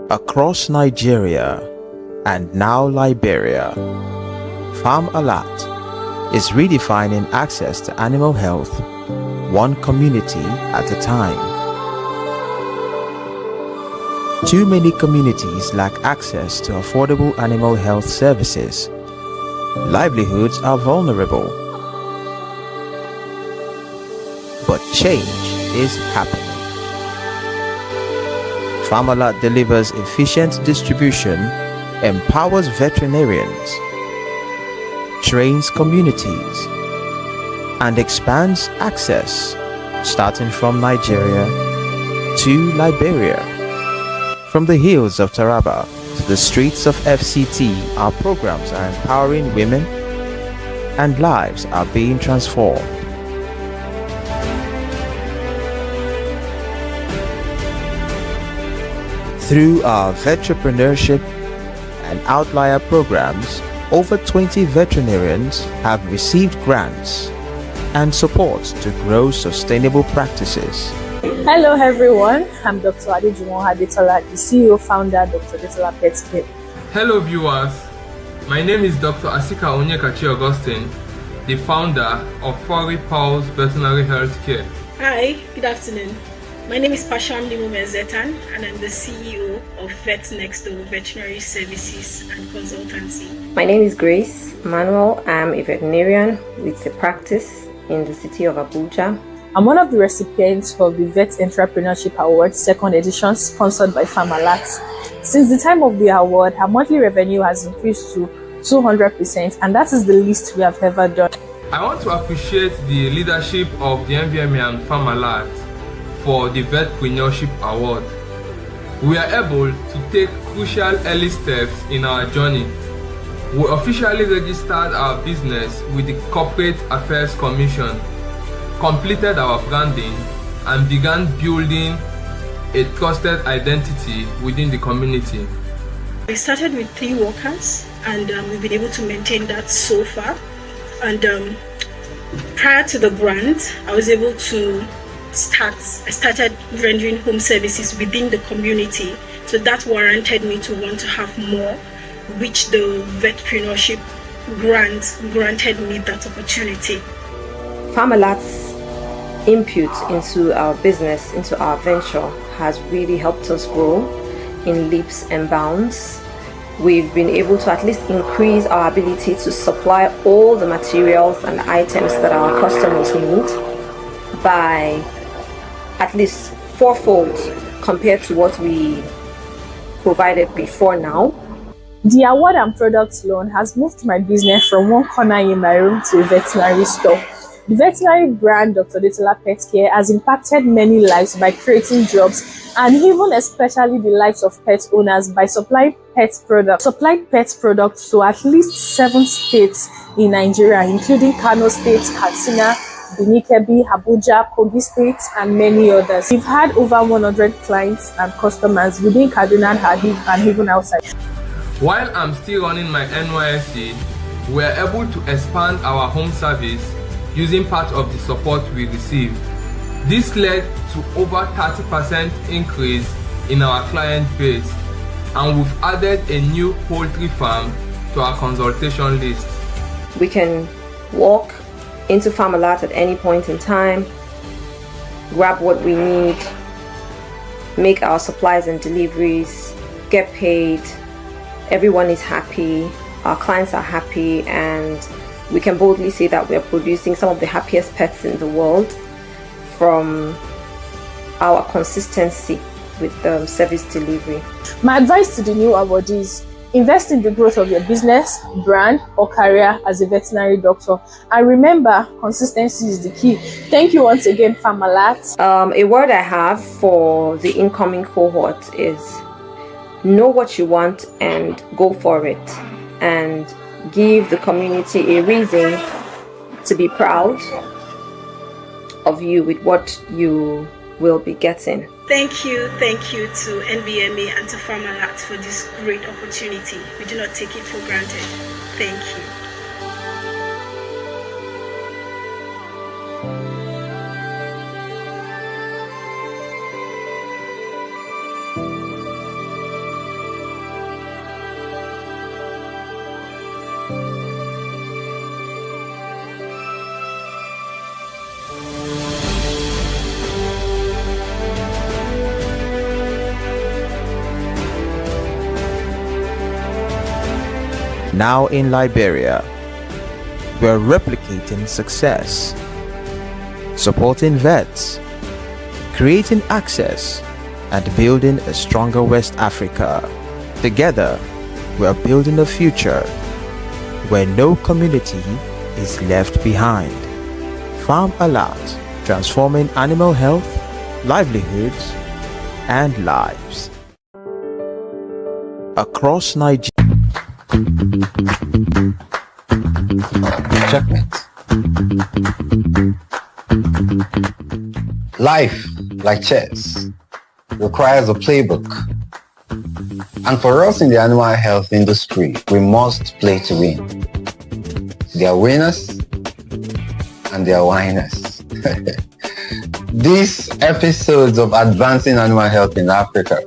Across Nigeria and now Liberia, Farm Alert is redefining access to animal health, one community at a time. Too many communities lack access to affordable animal health services. Livelihoods are vulnerable. But change is happening. Farm Alert delivers efficient distribution, empowers veterinarians, trains communities, and expands access, starting from Nigeria to Liberia. From the hills of Taraba to the streets of FCT, our programs are empowering women and lives are being transformed. Through our Vetrepreneurship and Outlier programs, over 20 veterinarians have received grants and support to grow sustainable practices. Hello everyone, I'm Dr. Adejuwon Adetola, the CEO founder Dr. Adetola Pet Care. Hello viewers, my name is Dr. Asika Onyekachi Augustine, the founder of Fori Pulse Veterinary Health Care. Hi, good afternoon. My name is Pasham Limumezetan and I'm the CEO of Vet Next Door Veterinary Services and Consultancy. My name is Grace Manuel. I'm a veterinarian with a practice in the city of Abuja. I'm one of the recipients of the Vet Entrepreneurship Award 2nd edition sponsored by Farm Alert. Since the time of the award, our monthly revenue has increased to 200% and that is the least we have ever done. I want to appreciate the leadership of the NVMA and Farm Alert for the Vetpreneurship Award. We are able to take crucial early steps in our journey. We officially registered our business with the Corporate Affairs Commission, completed our branding, and began building a trusted identity within the community. We started with 3 workers and we've been able to maintain that so far. And prior to the brand, I started rendering home services within the community. So that warranted me to want to have more, which the Vetpreneurship grant granted me that opportunity. Farm Alert's input into our business, into our venture, has really helped us grow in leaps and bounds. We've been able to at least increase our ability to supply all the materials and items that our customers need by at least 4-fold compared to what we provided before now. The award and products loan has moved my business from one corner in my room to a veterinary store. The veterinary brand Dr. Adetola Pet Care has impacted many lives by creating jobs and even especially the lives of pet owners by supplying pet products to at least 7 states in Nigeria, including Kano State, Katsina, Benin Kebbi, Abuja, Kogi State, and many others. We've had over 100 clients and customers within Kaduna and even outside. While I'm still running my NYSC, we are able to expand our home service using part of the support we received. This led to over 30% increase in our client base, and we've added a new poultry farm to our consultation list. We can walk into Farm Alert at any point in time, grab what we need, make our supplies and deliveries, get paid. Everyone is happy, our clients are happy, and we can boldly say that we are producing some of the happiest pets in the world from our consistency with service delivery. My advice to the new awardees: invest in the growth of your business, brand, or career as a veterinary doctor. And remember, consistency is the key. Thank you once again, Farm Alert. A word I have for the incoming cohort is know what you want and go for it. And give the community a reason to be proud of you with what you will be getting. Thank you to NVMA and to Farm Alert for this great opportunity. We do not take it for granted. Thank you. Now in Liberia, we're replicating success, supporting vets, creating access, and building a stronger West Africa. Together, we're building a future where no community is left behind. Farm Alert, transforming animal health, livelihoods, and lives. Across Nigeria. Checkmate. Life, like chess, requires a playbook. And for us in the animal health industry, we must play to win. There are winners and there are whiners. These episodes of Advancing Animal Health in Africa,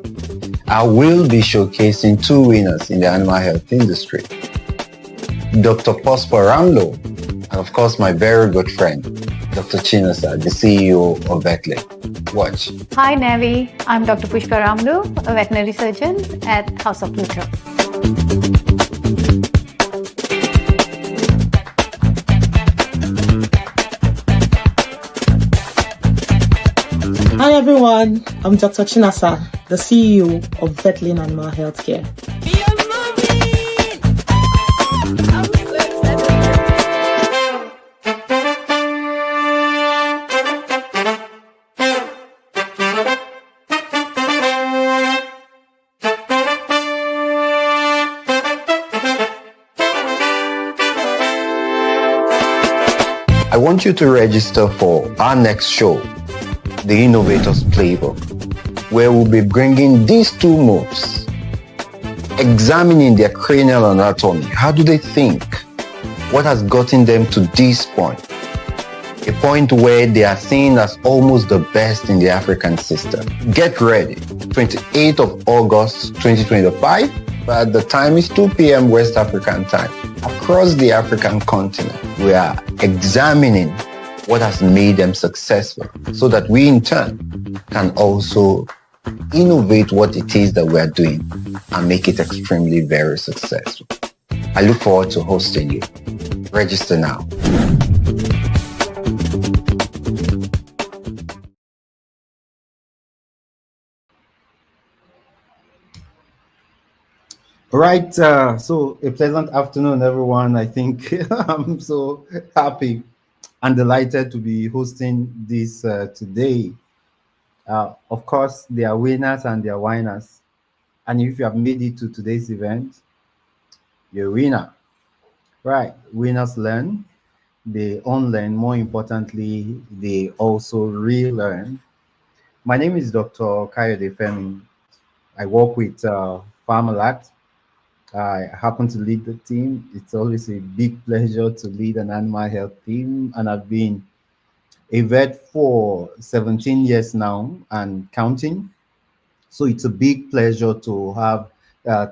I will be showcasing two winners in the animal health industry. Dr. Puspa Ramloo, and of course my very good friend, Dr. Chinasa, the CEO of Vetlane. Watch. Hi Navi, I'm Dr. Puspa Ramloo, a veterinary surgeon at House of Pluto. Hi everyone, I'm Dr. Chinasa, the CEO of Vetlane Animal Healthcare. I want you to register for our next show, the Innovator's Playbook, where we'll be bringing these two moves, examining their cranial anatomy. How do they think? What has gotten them to this point? A point where they are seen as almost the best in the African system. Get ready, 28th of August 2025, but the time is 2 p.m. West African time. Across the African continent, we are examining what has made them successful so that we in turn can also innovate what it is that we are doing and make it extremely very successful. I look forward to hosting you. Register now. All right, so a pleasant afternoon, everyone. I think I'm so happy and delighted to be hosting this today. Of course, there are winners and there are whiners. And if you have made it to today's event, you're a winner. Right, winners learn, they unlearn. More importantly, they also relearn. My name is Dr. Kayode Femi. I work with PANELIST. I happen to lead the team. It's always a big pleasure to lead an animal health team, and I've been a vet for 17 years now and counting. So it's a big pleasure to have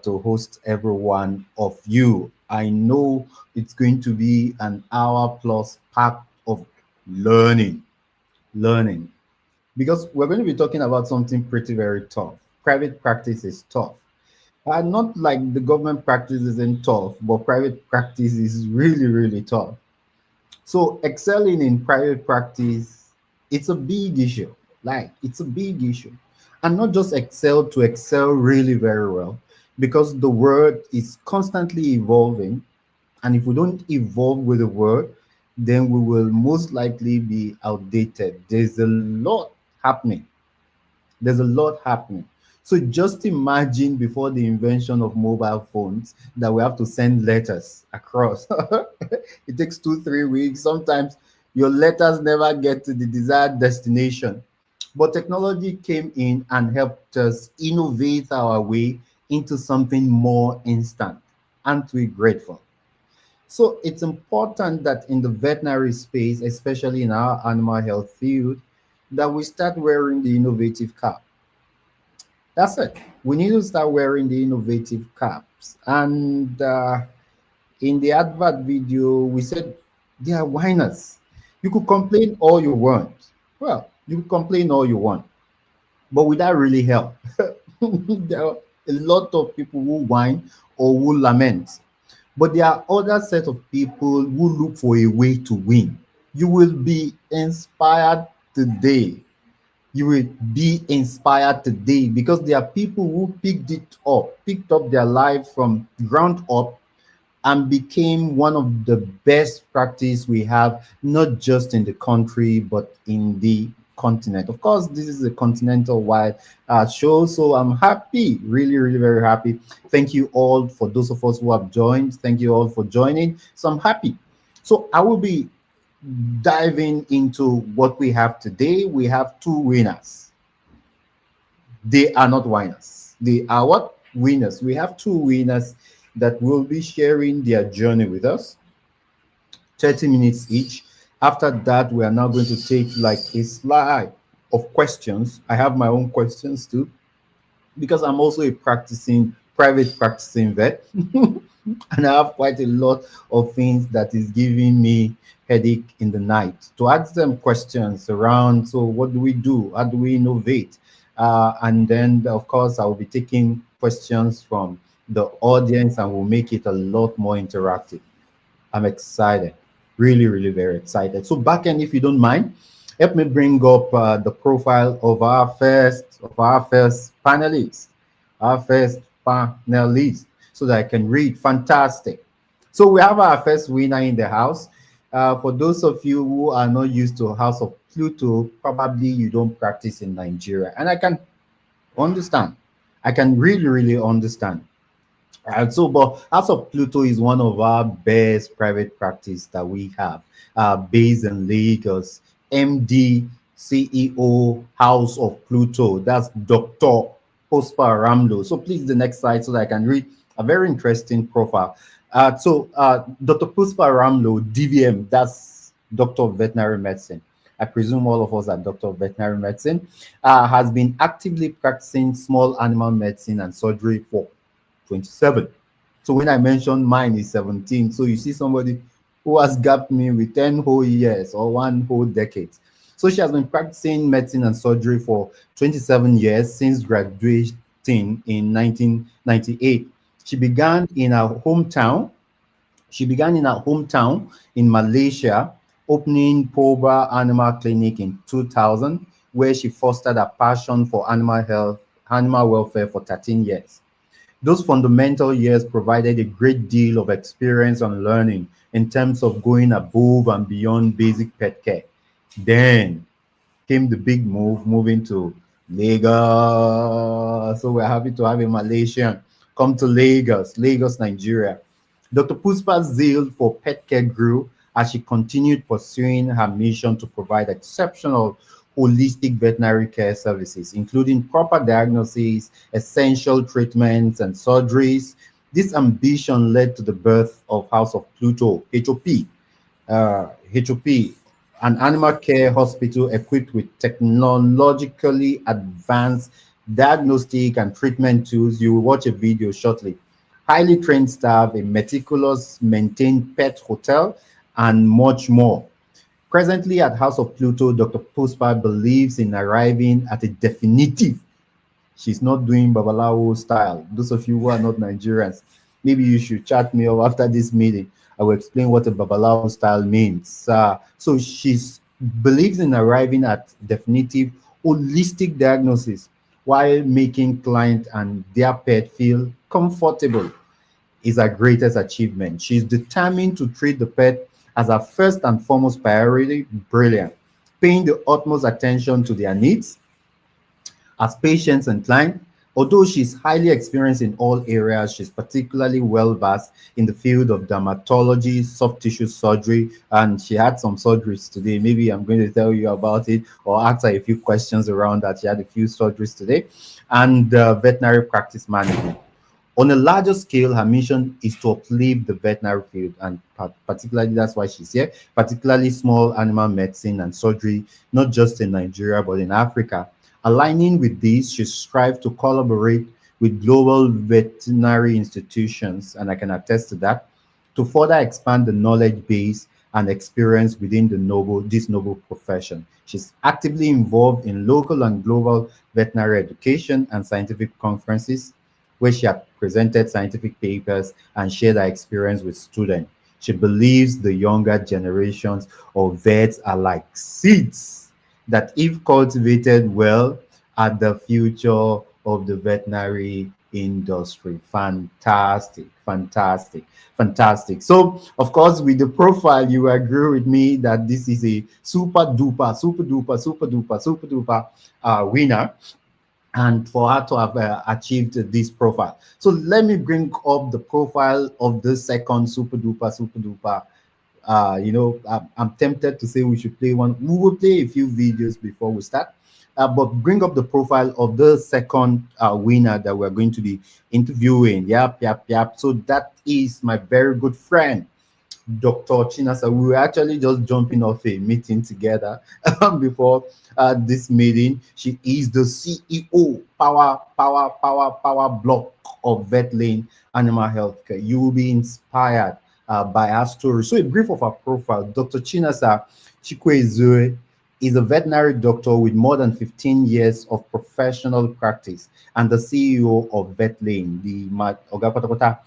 to host every one of you. I know it's going to be an hour plus packed of learning, because we're going to be talking about something pretty very tough. Private practice is tough. Not like the government practice isn't tough, but private practice is really, really tough. So excelling in private practice, it's a big issue. Like, it's a big issue. And not just excel to excel really very well, because the world is constantly evolving. And if we don't evolve with the world, then we will most likely be outdated. There's a lot happening. So just imagine before the invention of mobile phones that we have to send letters across. It takes 2-3 weeks. Sometimes your letters never get to the desired destination. But technology came in and helped us innovate our way into something more instant. Aren't we grateful? So it's important that in the veterinary space, especially in our animal health field, that we start wearing the innovative cap. That's it. We need to start wearing the innovative caps. And in the advert video, we said they are whiners. You could complain all you want. Well, you could complain all you want, but will that really help? There are a lot of people who whine or who lament. But there are other set of people who look for a way to win. You will be inspired today. You will be inspired today because there are people who picked up their life from ground up and became one of the best practice we have, not just in the country, but in the continent. Of course, this is a continental wide show, so I'm happy, really, really very happy. Thank you all for those of us who have joined. Thank you all for joining. So I'm happy. So I will be diving into what we have today. We have two winners. They are not winners. They are what? Winners. We have two winners that will be sharing their journey with us, 30 minutes each. After that, we are now going to take like a slide of questions. I have my own questions too, because I'm also a private practicing vet. And I have quite a lot of things that is giving me headache in the night to ask them questions around. So what do we do? How do we innovate? And then, of course, I will be taking questions from the audience and we'll make it a lot more interactive. I'm excited, really, really very excited. So back end, if you don't mind, help me bring up the profile of our first panelist, so that I can read. Fantastic. So we have our first winner in the house. For those of you who are not used to House of Pluto, probably you don't practice in Nigeria. And I can understand. I can really, really understand. But House of Pluto is one of our best private practice that we have, based in Lagos. MD, CEO, House of Pluto. That's Dr. Puspa Ramloo. So please, the next slide so that I can read a very interesting profile. Dr. Puspa Ramloo, DVM, that's Doctor of Veterinary Medicine. I presume all of us are Doctor of Veterinary Medicine, has been actively practicing small animal medicine and surgery for 27. So when I mentioned mine is 17, so you see somebody who has gapped me with 10 whole years or one whole decade. So she has been practicing medicine and surgery for 27 years since graduating in 1998. She began in her hometown in Malaysia, opening Pobra Animal Clinic in 2000, where she fostered a passion for animal welfare for 13 years. Those fundamental years provided a great deal of experience and learning in terms of going above and beyond basic pet care. Then came the big moving to Lagos. So we're happy to have a Malaysian come to Lagos, Nigeria. Dr. Puspa's zeal for pet care grew as she continued pursuing her mission to provide exceptional holistic veterinary care services, including proper diagnosis, essential treatments, and surgeries. This ambition led to the birth of House of Pluto, HOP, an animal care hospital equipped with technologically advanced diagnostic and treatment tools. You will watch a video shortly. Highly trained staff, a meticulous maintained pet hotel, and much more. Presently at House of Pluto, Dr. Puspa believes in arriving at a definitive. She's not doing Babalawo style. Those of you who are not Nigerians, maybe you should chat me up after this meeting. I will explain what a Babalawo style means. So she believes in arriving at definitive holistic diagnosis while making client and their pet feel comfortable is her greatest achievement. She's determined to treat the pet as her first and foremost priority. Brilliant. Paying the utmost attention to their needs as patients and clients. Although she's highly experienced in all areas, she's particularly well-versed in the field of dermatology, soft tissue surgery, and she had some surgeries today. Maybe I'm going to tell you about it or ask her a few questions around that. She had a few surgeries today. And veterinary practice management. On a larger scale, her mission is to uplift the veterinary field, and particularly that's why she's here, particularly small animal medicine and surgery, not just in Nigeria, but in Africa. Aligning with this, she strives to collaborate with global veterinary institutions, and I can attest to that, to further expand the knowledge base and experience within this noble profession. She's actively involved in local and global veterinary education and scientific conferences, where she had presented scientific papers and shared her experience with students. She believes the younger generations of vets are like seeds that, if cultivated well, are the future of the veterinary industry. Fantastic, fantastic, fantastic. So, of course, with the profile, you agree with me that this is a super duper, super duper, super duper, super duper winner, and for her to have achieved this profile. So let me bring up the profile of the second super duper, super duper. I'm tempted to say we should play one. We will play a few videos before we start, but bring up the profile of the second winner that we're going to be interviewing. Yep, yep, yep. So that is my very good friend, Dr. Chinasa. We were actually just jumping off a meeting together before this meeting. She is the CEO, power block of Vetlane Animal Healthcare. You will be inspired by her story. So a brief of her profile: Dr. Chinasa Chukwuezue is a veterinary doctor with more than 15 years of professional practice and the CEO of Vetlane, the Oga Patapata.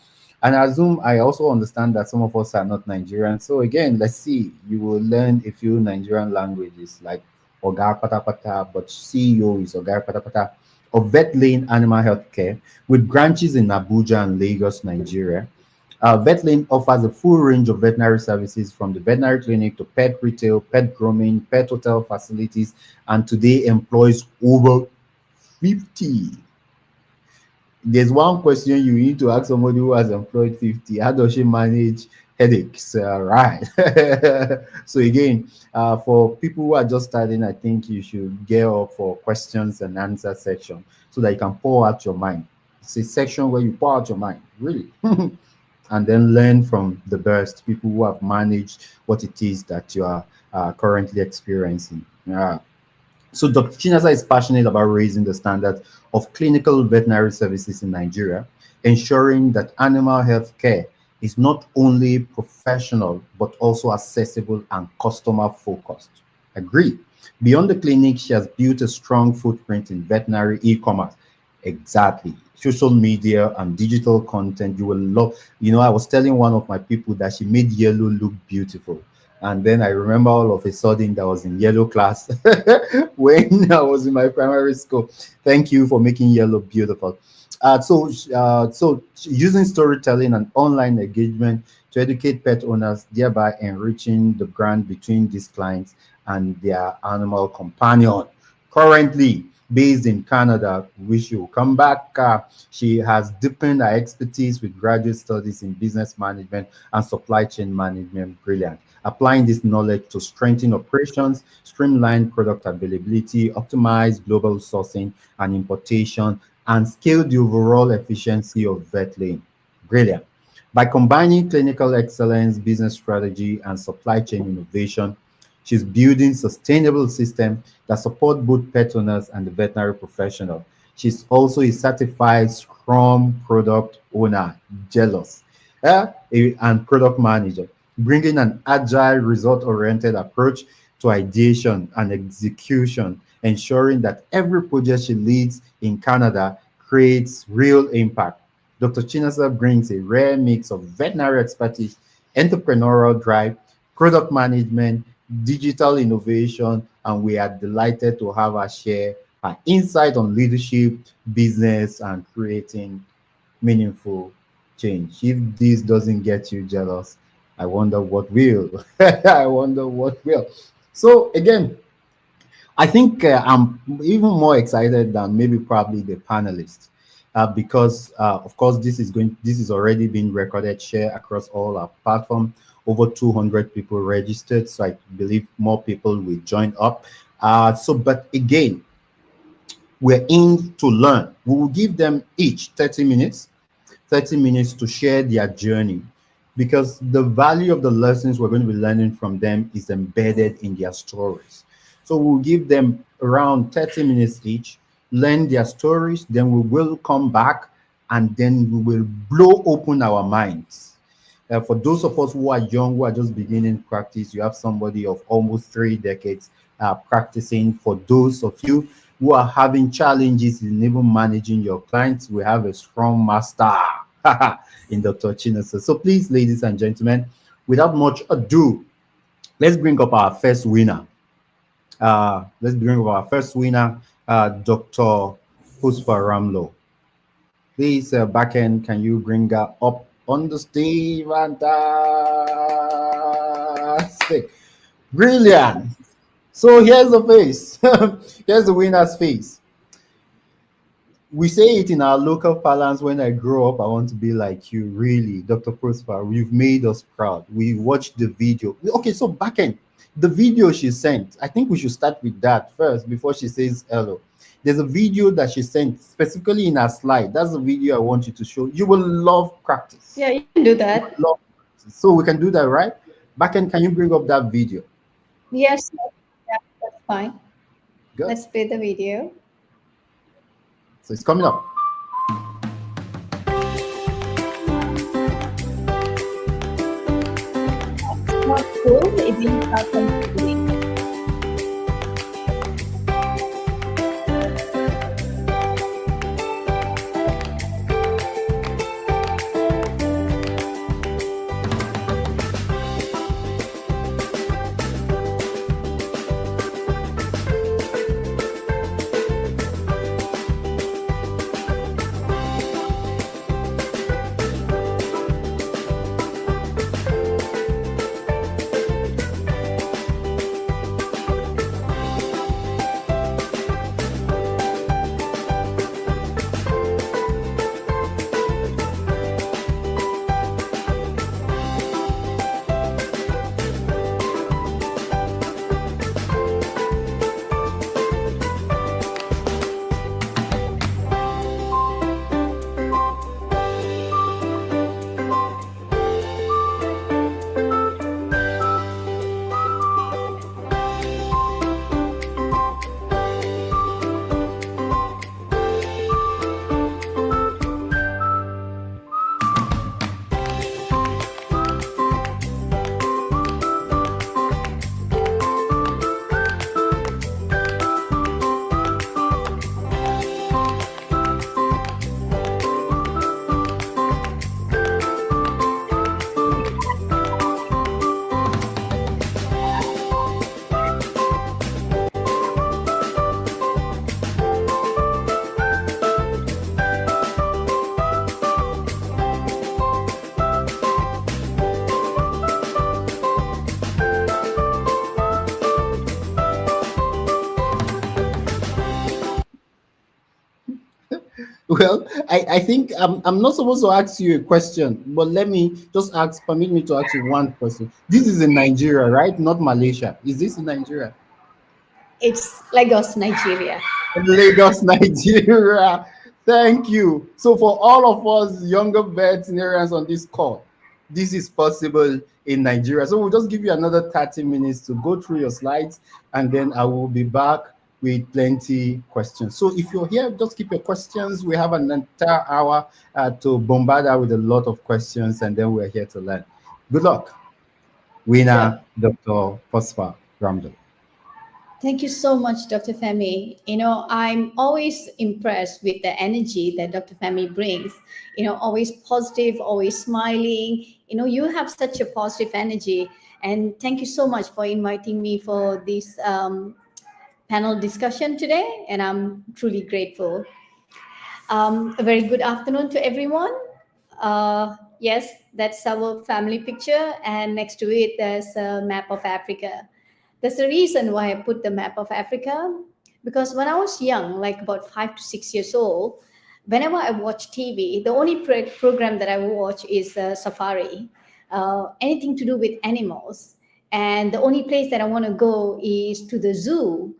And I assume, I also understand that some of us are not Nigerian. So again, let's see, you will learn a few Nigerian languages like Oga Patapata, but CEO is Oga Patapata of Vetlane Animal Healthcare with branches in Abuja and Lagos, Nigeria. Vetlane offers a full range of veterinary services, from the veterinary clinic to pet retail, pet grooming, pet hotel facilities, and today employs over 50. There's one question you need to ask somebody who has employed 50. How does she manage headaches? Right. So again, for people who are just starting, I think you should gear up for questions and answer section so that you can pour out your mind. It's a section where you pour out your mind, really. And then learn from the best people who have managed what it is that you are currently experiencing. So Dr. Chinasa is passionate about raising the standard of clinical veterinary services in Nigeria, ensuring that animal health care is not only professional, but also accessible and customer focused. Agree. Beyond the clinic, she has built a strong footprint in veterinary e-commerce. Exactly. Social media and digital content. You will love, I was telling one of my people that she made yellow look beautiful. And then I remember all of a sudden that I was in yellow class when I was in my primary school. Thank you for making yellow beautiful. So using storytelling and online engagement to educate pet owners, thereby enriching the brand between these clients and their animal companion. Currently based in Canada, which she will come back. She has deepened her expertise with graduate studies in business management and supply chain management. Brilliant. Applying this knowledge to strengthen operations, streamline product availability, optimize global sourcing and importation, and scale the overall efficiency of Vetlane. Brilliant. By combining clinical excellence, business strategy, and supply chain innovation, she's building sustainable systems that support both pet owners and the veterinary professional. She's also a certified Scrum product owner, jealous, and product manager, bringing an agile, result-oriented approach to ideation and execution, ensuring that every project she leads in Canada creates real impact. Dr. Chinasa brings a rare mix of veterinary expertise, entrepreneurial drive, product management, digital innovation, and we are delighted to have her share her insight on leadership, business, and creating meaningful change. If this doesn't get you jealous, I wonder what will. I wonder what will. So again, I think I'm even more excited than maybe probably the panelists, because of course this is already being recorded, share across all our platforms. Over 200 people registered, so I believe more people will join up. But again, we're in to learn. We will give them each 30 minutes to share their journey, because the value of the lessons we're going to be learning from them is embedded in their stories. So we'll give them around 30 minutes each, learn their stories, then we will come back and then we will blow open our minds. For those of us who are young, who are just beginning practice, you have somebody of almost 3 decades practicing. For those of you who are having challenges in even managing your clients, we have a strong master in Dr. Chinasa. So please, ladies and gentlemen, without much ado, let's bring up our first winner. Dr. Puspa Ramloo. Please, backend, can you bring her up on the stage? Fantastic. Brilliant. So here's the face. Here's the winner's face. We say it in our local parlance, when I grow up, I want to be like you. Really, Dr. Prosper, you've made us proud. We watched the video. Okay, so backend, the video she sent, I think we should start with that first before she says hello. There's a video that she sent specifically in her slide. That's the video I want you to show. You will love practice. Yeah, you can do that. So we can do that, right? Backend, can you bring up that video? Yes, yeah, that's fine. Good. Let's play the video. So it's coming up. Not cool. It didn't happen today. Well, I think I'm not supposed to ask you a question, but let me just permit me to ask you one question. This is in Nigeria, right? Not Malaysia. Is this in Nigeria? It's Lagos, Nigeria. Lagos, Nigeria. Thank you. So for all of us younger veterinarians on this call, this is possible in Nigeria. So we'll just give you another 30 minutes to go through your slides, and then I will be back with plenty questions. So if you're here, just keep your questions. We have an entire hour to bombard her with a lot of questions, and then we're here to learn. Good luck. Winner, Dr. Puspa Ramloo. Thank you so much, Dr. Femi. You know, I'm always impressed with the energy that Dr. Femi brings. You know, always positive, always smiling. You know, you have such a positive energy. And thank you so much for inviting me for this panel discussion today. And I'm truly grateful. A very good afternoon to everyone. Yes, that's our family picture. And next to it, there's a map of Africa. There's a reason why I put the map of Africa, because when I was young, like about 5 to 6 years old, whenever I watch TV, the only program that I watch is Safari, anything to do with animals. And the only place that I want to go is to the zoo.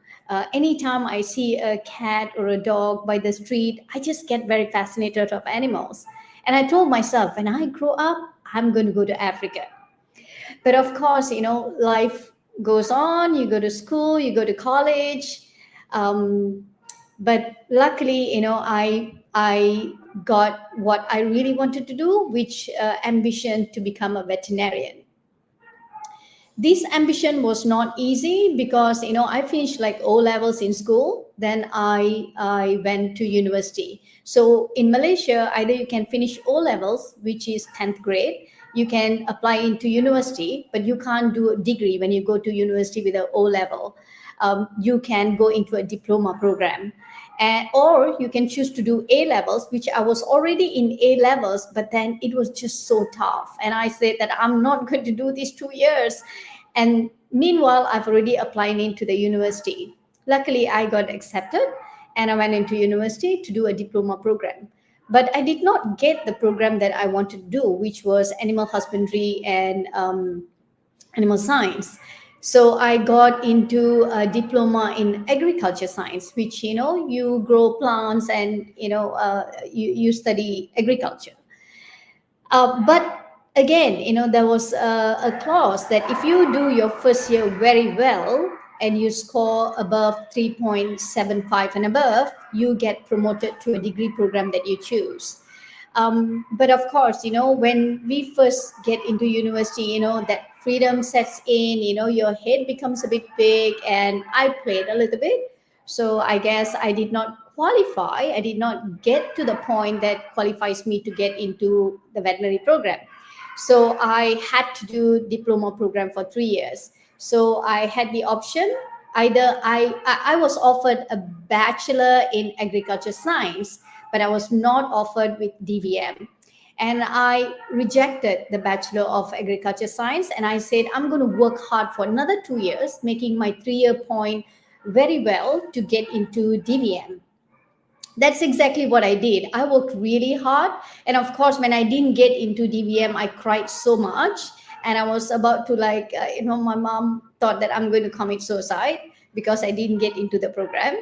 Anytime I see a cat or a dog by the street, I just get very fascinated of animals. And I told myself, when I grow up, I'm going to go to Africa. But of course, you know, life goes on. You go to school, you go to college. But luckily, you know, I got what I really wanted to do, which ambition to become a veterinarian. This ambition was not easy because I finished like O levels in school, then I went to university. So in Malaysia, either you can finish O levels, which is 10th grade, you can apply into university, but you can't do a degree when you go to university with an O level. You can go into a diploma program. Or you can choose to do A levels, which I was already in A levels, but then it was just so tough. And I said that I'm not going to do these 2 years. And meanwhile, I've already applied into the university. Luckily, I got accepted and I went into university to do a diploma program. But I did not get the program that I wanted to do, which was animal husbandry and animal science. So I got into a diploma in agriculture science, which you grow plants and you study agriculture. But again, there was a clause that if you do your first year very well and you score above 3.75 and above, you get promoted to a degree program that you choose. But of course, when we first get into university, that freedom sets in, your head becomes a bit big, and I played a little bit. So I guess I did not qualify. I did not get to the point that qualifies me to get into the veterinary program. So I had to do diploma program for 3 years. So I had the option. Either I was offered a bachelor in agriculture science, but I was not offered with DVM. And I rejected the Bachelor of Agriculture Science. And I said, I'm going to work hard for another 2 years, making my 3-year point very well to get into DVM. That's exactly what I did. I worked really hard. And of course, when I didn't get into DVM, I cried so much. And I was about to my mom thought that I'm going to commit suicide because I didn't get into the program.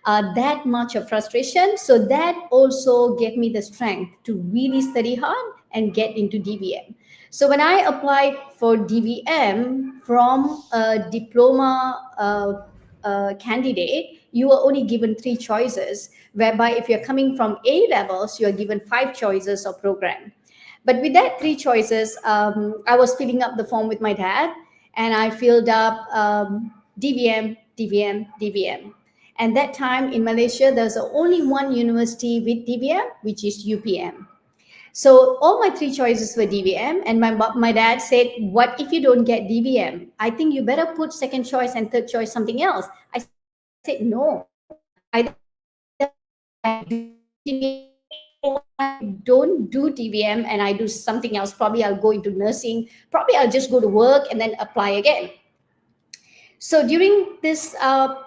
That much of frustration. So that also gave me the strength to really study hard and get into DVM. So when I applied for DVM from a diploma candidate, you are only given 3 choices, whereby if you're coming from A levels, you're given 5 choices of program. But with that 3 choices, I was filling up the form with my dad, and I filled up DVM, DVM, DVM. And that time in Malaysia, there's only one university with DVM, which is UPM. So all my 3 choices were DVM, and my dad said, what if you don't get DVM? I think you better put second choice and third choice something else. I said, no, I don't do DVM and I do something else. Probably I'll go into nursing. Probably I'll just go to work and then apply again. So during this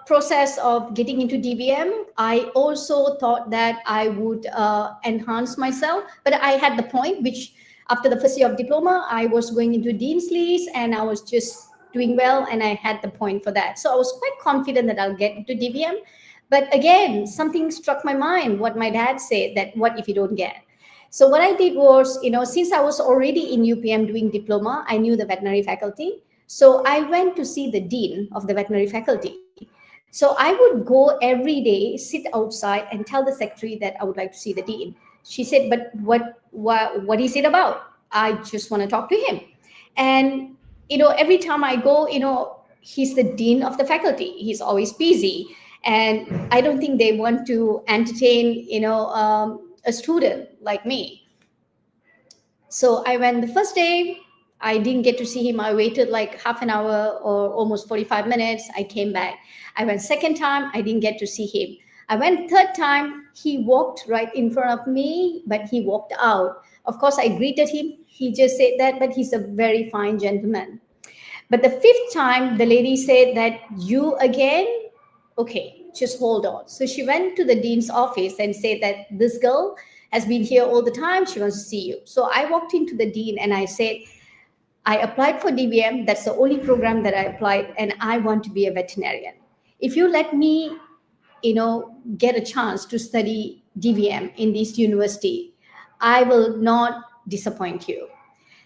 process of getting into DVM, I also thought that I would enhance myself. But I had the point, which after the first year of diploma, I was going into Dean's List and I was just doing well, and I had the point for that. So I was quite confident that I'll get into DVM. But again, something struck my mind, what my dad said, that what if you don't get? So what I did was, since I was already in UPM doing diploma, I knew the veterinary faculty. So I went to see the dean of the veterinary faculty. So I would go every day, sit outside and tell the secretary that I would like to see the dean. She said, but what is it about? I just want to talk to him. And, every time I go, he's the dean of the faculty. He's always busy. And I don't think they want to entertain, a student like me. So I went the first day. I didn't get to see him. I waited like half an hour or almost 45 minutes. I came back. I went second time. I didn't get to see him. I went third time. He walked right in front of me, but he walked out. Of course, I greeted him. He just said that, but he's a very fine gentleman. But the 5th time, the lady said that, you again? Okay, just hold on. So she went to the dean's office and said that this girl has been here all the time. She wants to see you. So I walked into the dean and I said, I applied for DVM. That's the only program that I applied, and I want to be a veterinarian. If you let me, get a chance to study DVM in this university, I will not disappoint you.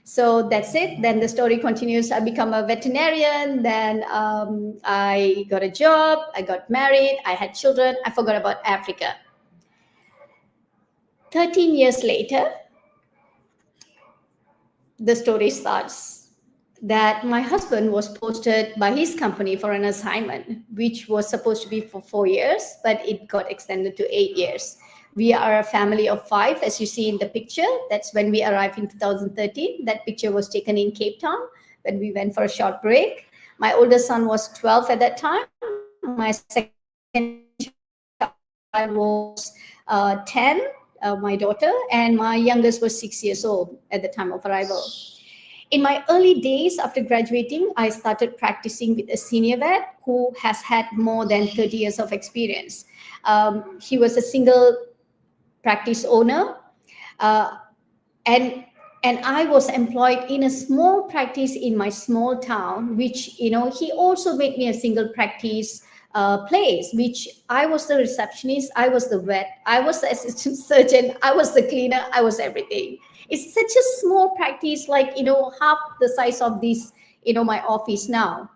So that's it. Then the story continues. I become a veterinarian. Then I got a job. I got married. I had children. I forgot about Africa. 13 years later, the story starts. that my husband was posted by his company for an assignment, which was supposed to be for 4 years, but it got extended to 8 years. We are a family of 5, as you see in the picture. That's when we arrived in 2013. That picture was taken in Cape Town when we went for a short break. My oldest son was 12 at that time. My second child was 10, my daughter, and my youngest was 6 years old at the time of arrival. In my early days after graduating, I started practicing with a senior vet who has had more than 30 years of experience. He was a single practice owner, and I was employed in a small practice in my small town, which, he also made me a single practice place, which I was the receptionist, I was the vet, I was the assistant surgeon, I was the cleaner, I was everything. It's such a small practice, like, half the size of this, my office now.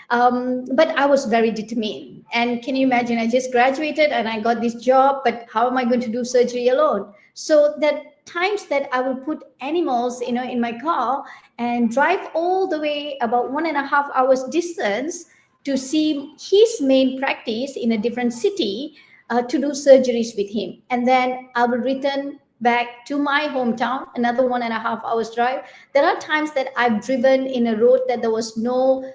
But I was very determined. And can you imagine, I just graduated and I got this job, but how am I going to do surgery alone? So that times that I would put animals, in my car and drive all the way about 1.5 hours distance to see his main practice in a different city to do surgeries with him. And then I will return back to my hometown, another 1.5 hours drive. There are times that I've driven in a road that there was no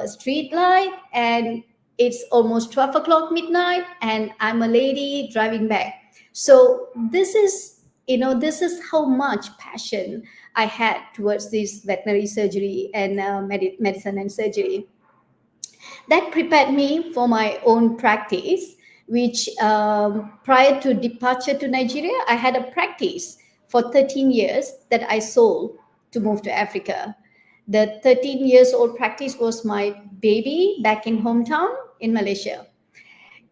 street light, and it's almost 12 o'clock midnight, and I'm a lady driving back. So this is how much passion I had towards this veterinary surgery and medicine and surgery. That prepared me for my own practice, which prior to departure to Nigeria, I had a practice for 13 years that I sold to move to Africa. The 13 years old practice was my baby back in hometown in Malaysia.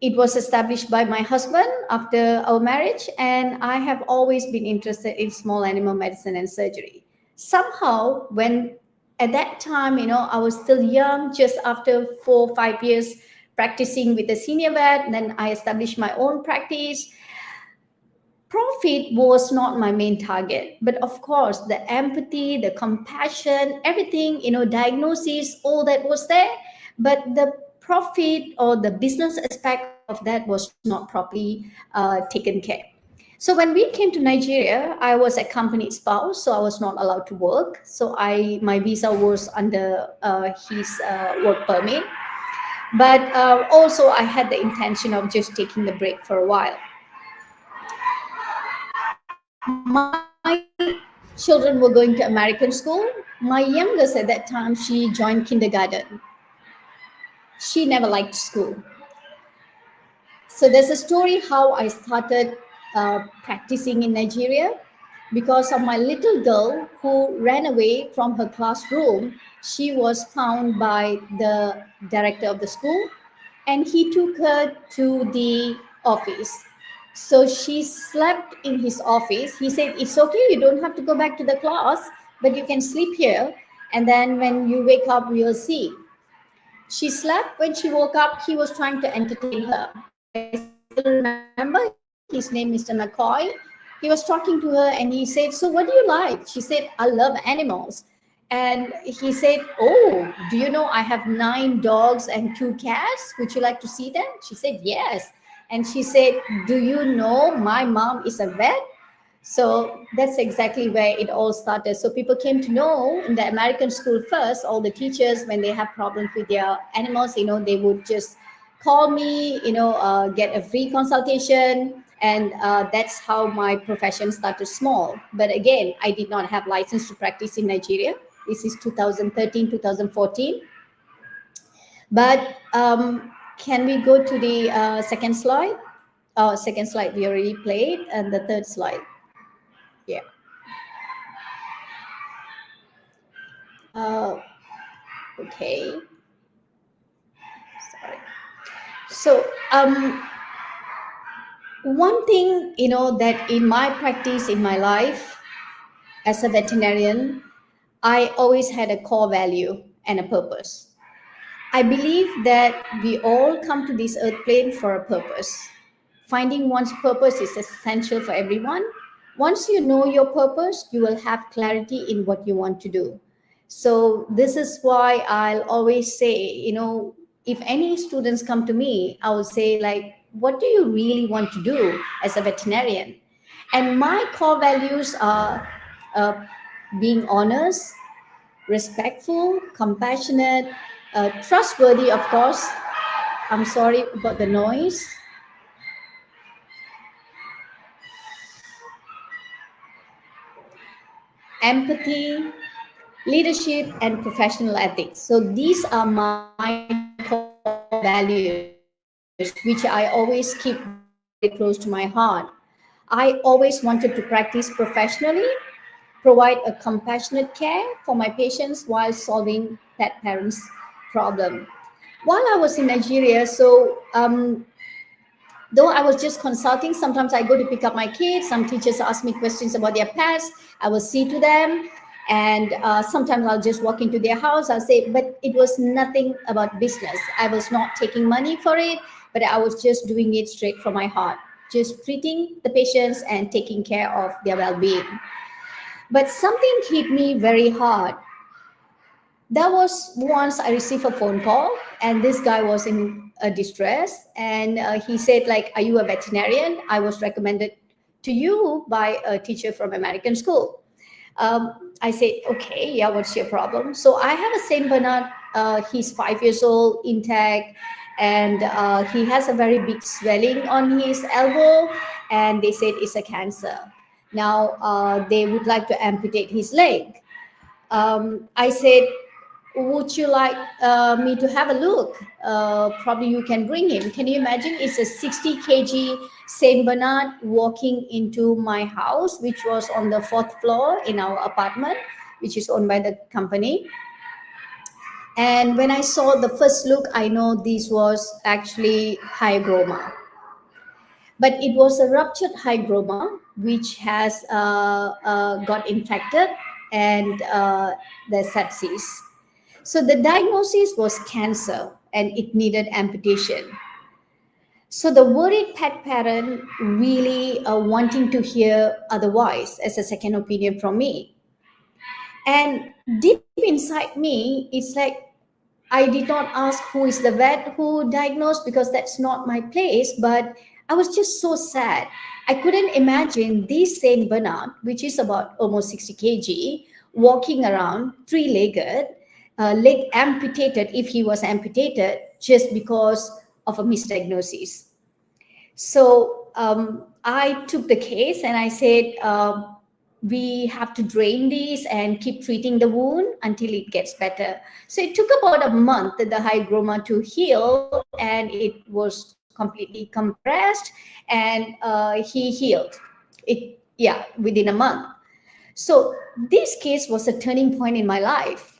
It was established by my husband after our marriage, and I have always been interested in small animal medicine and surgery. Somehow, when at that time, I was still young, just after 4 or 5 years practicing with a senior vet, then I established my own practice. Profit was not my main target, but of course, the empathy, the compassion, everything, diagnosis, all that was there. But the profit or the business aspect of that was not properly taken care. So when we came to Nigeria, I was accompanied spouse, so I was not allowed to work. So my visa was under his work permit. But also I had the intention of just taking the break for a while. My children were going to American school. My youngest at that time, she joined kindergarten. She never liked school. So there's a story how I started practicing in Nigeria. Because of my little girl who ran away from her classroom, she was found by the director of the school, and he took her to the office. So she slept in his office. He said, it's okay, you don't have to go back to the class, but you can sleep here. And then when you wake up, we'll see. She slept. When she woke up, he was trying to entertain her. I still remember his name, Mr. McCoy. He was talking to her and he said, so what do you like? She said, I love animals. And he said, oh, do you know I have 9 dogs and 2 cats? Would you like to see them? She said, yes. And she said, do you know my mom is a vet? So that's exactly where it all started. So people came to know in the American school first, all the teachers, when they have problems with their animals, they would just call me, get a free consultation. And that's how my profession started small. But again, I did not have license to practice in Nigeria. This is 2013, 2014. But can we go to the second slide? Second slide we already played, and the third slide. Yeah. Okay. Sorry. So one thing, that in my practice, in my life as a veterinarian, I always had a core value and a purpose. I believe that we all come to this earth plane for a purpose. Finding one's purpose is essential for everyone. Once you know your purpose, you will have clarity in what you want to do. So this is why I'll always say, if any students come to me, I will say, like, what do you really want to do as a veterinarian? And my core values are being honest, respectful, compassionate, trustworthy, of course. I'm sorry about the noise. Empathy, leadership, and professional ethics. So these are my core values, which I always keep very close to my heart. I always wanted to practice professionally, provide a compassionate care for my patients while solving pet parents' problem. While I was in Nigeria, though I was just consulting, sometimes I go to pick up my kids. Some teachers ask me questions about their pets. I will see to them. And sometimes I'll just walk into their house. I'll say, but it was nothing about business. I was not taking money for it, but I was just doing it straight from my heart, just treating the patients and taking care of their well-being. But something hit me very hard. There was once I received a phone call, and this guy was in distress, and he said, like, are you a veterinarian? I was recommended to you by a teacher from American school. I said, okay, yeah, what's your problem? So I have a Saint Bernard. He's 5 years old, intact, and he has a very big swelling on his elbow, and they said it's a cancer. Now they would like to amputate his leg. I said, would you like me to have a look? Probably you can bring him. Can you imagine? It's a 60 kg Saint Bernard walking into my house, which was on the 4th floor in our apartment, which is owned by the company. And when I saw the first look, I know this was actually hygroma. But it was a ruptured hygroma, which has got infected, and the sepsis. So the diagnosis was cancer, and it needed amputation. So the worried pet parent really wanting to hear otherwise as a second opinion from me. And deep inside me, it's like, I did not ask who is the vet who diagnosed, because that's not my place, but I was just so sad. I couldn't imagine this Saint Bernard, which is about almost 60 kg, walking around three-legged, leg amputated if he was amputated, just because of a misdiagnosis. So I took the case and I said, we have to drain this and keep treating the wound until it gets better. So it took about a month the hygroma to heal, and it was completely compressed, and he healed it, within a month. So this case was a turning point in my life.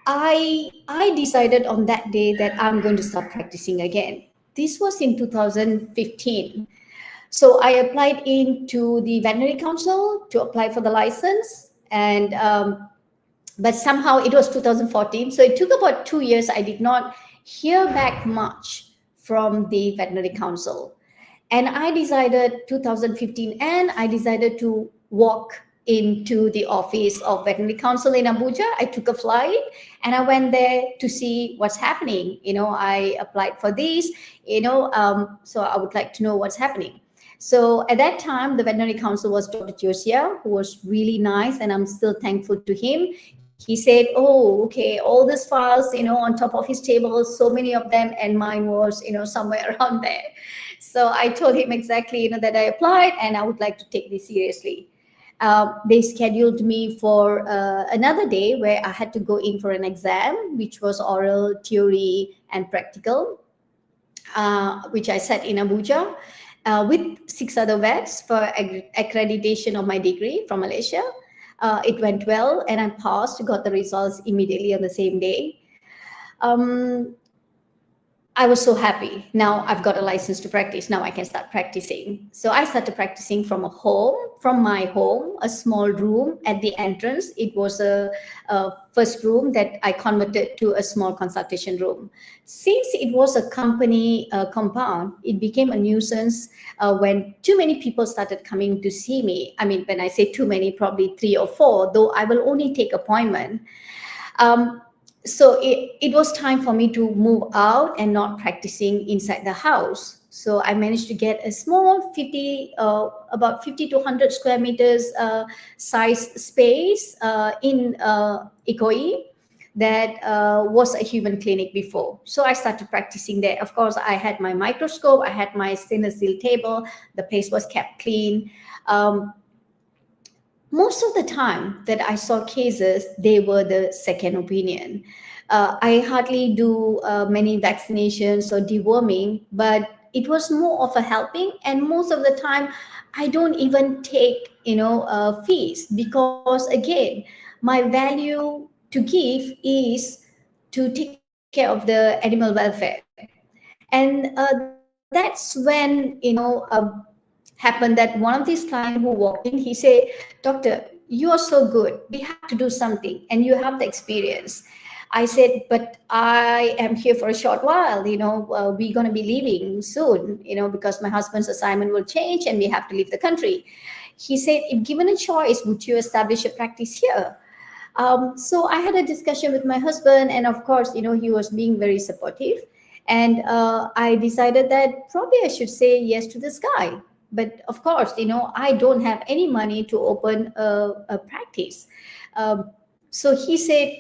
I decided on that day that I'm going to start practicing again. This was in 2015. So I applied into the Veterinary Council to apply for the license, and but somehow it was 2014. So it took about 2 years. I did not hear back much from the Veterinary Council. And I decided 2015, and I decided to walk into the office of Veterinary Council in Abuja. I took a flight and I went there to see what's happening. I applied for this, so I would like to know what's happening. So at that time, the Veterinary Council was Dr. Josiah, who was really nice, and I'm still thankful to him. He said, oh, okay, all these files, on top of his table, so many of them, and mine was, somewhere around there. So I told him exactly, that I applied and I would like to take this seriously. They scheduled me for another day where I had to go in for an exam, which was oral, theory, and practical, which I sat in Abuja with 6 other vets for accreditation of my degree from Malaysia. It went well, and I passed, got the results immediately on the same day. I was so happy. Now I've got a license to practice. Now I can start practicing. So I started practicing from my home, a small room at the entrance. It was a first room that I converted to a small consultation room. Since it was a company compound, it became a nuisance when too many people started coming to see me. I mean, when I say too many, probably 3 or 4, though I will only take appointment. So it was time for me to move out and not practicing inside the house. So I managed to get a small about 50 to 100 square meters size space in Ikoyi that was a human clinic before. So I started practicing there. Of course, I had my microscope, I had my stainless steel table, the place was kept clean. Most of the time that I saw cases, they were the second opinion. I hardly do many vaccinations or deworming, but it was more of a helping. And most of the time, I don't even take, fees, because again, my value to give is to take care of the animal welfare. And that's when, happened that one of these clients who walked in, he said, "Doctor, you are so good. We have to do something, and you have the experience." I said, "But I am here for a short while. We're going to be leaving soon. Because my husband's assignment will change, and we have to leave the country." He said, "If given a choice, would you establish a practice here?" So I had a discussion with my husband, and of course, he was being very supportive. And I decided that probably I should say yes to this guy. But of course, I don't have any money to open a practice. So he said,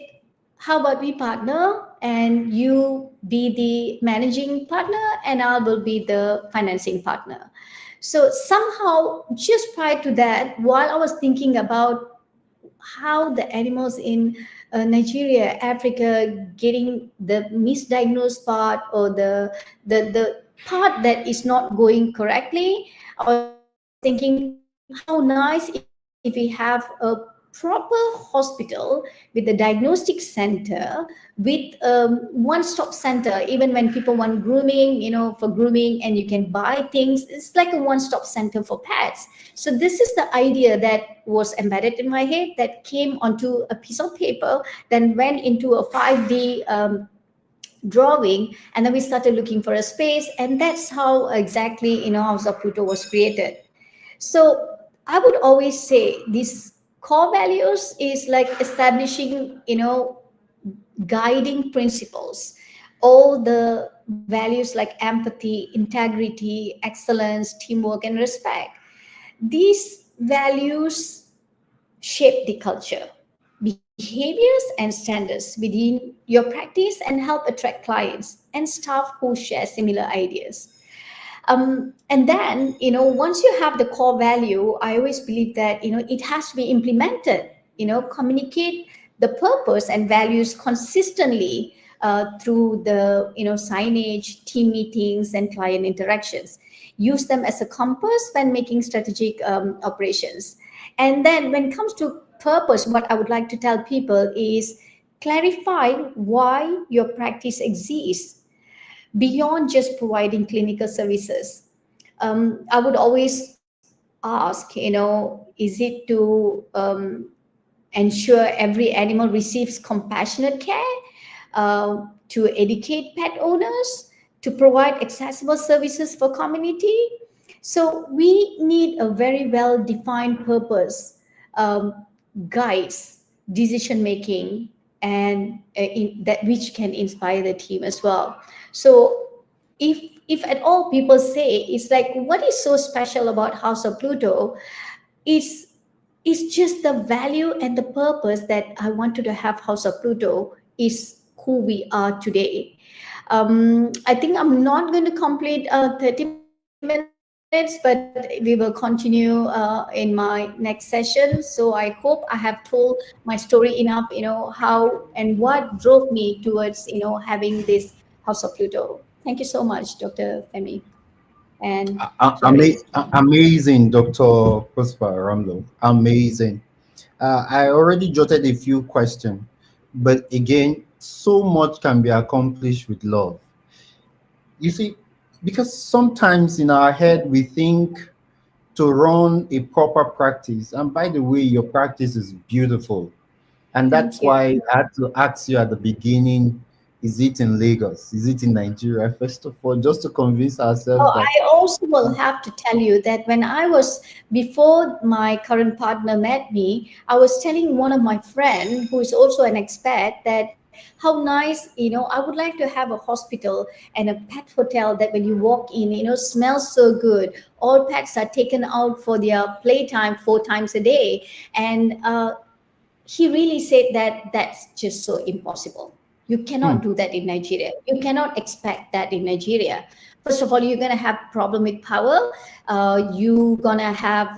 "How about we partner, and you be the managing partner and I will be the financing partner." So somehow, just prior to that, while I was thinking about how the animals in Nigeria, Africa, getting the misdiagnosed part, or the part that is not going correctly, I was thinking how nice if we have a proper hospital with a diagnostic center, with one-stop center. Even when people want grooming, for grooming, and you can buy things, it's like a one-stop center for pets. So this is the idea that was embedded in my head, that came onto a piece of paper, then went into a 5D drawing, and then we started looking for a space, and that's how exactly House of Pluto was created. So I would always say these core values is like establishing guiding principles, all the values like empathy, integrity, excellence, teamwork, and respect. These values shape the culture, behaviors, and standards within your practice, and help attract clients and staff who share similar ideas. And then, once you have the core value, I always believe that, it has to be implemented, communicate the purpose and values consistently through the, signage, team meetings, and client interactions. Use them as a compass when making strategic operations. And then when it comes to purpose, what I would like to tell people is clarify why your practice exists beyond just providing clinical services. I would always ask, is it to ensure every animal receives compassionate care, to educate pet owners, to provide accessible services for community? So we need a very well-defined purpose, guides decision making, and that which can inspire the team as well. So if at all people say it's like, what is so special about House of Pluto, it's just the value and the purpose that I wanted to have House of Pluto is who we are today. I think I'm not going to complete 30 minutes, but we will continue in my next session. So I hope I have told my story enough, how and what drove me towards, having this House of Pluto. Thank you so much, Dr. Femi. And amazing, Dr. Puspa Ramloo. Amazing. I already jotted a few questions, but again, so much can be accomplished with love. You see, because sometimes in our head we think to run a proper practice, and by the way, your practice is beautiful. And that's Thank you. why I had to ask you at the beginning, is it in Lagos? Is it in Nigeria? First of all, just to convince ourselves Oh, that. I also will have to tell you that when I was, before my current partner met me, I was telling one of my friend who is also an expat that how nice, I would like to have a hospital and a pet hotel that when you walk in, smells so good. All pets are taken out for their playtime 4 times a day. And he really said that that's just so impossible. You Hmm. cannot do that in Nigeria. You cannot expect that in Nigeria. First of all, you're gonna have problem with power. You're gonna have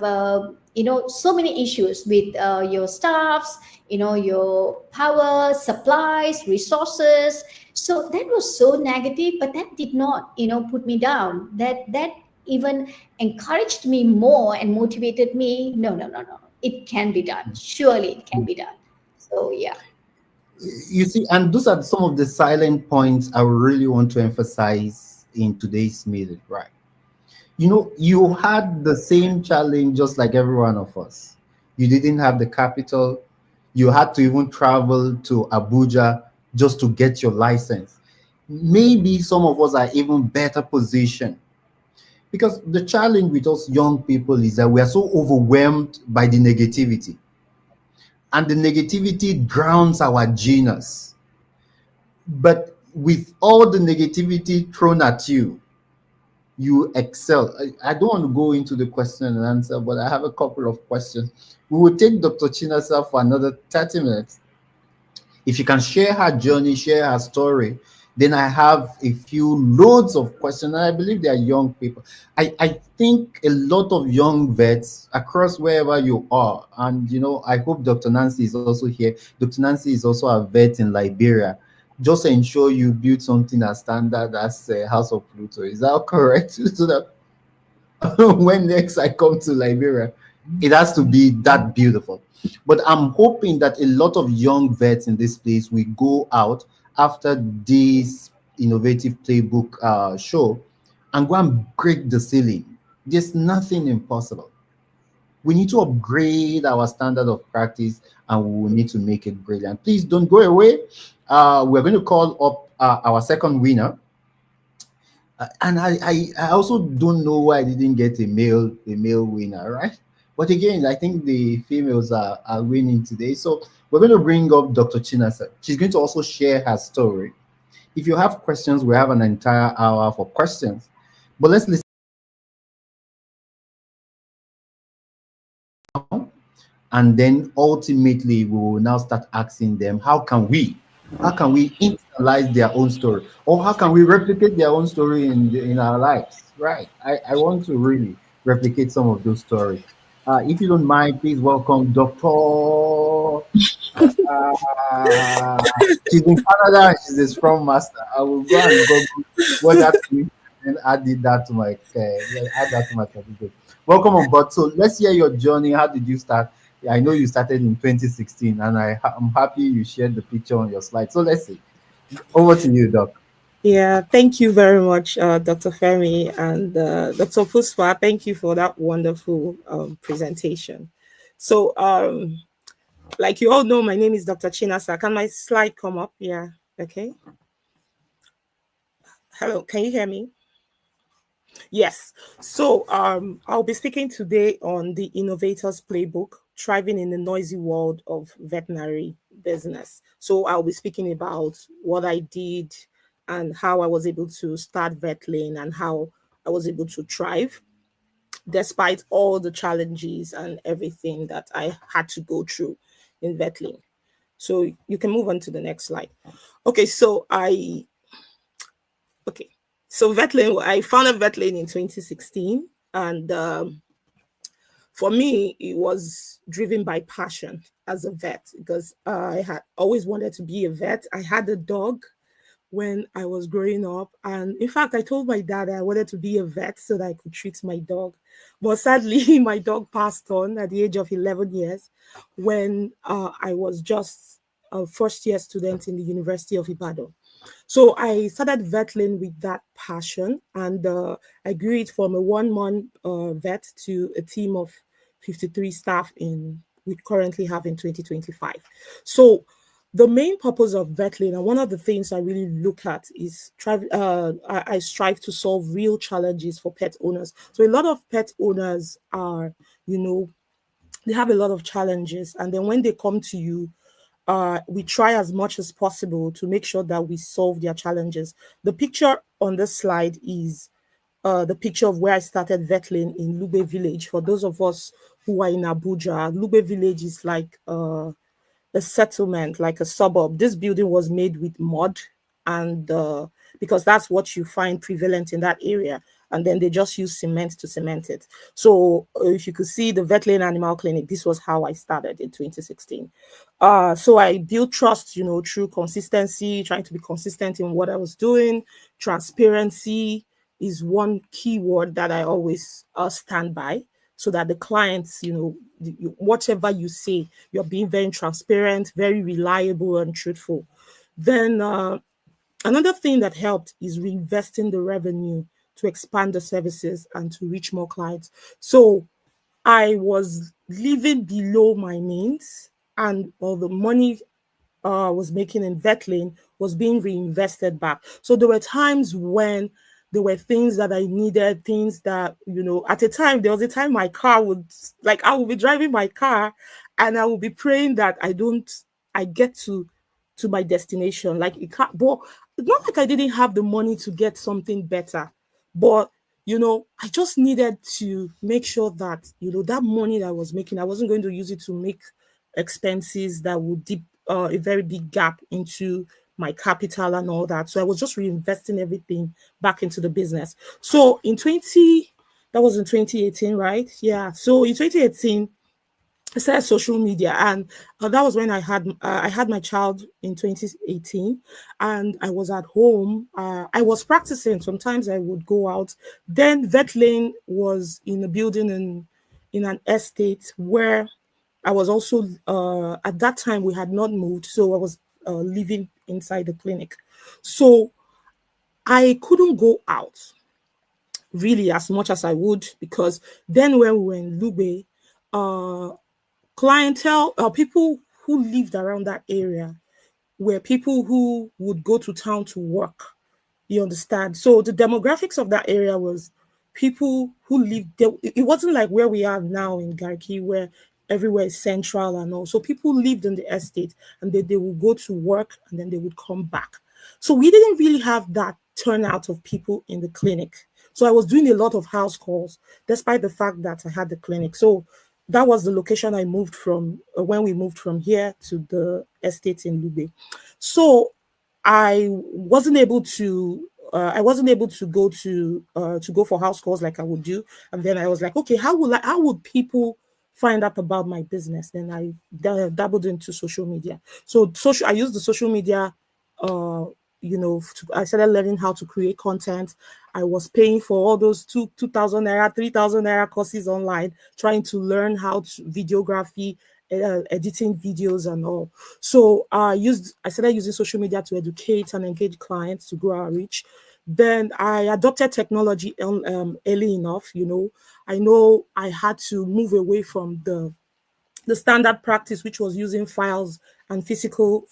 so many issues with your staffs. Your power, supplies, resources. So that was so negative, but that did not put me down. That even encouraged me more and motivated me. No, no, no, no. It can be done. Surely it can be done. So yeah. You see, and those are some of the silent points I really want to emphasize in today's meeting, right? You had the same challenge just like every one of us. You didn't have the capital. You had to even travel to Abuja just to get your license. Maybe some of us are even better positioned because the challenge with us young people is that we are so overwhelmed by the negativity, and the negativity drowns our genius. But with all the negativity thrown at you, you excel. I don't want to go into the question and answer, but I have a couple of questions. We will take Dr. Chinasa for another 30 minutes. If you can share her journey, share her story, then I have a few loads of questions. And I believe they are young people. I think a lot of young vets across wherever you are, and I hope Dr. Nancy is also here. Dr. Nancy is also a vet in Liberia. Just ensure you build something as standard as House of Pluto. Is that correct? So that when next I come to Liberia, it has to be that beautiful. But I'm hoping that a lot of young vets in this place will go out after this innovative playbook show and go and break the ceiling. There's nothing impossible. We need to upgrade our standard of practice, and we will need to make it brilliant. Please don't go away. We're going to call up our second winner. And I also don't know why I didn't get a male winner, right? But again, I think the females are winning today. So we're going to bring up Dr. Chinasa. She's going to also share her story. If you have questions, we have an entire hour for questions. But let's listen, and then ultimately we will now start asking them how can we internalize their own story, or how can we replicate their own story in our lives, right? I want to really replicate some of those stories. If you don't mind, please welcome Dr. uh, she's in Canada and she's a scrum master. I will go and Google what that means and add that to my certificate. Welcome on board. So let's hear your journey. How did you start? I know you started in 2016, and I'm happy you shared the picture on your slide. So let's see. Over to you, Doc. Yeah, thank you very much, Dr. Femi and Dr. Puspa. Thank you for that wonderful presentation. So, like you all know, my name is Dr. Chinasa. Can my slide come up? Yeah, okay. Hello, can you hear me? Yes. So I'll be speaking today on the Innovator's Playbook, thriving in the noisy world of veterinary business. So I'll be speaking about what I did and how I was able to start Vetlane and how I was able to thrive despite all the challenges and everything that I had to go through in Vetlane. So you can move on to the next slide. Okay, so Vetlane, I founded Vetlane in 2016, and for me, it was driven by passion as a vet because I had always wanted to be a vet. I had a dog when I was growing up, and in fact, I told my dad I wanted to be a vet so that I could treat my dog. But sadly, my dog passed on at the age of 11 years when I was just a first-year student in the University of Ibadan. So I started Vetlane with that passion, and I grew it from a 1 month vet to a team of 53 staff in we currently have in 2025. So the main purpose of Vetlane, and one of the things I really look at is I strive to solve real challenges for pet owners. So a lot of pet owners are, you know, they have a lot of challenges, and then when they come to you, we try as much as possible to make sure that we solve their challenges. The picture on this slide is the picture of where I started Vetlane in Lube Village. For those of us who are in Abuja, Lube Village is like a settlement, like a suburb. This building was made with mud, and because that's what you find prevalent in that area. And then they just use cement to cement it. So if you could see the Vetlane Animal Clinic, this was how I started in 2016. So I built trust, you know, through consistency, trying to be consistent in what I was doing. Transparency is one key word that I always stand by, so that the clients, you know, whatever you say, you're being very transparent, very reliable and truthful. Then another thing that helped is reinvesting the revenue to expand the services and to reach more clients. So I was living below my means, and all the money was making in Vetlane was being reinvested back. So there were times when there were things that I needed, things that, you know, at a time, there was a time my car would, like, I would be driving my car and I would be praying that I get to my destination. Like, it can't, but it's not like I didn't have the money to get something better, but you know, I just needed to make sure that, you know, that money that I was making, I wasn't going to use it to make expenses that would dip a very big gap into my capital and all that. So I was just reinvesting everything back into the business. So that was in 2018, right? Yeah. So in 2018, I started social media, and that was when I had my child in 2018, and I was at home. I was practicing. Sometimes I would go out. Then Vetlane was in a building in an estate where I was also at that time we had not moved, so I was living inside the clinic. So I couldn't go out really as much as I would, because then when we were in Lube, uh, clientele, people who lived around that area were people who would go to town to work. You understand? So the demographics of that area was people who lived there. It wasn't like where we are now in Garki, where everywhere is central and all. So people lived in the estate, and they would go to work and then they would come back. So we didn't really have that turnout of people in the clinic. So I was doing a lot of house calls, despite the fact that I had the clinic. So that was the location I moved from when we moved from here to the estate in Lube. So I wasn't able to go for house calls like I would do. And then I was like, okay, how would people find out about my business? Then I dabbled into social media. So I used the social media, I started learning how to create content. I was paying for all those 2,000 naira, 3,000 naira courses online, trying to learn how to videography, editing videos and all. So I started using social media to educate and engage clients to grow our reach. Then I adopted technology early enough. You know, I know I had to move away from the standard practice, which was using files and physical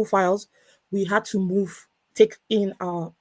files. We had to take in our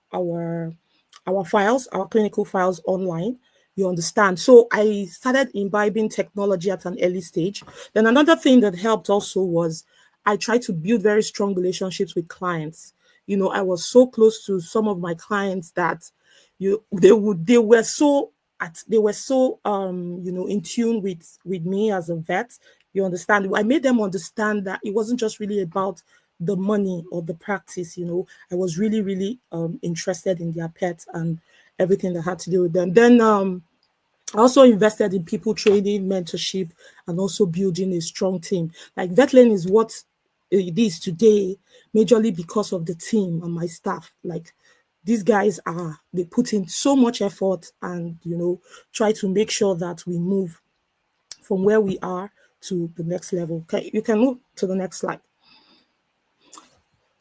files, our clinical files online. You understand? So I started imbibing technology at an early stage. Then another thing that helped also was I tried to build very strong relationships with clients. You know, I was so close to some of my clients that they were so in tune with me as a vet. You understand? I made them understand that it wasn't just really about the money or the practice. You know, I was really, really interested in their pets and everything that had to do with them. Then I also invested in people training, mentorship, and also building a strong team. Like Vetlane is what it is today, majorly because of the team and my staff. Like these guys they put in so much effort and, you know, try to make sure that we move from where we are to the next level. Okay, you can move to the next slide.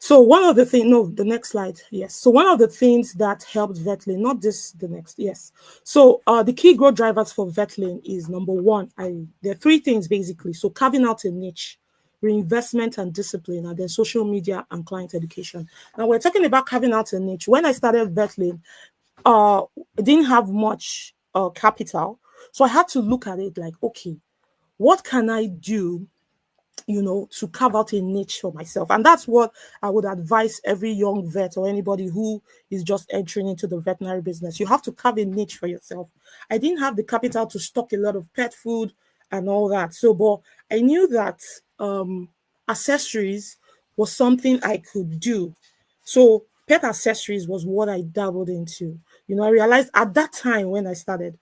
So one of the things, no, the next slide, yes. So one of the things that helped Vetlane, not this, the next, yes. So the key growth drivers for Vetlane is number one, there are three things basically. So carving out a niche, reinvestment and discipline, and then social media and client education. Now we're talking about carving out a niche. When I started Vetlane, I didn't have much capital. So I had to look at it like, okay, what can I do, to carve out a niche for myself? And that's what I would advise every young vet or anybody who is just entering into the veterinary business. You have to carve a niche for yourself. I didn't have the capital to stock a lot of pet food and all that. So, but I knew that accessories was something I could do. So pet accessories was what I dabbled into. I realized at that time when I started,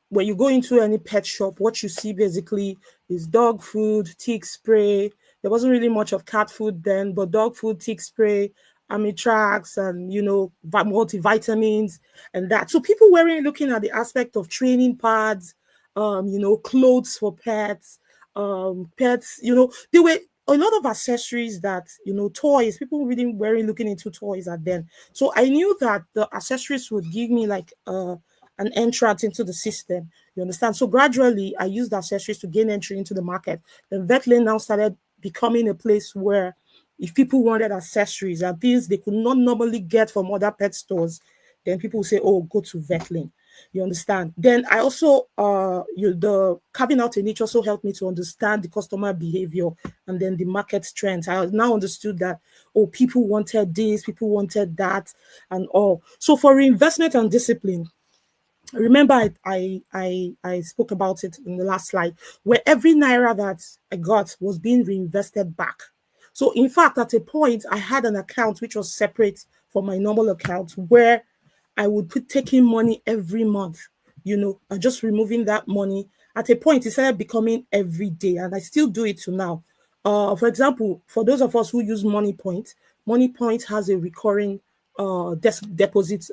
when you go into any pet shop, what you see basically is dog food, tick spray. There wasn't really much of cat food then, but dog food, tick spray, Amitrax, and multivitamins and that. So people weren't looking at the aspect of training pads, clothes for pets, pets. There were a lot of accessories that, toys. People really weren't looking into toys at then. So I knew that the accessories would give me like an entrance into the system. You understand? So gradually, I used accessories to gain entry into the market. Then Vetlane now started becoming a place where if people wanted accessories and things they could not normally get from other pet stores, then people would say, oh, go to Vetlane. You understand? Then I also, the carving out a niche also helped me to understand the customer behavior and then the market trends. I now understood that, oh, people wanted this, people wanted that, and all. So for reinvestment and discipline, remember I spoke about it in the last slide, where every naira that I got was being reinvested back. So in fact, at a point, I had an account which was separate from my normal account where I would put taking money every month, and just removing that money. At a point, it started becoming every day, and I still do it to now. For example, for those of us who use Money Point has a recurring deposit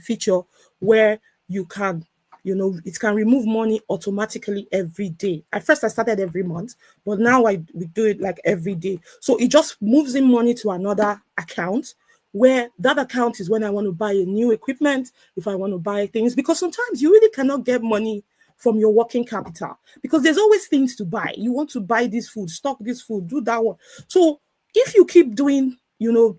feature where you can, it can remove money automatically every day. At first, I started every month, but now we do it like every day. So it just moves in money to another account, where that account is when I want to buy a new equipment, if I want to buy things, because sometimes you really cannot get money from your working capital because there's always things to buy. You want to buy this food, stock this food, do that one. So if you keep doing,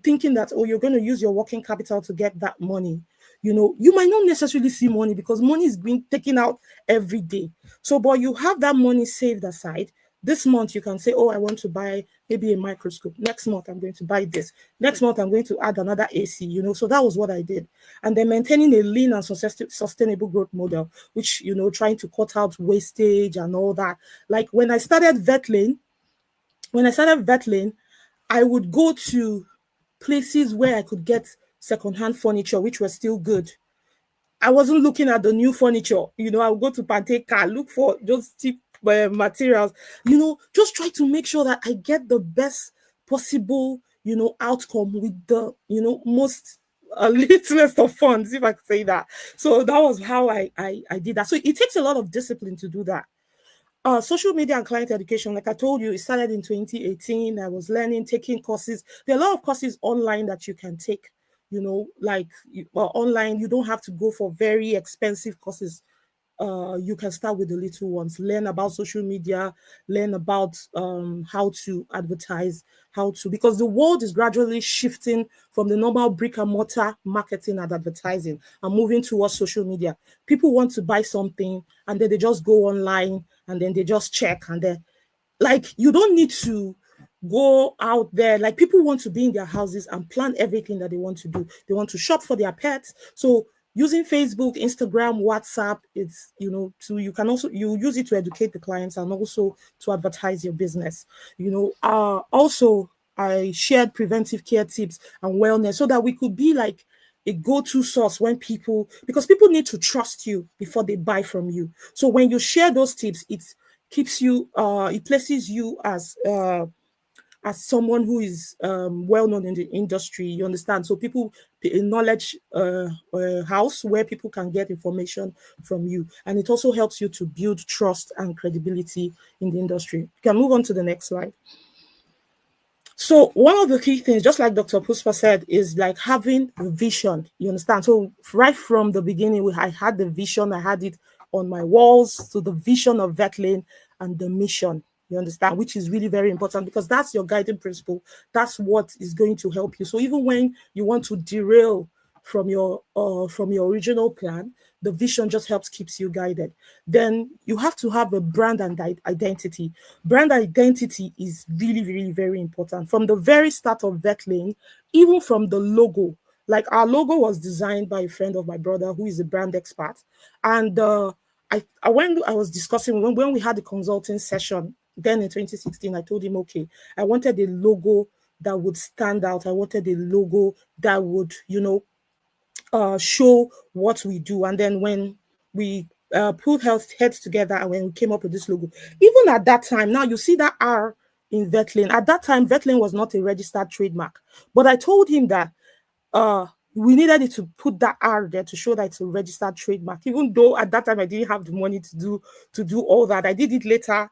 thinking that, oh, you're going to use your working capital to get that money, you might not necessarily see money because money is being taken out every day. So, but you have that money saved aside. This month, you can say, oh, I want to buy maybe a microscope. Next month, I'm going to buy this. Next month, I'm going to add another AC, So that was what I did. And then maintaining a lean and sustainable growth model, which, trying to cut out wastage and all that. Like when I started Vetlane, I would go to places where I could get secondhand furniture, which was still good. I wasn't looking at the new furniture. I would go to Panteka, look for those cheap materials, just try to make sure that I get the best possible, outcome with the, most littlest of funds, if I could say that. So that was how I did that. So it takes a lot of discipline to do that. Social media and client education, like I told you, it started in 2018. I was learning, taking courses. There are a lot of courses online that you can take, online. You don't have to go for very expensive courses. You can start with the little ones, learn about social media, learn about how to advertise, because the world is gradually shifting from the normal brick and mortar marketing and advertising and moving towards social media. People want to buy something and then they just go online and then they just check, and then you don't need to go out there. Like, people want to be in their houses and plan everything that they want to do. They want to shop for their pets. So using Facebook, Instagram, WhatsApp, it's, you use it to educate the clients and also to advertise your business. Also I shared preventive care tips and wellness so that we could be like a go-to source because people need to trust you before they buy from you. So when you share those tips, it places you as someone who is well known in the industry, you understand? So people, a knowledge house where people can get information from you. And it also helps you to build trust and credibility in the industry. You can move on to the next slide. So one of the key things, just like Dr. Puspa said, is like having a vision. You understand? So right from the beginning, I had the vision. I had it on my walls. So the vision of Vetlane and the mission. You understand? Which is really very important because that's your guiding principle. That's what is going to help you. So even when you want to derail from your original plan, the vision just helps keeps you guided. Then you have to have a brand and identity. Brand identity is really, really very important. From the very start of Vetlane, even from the logo, like our logo was designed by a friend of my brother who is a brand expert. And when I was discussing, when we had the consulting session, then in 2016, I told him, okay, I wanted a logo that would stand out. I wanted a logo that would, show what we do. And then when we put heads together and when we came up with this logo, even at that time, now you see that R in Vetlane. At that time, Vetlane was not a registered trademark. But I told him that we needed it to put that R there to show that it's a registered trademark. Even though at that time I didn't have the money to do all that. I did it later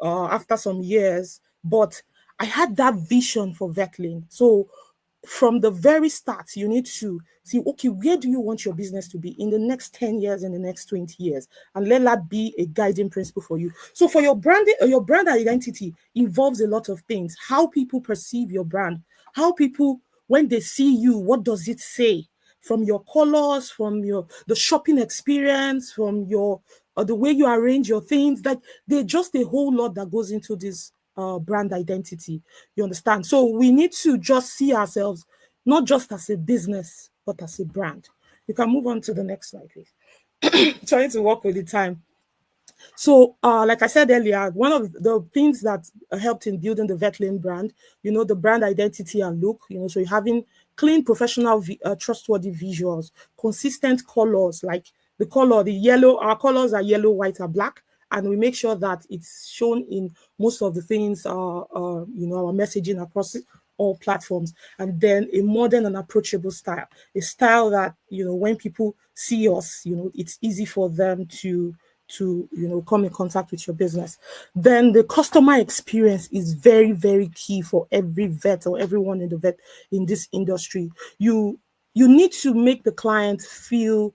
after some years, but I had that vision for Vetlane. So from the very start, you need to see, okay, where do you want your business to be in the next 10 years, in the next 20 years? And let that be a guiding principle for you. So for your branding, your brand identity involves a lot of things. How people perceive your brand, how people, when they see you, what does it say? From your colors, from the shopping experience, from your the way you arrange your things, like there's just a whole lot that goes into this brand identity. You understand? So we need to just see ourselves not just as a business, but as a brand. You can move on to the next slide, please. Trying to work with the time. So, like I said earlier, one of the things that helped in building the Vetlane brand, the brand identity and look, so you're having clean, professional, trustworthy visuals, consistent colors, like the yellow, our colors are yellow, white, and black. And we make sure that it's shown in most of the things, our messaging across all platforms. And then a modern and approachable style, a style that, when people see us, it's easy for them to come in contact with your business. Then the customer experience is very, very key for every vet or everyone in this industry. You need to make the client feel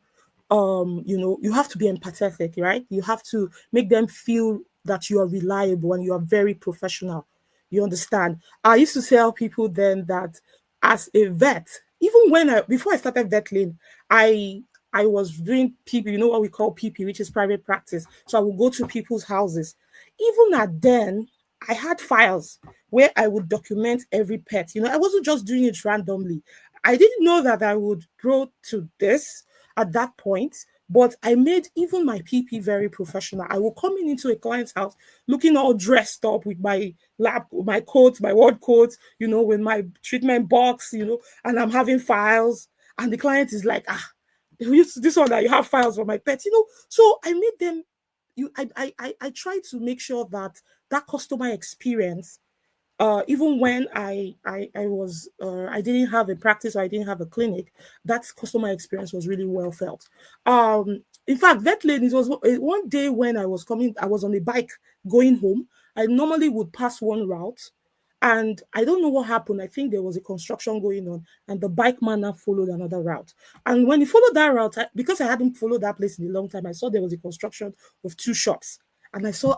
you have to be empathetic, right? You have to make them feel that you are reliable and you are very professional. You understand? I used to tell people then that as a vet, even before I started Vetlane, I was doing PP, what we call PP, which is private practice. So I would go to people's houses. Even at then, I had files where I would document every pet. I wasn't just doing it randomly. I didn't know that I would grow to this at that point, but I made even my PP very professional. I will come into a client's house looking all dressed up with my lab, my coat, my ward coat, with my treatment box, and I'm having files. And the client is like, this one that you have files for my pet, So I made them. I try to make sure that customer experience, even when I didn't have a practice or I didn't have a clinic, that customer experience was really well felt. In fact, Vetlane, it was one day when I was on a bike going home. I normally would pass one route. And I don't know what happened. I think there was a construction going on, and the bike man now followed another route. And when he followed that route, because I hadn't followed that place in a long time, I saw there was a construction of 2 shops. And I saw,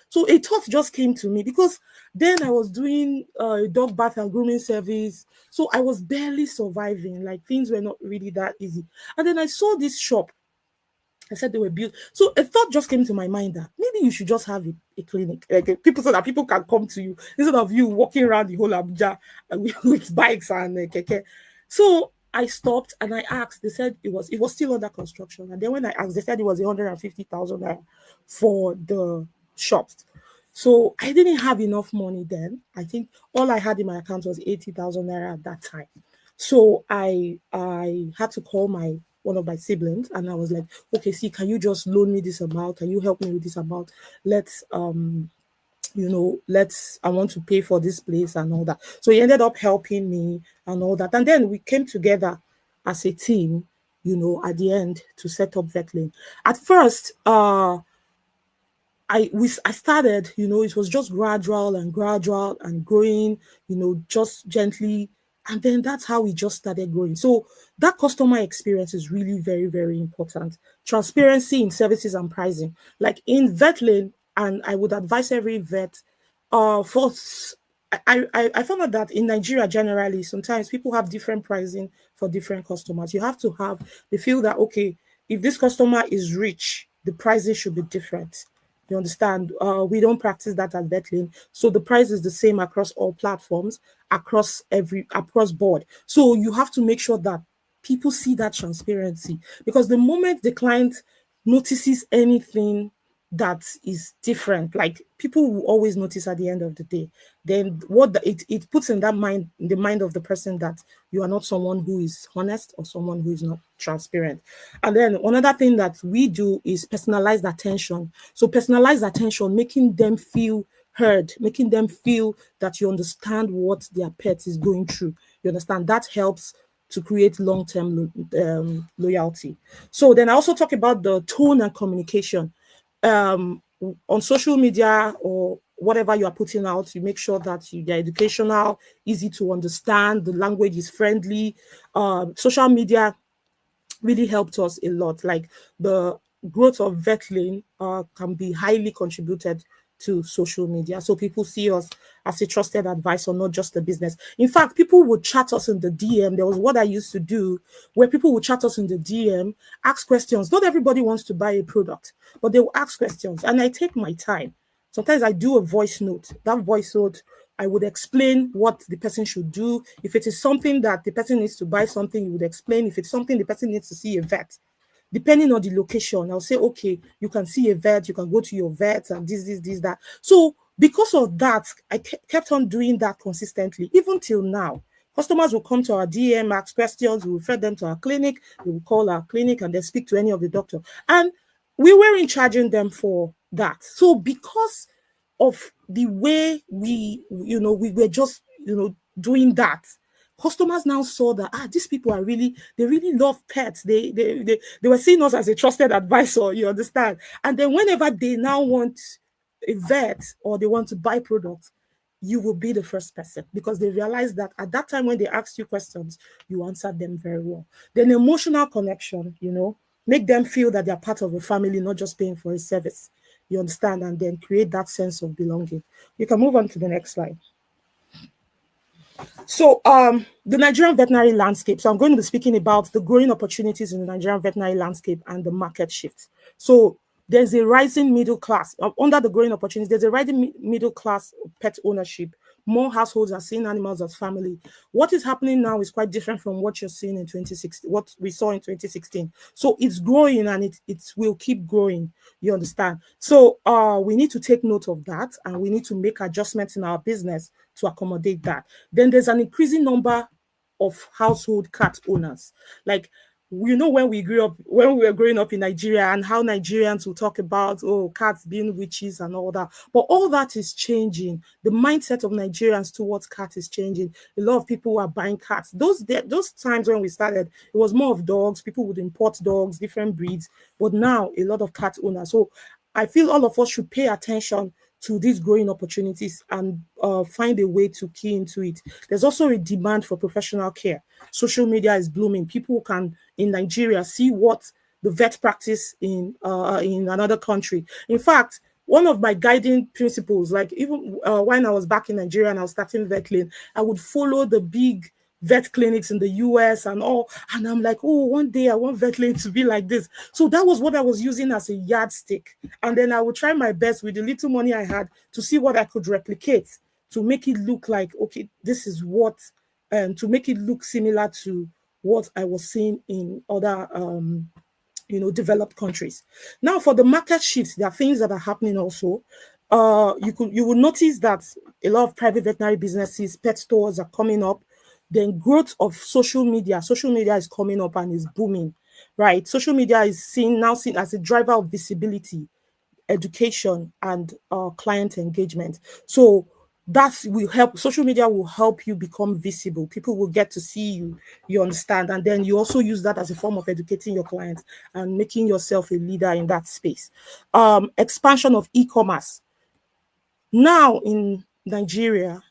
so a thought just came to me because then I was doing dog bath and grooming service. So I was barely surviving. Like things were not really that easy. And then I saw this shop. I said they were built. So a thought just came to my mind that maybe you should just have a clinic, like people, so that people can come to you instead of you walking around the whole Abuja with bikes and keke. So I stopped and I asked. They said it was still under construction. And then when I asked, they said it was 150,000 naira for the shops. So I didn't have enough money then. I think all I had in my account was 80,000 naira at that time. So I had to call one of my siblings, and I was like, okay, see, can you just loan me this amount? Can you help me with this amount? I want to pay for this place and all that. So he ended up helping me and all that. And then we came together as a team, at the end to set up Vetlane. At first, I started, it was just gradual and growing, just gently. And then that's how we just started growing. So that customer experience is really very, very important. Transparency in services and pricing. Like in Vetlane, and I would advise every vet, for I found out that in Nigeria generally, sometimes people have different pricing for different customers. You have to have, they feel that, okay, if this customer is rich, the pricing should be different. You understand? We don't practice that at Vetlane. So the price is the same across all platforms, across board. So you have to make sure that people see that transparency, because the moment the client notices anything that is different, like people will always notice at the end of the day, then it puts in the mind of the person that you are not someone who is honest or someone who is not transparent. And then another thing that we do is personalized attention. So personalized attention, making them feel heard, making them feel that you understand what their pet is going through. You understand? That helps to create long-term loyalty. So then I also talk about the tone and communication. On social media or whatever you are putting out, you make sure that they're educational, easy to understand, the language is friendly. Social media really helped us a lot. Like the growth of Vetlane can be highly contributed to social media. So people see us as a trusted advisor, not just a business. In fact, people would chat us in the DM. There was what I used to do where people would chat us in the DM, ask questions. Not everybody wants to buy a product, but they will ask questions. And I take my time. Sometimes I do a voice note. That voice note, I would explain what the person should do. If it is something that the person needs to buy something, you would explain. If it's something the person needs to see a vet, depending on the location, I'll say, okay, you can see a vet, you can go to your vet and this, that. So because of that, I kept on doing that consistently, even till now. Customers will come to our DM, ask questions, we refer them to our clinic, we will call our clinic and then speak to any of the doctor. And we weren't charging them for that. So because of the way we were just, doing that, customers now saw that these people they really love pets. They were seeing us as a trusted advisor, you understand? And then whenever they now want a vet or they want to buy products, you will be the first person, because they realize that at that time when they asked you questions, you answered them very well. Then emotional connection, make them feel that they're part of a family, not just paying for a service. You understand? And then create that sense of belonging. You can move on to the next slide. So the Nigerian veterinary landscape. So I'm going to be speaking about the growing opportunities in the Nigerian veterinary landscape and the market shift. So there's a rising middle class. Under the growing opportunities, there's a rising middle class pet ownership. More households are seeing animals as family. What is happening now is quite different from what you're seeing in 2016, what we saw in 2016. So it's growing and it will keep growing. You understand? So we need to take note of that, and we need to make adjustments in our business to accommodate that. Then there's an increasing number of household cat owners. Like, when we were growing up in Nigeria, and how Nigerians will talk about, cats being witches and all that. But all that is changing. The mindset of Nigerians towards cats is changing. A lot of people are buying cats. Those times when we started, it was more of dogs. People would import dogs, different breeds. But now, a lot of cat owners. So I feel all of us should pay attention to these growing opportunities and find a way to key into it. There's also a demand for professional care. Social media is blooming. People can, in Nigeria, see what the vet practice in another country. In fact, one of my guiding principles, like even when I was back in Nigeria and I was starting Vetlane, I would follow the big vet clinics in the US and all. And I'm like, one day I want Vetlane to be like this. So that was what I was using as a yardstick. And then I would try my best with the little money I had to see what I could replicate to make it look like, okay, this is what, to make it look similar to what I was seeing in other developed countries. Now, for the market shifts, there are things that are happening also. You will notice that a lot of private veterinary businesses, pet stores are coming up. Then growth of social media. Social media is coming up and is booming, right? Social media is now seen as a driver of visibility, education, and client engagement. So that will help. Social media will help you become visible. People will get to see you, you understand, and then you also use that as a form of educating your clients and making yourself a leader in that space. Expansion of e-commerce. Now in Nigeria,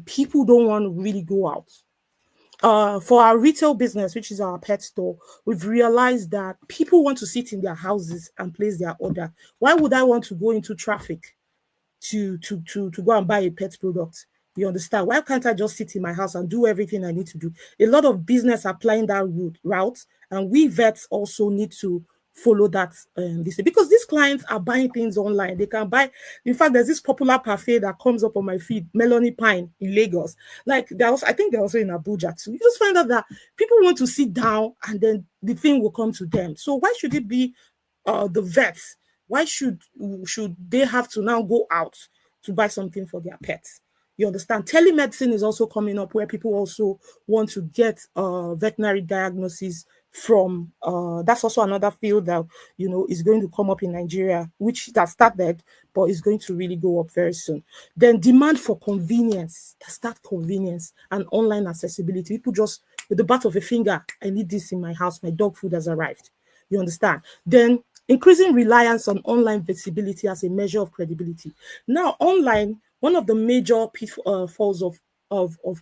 people don't want to really go out. For our retail business, which is our pet store, we've realized that people want to sit in their houses and place their order. Why would I want to go into traffic to go and buy a pet product? You understand? Why can't I just sit in my house and do everything I need to do? A lot of business are applying that route, and we vets also need to follow that because these clients are buying things online. They can buy. In fact, there's this popular parfait that comes up on my feed, Melanie Pine in Lagos. Like I think they're also in Abuja too. You just find out that people want to sit down and then the thing will come to them. So why should it be the vets? Why should they have to now go out to buy something for their pets? You understand? Telemedicine is also coming up, where people also want to get veterinary diagnosis from. That's also another field that is going to come up in Nigeria, which that started, but is going to really go up very soon. Then demand for convenience. That's that convenience and online accessibility. People just with the bat of a finger, I need this in my house. My dog food has arrived. You understand? Then increasing reliance on online visibility as a measure of credibility. Now, online, one of the major pitfalls of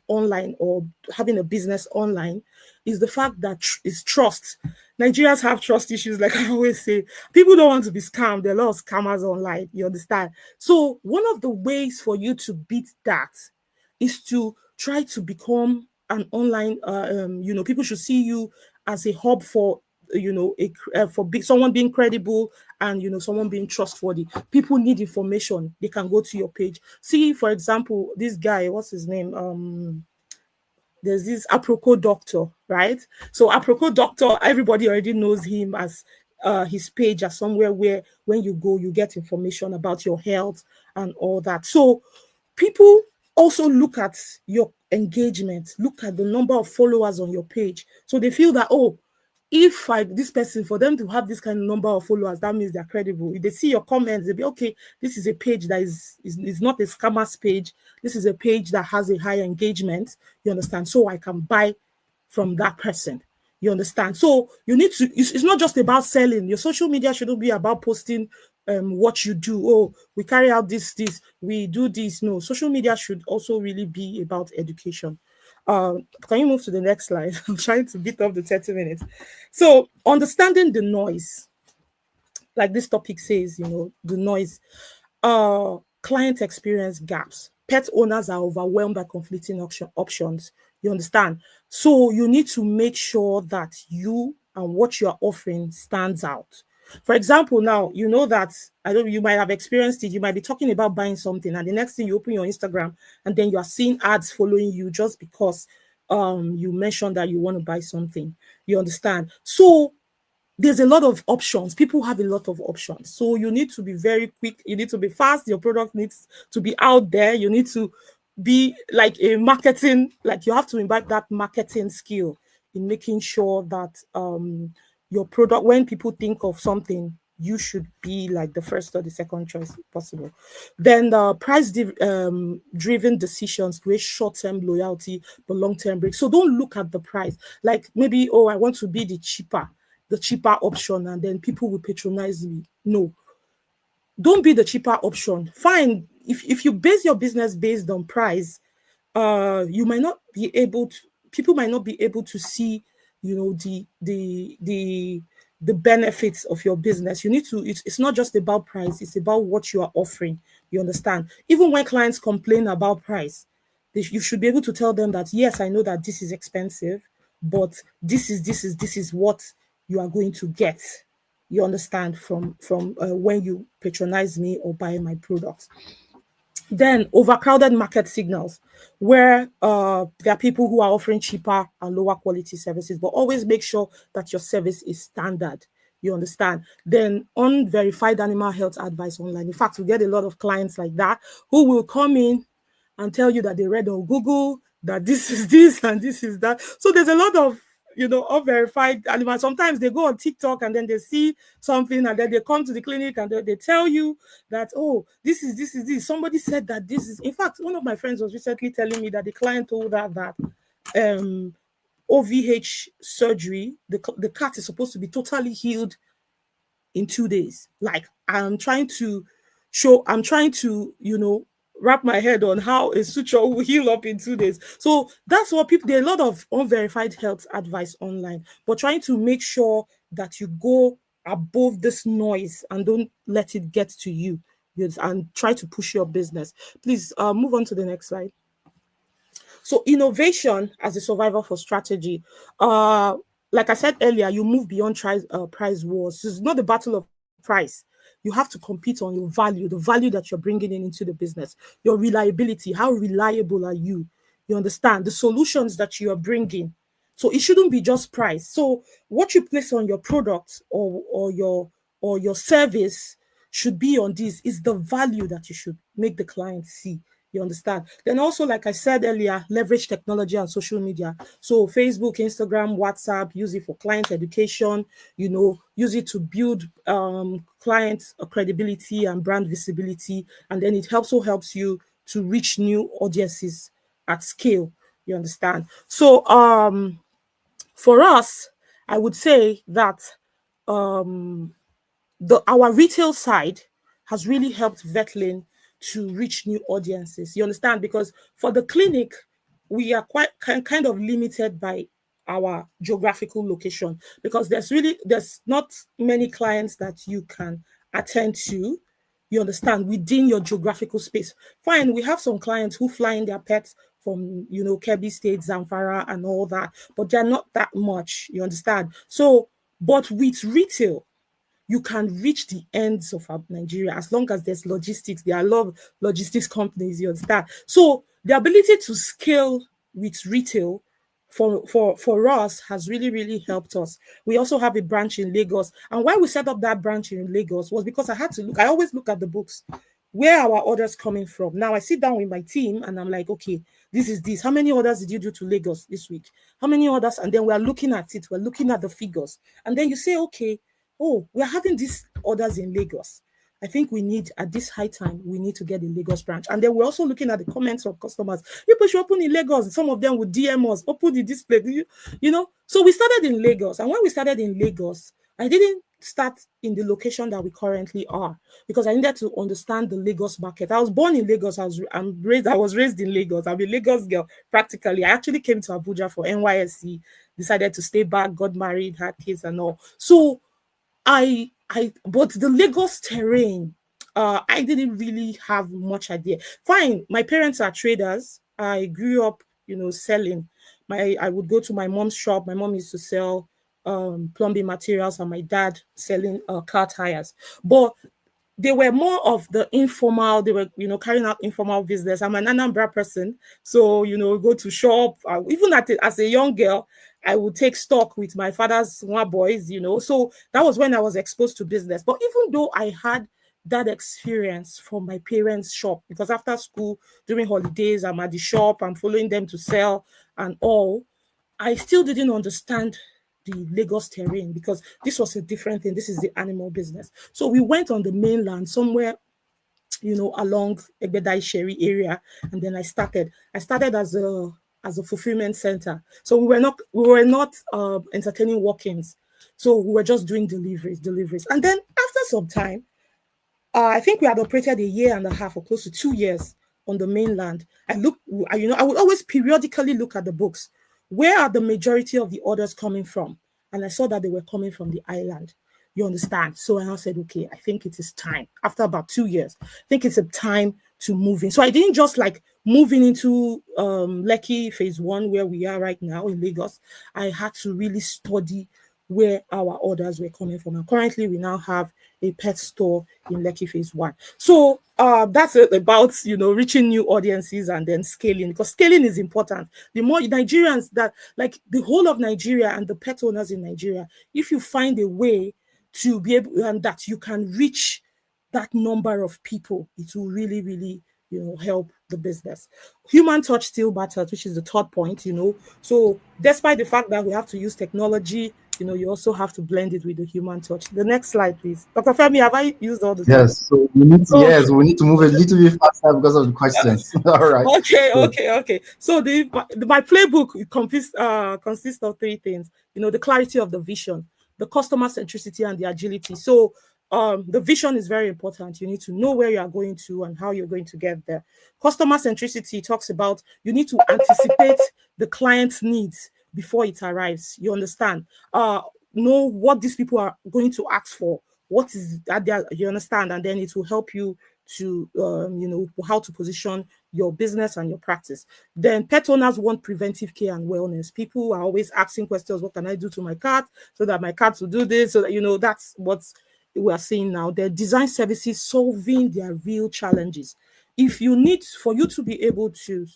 online or having a business online is the fact that is trust. Nigerians have trust issues, like I always say. People don't want to be scammed. There are a lot of scammers online. You understand? So one of the ways for you to beat that is to try to become an online. People should see you as a hub for someone being credible and someone being trustworthy. People need information. They can go to your page. See, for example, this guy, what's his name? There's this Aproko doctor, right? So Aproko doctor, everybody already knows him as his page as somewhere where when you go, you get information about your health and all that. So people also look at your engagement, look at the number of followers on your page. So they feel that, if this person, for them to have this kind of number of followers, that means they're credible. If they see your comments, they'll be, okay, this is a page that is not a scammers page. This is a page that has a high engagement. You understand? So I can buy from that person. You understand? So you need to, it's not just about selling. Your social media shouldn't be about posting what you do. Oh, we carry out this, we do this. No, social media should also really be about education. Can you move to the next slide? I'm trying to beat up the 30 minutes. So understanding the noise, like this topic says, the noise, client experience gaps. Pet owners are overwhelmed by conflicting options. You understand? So you need to make sure that you and what you are offering stands out. For example, now, you know that, you might have experienced it. You might be talking about buying something, and the next thing you open your Instagram, and then you are seeing ads following you just because you mentioned that you want to buy something. You understand? So there's a lot of options. People have a lot of options. So you need to be very quick. You need to be fast. Your product needs to be out there. You need to be like a marketing, like you have to imbibe that marketing skill in making sure that your product, when people think of something, you should be like the first or the second choice possible. Then the price-driven decisions create short-term loyalty, but long-term break. So don't look at the price. Like maybe, I want to be the cheaper option, and then people will patronize me. No, don't be the cheaper option. Fine, if you base your business based on price, you might not be able to. People might not be able to see, the benefits of your business. You need to. It's not just about price. It's about what you are offering. You understand? Even when clients complain about price, you should be able to tell them that, yes, I know that this is expensive, but this is what you are going to get. You understand, from when you patronize me or buy my products. Then overcrowded market signals, where there are people who are offering cheaper and lower quality services, but always make sure that your service is standard. You understand? Then unverified animal health advice online. In fact, we get a lot of clients like that who will come in and tell you that they read on Google that this is this and this is that. So there's a lot of unverified animals. Sometimes they go on TikTok and then they see something and then they come to the clinic and they tell you that, oh, this is this. Somebody said that this is. In fact, one of my friends was recently telling me that the client told her that OVH surgery, the cat is supposed to be totally healed in 2 days. Like, I'm trying to, wrap my head on how a suture will heal up in 2 days. So that's what there are a lot of unverified health advice online, but trying to make sure that you go above this noise and don't let it get to you. Yes, and try to push your business. Please move on to the next slide. So innovation as a survivor for strategy. Like I said earlier, you move beyond price wars. It's not the battle of price. You have to compete on your value, the value that you're bringing into the business, your reliability. How reliable are you? You understand the solutions that you are bringing. So it shouldn't be just price. So what you place on your product or your service should be on this is the value that you should make the client see. You understand? Then also, like I said earlier, leverage technology and social media. So Facebook, Instagram, WhatsApp, use it for client education, use it to build client credibility and brand visibility. And then it also helps you to reach new audiences at scale. You understand? So for us, I would say that our retail side has really helped Vetlane to reach new audiences. You understand? Because for the clinic, we are quite kind of limited by our geographical location, because there's not many clients that you can attend to. You understand, within your geographical space. Fine, we have some clients who fly in their pets from Kebbi State, Zamfara, and all that, but they're not that much. You understand? So, but with retail, you can reach the ends of Nigeria as long as there's logistics. There are a lot of logistics companies, you understand. So the ability to scale with retail for us has really, really helped us. We also have a branch in Lagos. And why we set up that branch in Lagos was because I always look at the books. Where are our orders coming from? Now I sit down with my team and I'm like, okay, this is this. How many orders did you do to Lagos this week? How many orders? And then we're looking at it. We're looking at the figures. And then you say, okay, oh, we're having these orders in Lagos. I think we need, at this high time, we need to get a Lagos branch. And then we're also looking at the comments of customers. People should open in Lagos. Some of them would DM us, open the display. So we started in Lagos. And when we started in Lagos, I didn't start in the location that we currently are, because I needed to understand the Lagos market. I was born in Lagos. I was raised in Lagos. I'm a Lagos girl, practically. I actually came to Abuja for NYSC, decided to stay back, got married, had kids and all. So but the Lagos terrain, I didn't really have much idea. Fine, my parents are traders. I grew up, selling. I would go to my mom's shop. My mom used to sell plumbing materials, and my dad selling car tires. But they were more of the informal. They were, carrying out informal business. I'm an Anambra person, so go to shop. Even as a young girl, I would take stock with my father's boys. So that was when I was exposed to business. But even though I had that experience from my parents' shop, because after school, during holidays, I'm at the shop, I'm following them to sell and all, I still didn't understand the Lagos terrain, because this was a different thing. This is the animal business. So we went on the mainland somewhere, along Egbedai Sherry area, and then I started as a fulfillment center. So we were not entertaining walk-ins. So we were just doing deliveries. And then after some time, I think we had operated a year and a half or close to 2 years on the mainland. I would always periodically look at the books. Where are the majority of the orders coming from? And I saw that they were coming from the island. You understand? So I said, okay, I think it is time. After about 2 years, I think it's a time to move in. So I didn't just like moving into Lekki phase 1, where we are right now in Lagos. I had to really study where our orders were coming from. And currently we now have a pet store in Lekki phase 1. So that's about, reaching new audiences and then scaling, because scaling is important. The more Nigerians that, like the whole of Nigeria and the pet owners in Nigeria, if you find a way to be able, and that you can reach that number of people, it will really, really help the business. Human touch still matters, which is the third point. So despite the fact that we have to use technology, you also have to blend it with the human touch. The next slide, please. Dr. Femi, have I used all the time? Yes, so we need to move a little bit faster because of the questions. All right. Okay. So my playbook consists of three things. The clarity of the vision, the customer centricity, and the agility. So the vision is very important. You need to know where you are going to and how you're going to get there. Customer centricity talks about you need to anticipate the client's needs before it arrives. You understand? Know what these people are going to ask for. What is that? You understand? And then it will help you to how to position your business and your practice. Then pet owners want preventive care and wellness. People are always asking questions: what can I do to my cat so that my cat will do this? So that that's what we are seeing now. They're design services solving their real challenges. If you need, for you to be able to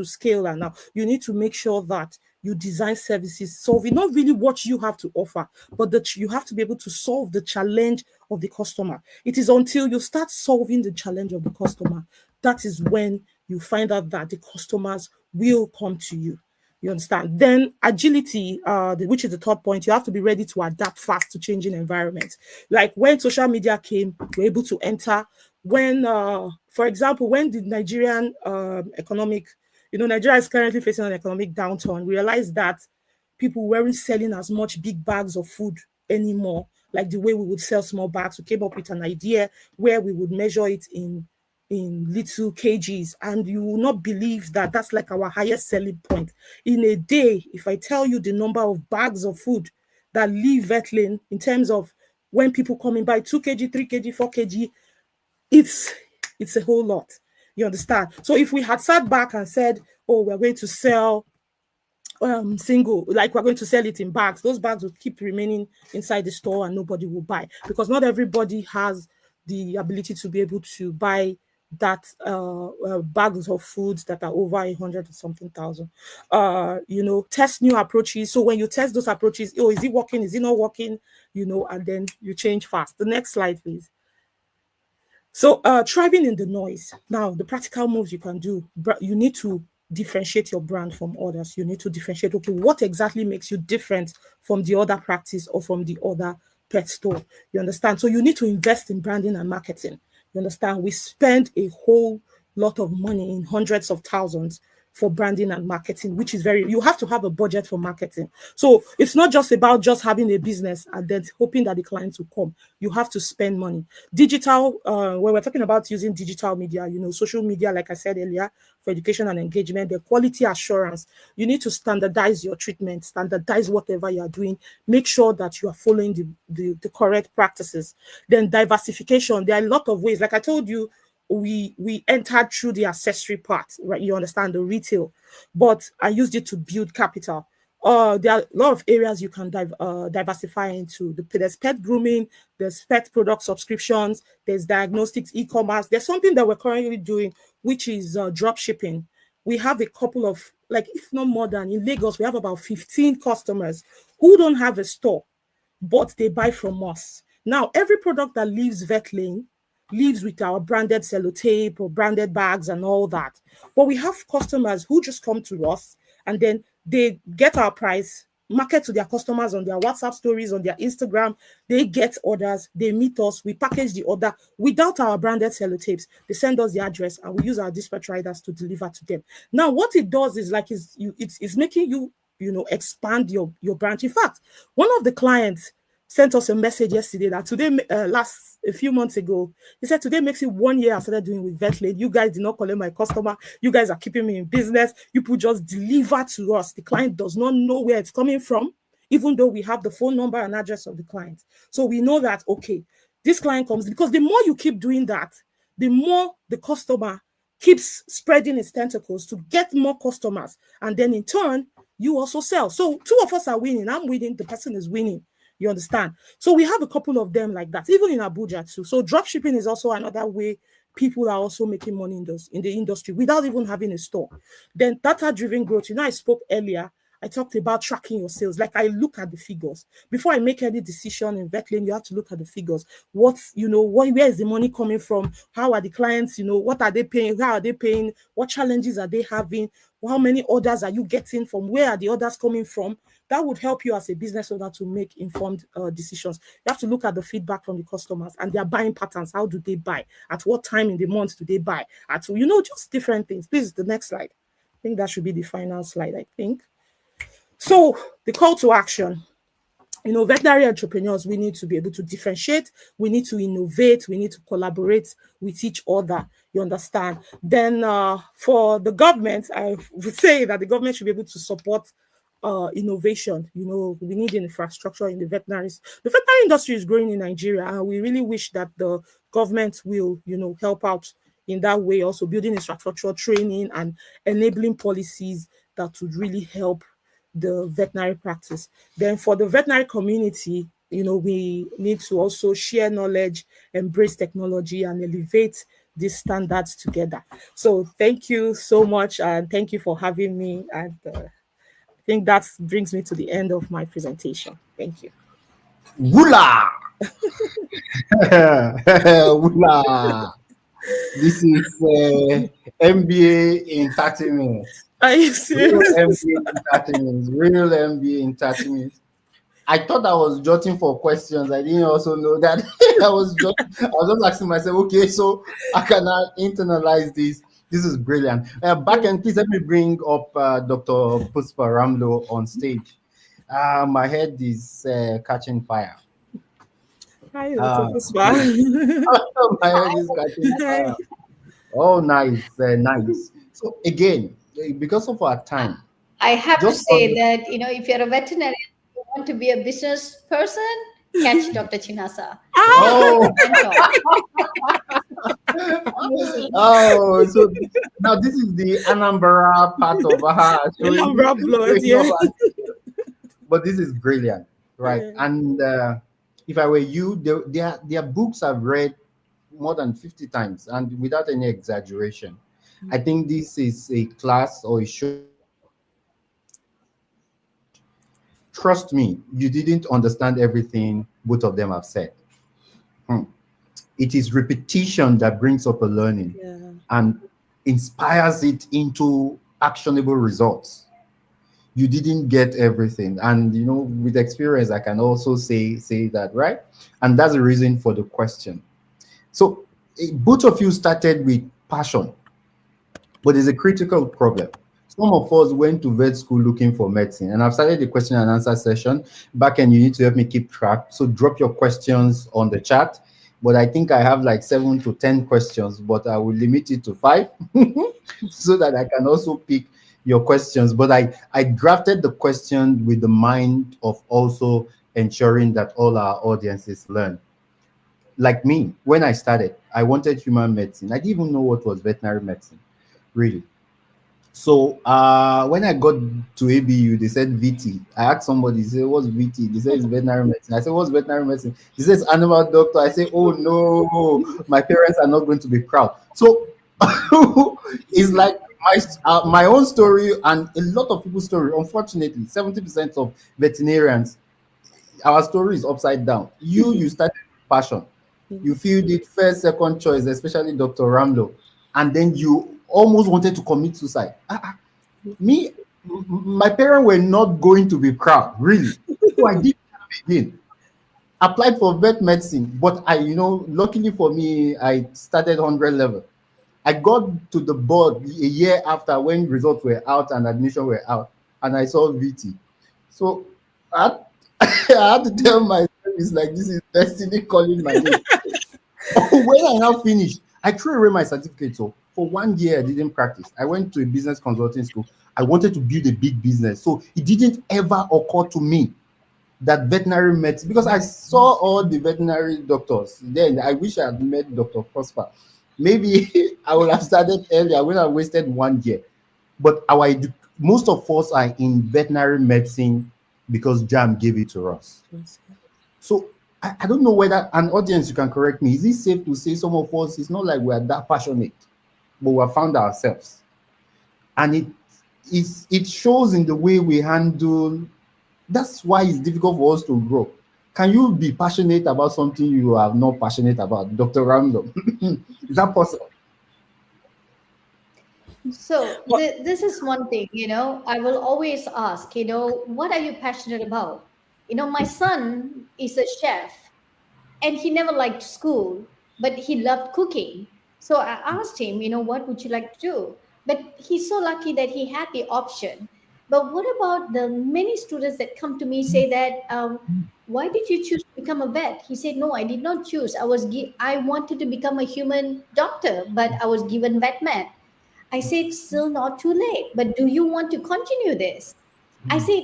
scale, and now you need to make sure that you design services solving not really what you have to offer, but that you have to be able to solve the challenge of the customer. It is until you start solving the challenge of the customer, that is when you find out that the customers will come to you. You understand? Then agility, which is the third point, you have to be ready to adapt fast to changing environments. Like when social media came, we're able to enter. When, for example, when the Nigerian economic, Nigeria is currently facing an economic downturn, we realized that people weren't selling as much big bags of food anymore, like the way we would sell small bags. We came up with an idea where we would measure it in little kgs, and you will not believe that that's like our highest selling point. In a day, if I tell you the number of bags of food that leave Vetlane in terms of when people come in by 2 kg, 3 kg, 4 kg, it's a whole lot. You understand? So if we had sat back and said, oh, we're going to sell single, like we're going to sell it in bags, those bags would keep remaining inside the store and nobody will buy, because not everybody has the ability to be able to buy that bags of foods that are over 100 and something thousand. Test new approaches. So when you test those approaches, is it working? Is it not working? And then you change fast. The next slide, please. So thriving in the noise. Now, the practical moves you can do, you need to differentiate your brand from others. You need to differentiate, okay, what exactly makes you different from the other practice or from the other pet store? You understand? So you need to invest in branding and marketing. You understand? We spend a whole lot of money, in hundreds of thousands, for branding and marketing, which is you have to have a budget for marketing. So it's not just about just having a business and then hoping that the clients will come. You have to spend money. Digital, when we're talking about using digital media, social media, like I said earlier, for education and engagement, the quality assurance, you need to standardize your treatment, standardize whatever you are doing, make sure that you are following the correct practices. Then diversification, there are a lot of ways. Like I told you, we entered through the accessory part, right? You understand, the retail, but I used it to build capital. There are a lot of areas you can diversify into. There's pet grooming, there's pet product subscriptions, there's diagnostics, e-commerce. There's something that we're currently doing, which is drop shipping. We have a couple of, like, if not more than, in Lagos, we have about 15 customers who don't have a store, but they buy from us. Now, every product that leaves Vetlane leaves with our branded sellotape or branded bags and all that. But we have customers who just come to us and then they get our price, market to their customers on their WhatsApp stories, on their Instagram. They get orders, they meet us, we package the order without our branded sellotapes. They send us the address and we use our dispatch riders to deliver to them. Now, what it does is it's making you, expand your branch. In fact, one of the clients sent us a message yesterday that today, a few months ago, he said, today makes it 1 year I started doing with Vetlane. You guys did not collect my customer. You guys are keeping me in business. You could just deliver to us. The client does not know where it's coming from, even though we have the phone number and address of the client. So we know that, okay, this client comes, because the more you keep doing that, the more the customer keeps spreading its tentacles to get more customers. And then in turn, you also sell. So two of us are winning. I'm winning. The person is winning. You understand? So we have a couple of them like that, even in Abuja too. So drop shipping is also another way people are also making money in the industry without even having a store. Then data-driven growth. I spoke earlier I talked about tracking your sales. Like, I look at the figures. Before I make any decision in Vetlane, you have to look at the figures. What's, where is the money coming from? How are the clients, what are they paying? How are they paying? What challenges are they having? How many orders are you getting from? Where are the orders coming from? That would help you as a business owner to make informed decisions. You have to look at the feedback from the customers and their buying patterns. How do they buy? At what time in the month do they buy? Just different things. Please, the next slide. I think that should be the final slide, I think. So the call to action. Veterinary entrepreneurs, we need to be able to differentiate. We need to innovate. We need to collaborate with each other. You understand? Then for the government, I would say that the government should be able to support innovation. We need infrastructure in the veterinaries. The veterinary industry is growing in Nigeria, and we really wish that the government will, help out in that way, also building infrastructure, training, and enabling policies that would really help the veterinary practice. Then for the veterinary community, we need to also share knowledge, embrace technology, and elevate these standards together. So thank you so much, and thank you for having me. And I think that brings me to the end of my presentation. Thank you. Wula! Wula! This is MBA in 30 minutes. Are you serious? Real MBA in 30 minutes. Real MBA in 30 minutes. I thought I was jotting for questions. I didn't also know that I was just asking myself, okay, so how can I internalize this? This is brilliant. Back end, please let me bring up Dr. Puspa Ramloo on stage. My head is catching fire. Hi, Dr. Puspa. My head is catching fire. Oh, nice, nice. So again, because of our time, I have to say that, if you're a veterinarian, you want to be a business person, catch Dr. Chinasa. Oh. Oh, so now this is the Anambra part of her. Anambra blood, yeah. But this is brilliant, right? Yeah. And if I were you, their books I've read more than 50 times, and without any exaggeration. I think this is a class or a show. Trust me, you didn't understand everything both of them have said. It is repetition that brings up a learning and inspires it into actionable results. You didn't get everything. And, with experience, I can also say that, right? And that's the reason for the question. So both of you started with passion. But there's a critical problem. Some of us went to vet school looking for medicine, and I've started the question and answer session. Back end, you need to help me keep track. So drop your questions on the chat. But I think I have like 7 to 10 questions, but I will limit it to 5 so that I can also pick your questions. But I drafted the question with the mind of also ensuring that all our audiences learn. Like me, when I started, I wanted human medicine. I didn't even know what was veterinary medicine. Really. So when I got to ABU, they said VT. I asked somebody, they said, what's VT? They said it's veterinary medicine. I said, what's veterinary medicine? He says animal doctor. I say, oh no, my parents are not going to be proud. So it's like my own story and a lot of people's story. Unfortunately, 70% of veterinarians, our story is upside down. You started with passion. You feel it first, second choice, especially Dr. Ramloo. And then you almost wanted to commit suicide. My parents were not going to be proud, really. So I did begin. Applied for vet medicine, but luckily for me, I started 100 level. I got to the board a year after when results were out and admission were out, and I saw VT. So I had to tell myself, it's like this is destiny calling my name. When I now finished, I threw away my certificate. So for 1 year, I didn't practice. I went to a business consulting school. I wanted to build a big business. So it didn't ever occur to me that veterinary medicine, because I saw all the veterinary doctors. Then I wish I had met Dr. Puspa. Maybe I would have started earlier. I would have wasted 1 year. But most of us are in veterinary medicine because JAM gave it to us. So I don't know whether an audience, you can correct me. Is it safe to say some of us, it's not like we're that passionate, but we have found ourselves. And it shows in the way we handle. That's why it's difficult for us to grow. Can you be passionate about something you are not passionate about, Dr. Ramloo? Is that possible? So this is one thing, I will always ask, what are you passionate about? My son is a chef and he never liked school, but he loved cooking. So I asked him, what would you like to do? But he's so lucky that he had the option. But what about the many students that come to me say that, why did you choose to become a vet? He said, no, I did not choose. I wanted to become a human doctor, but I was given vet med. I said, still not too late, but do you want to continue this? I said,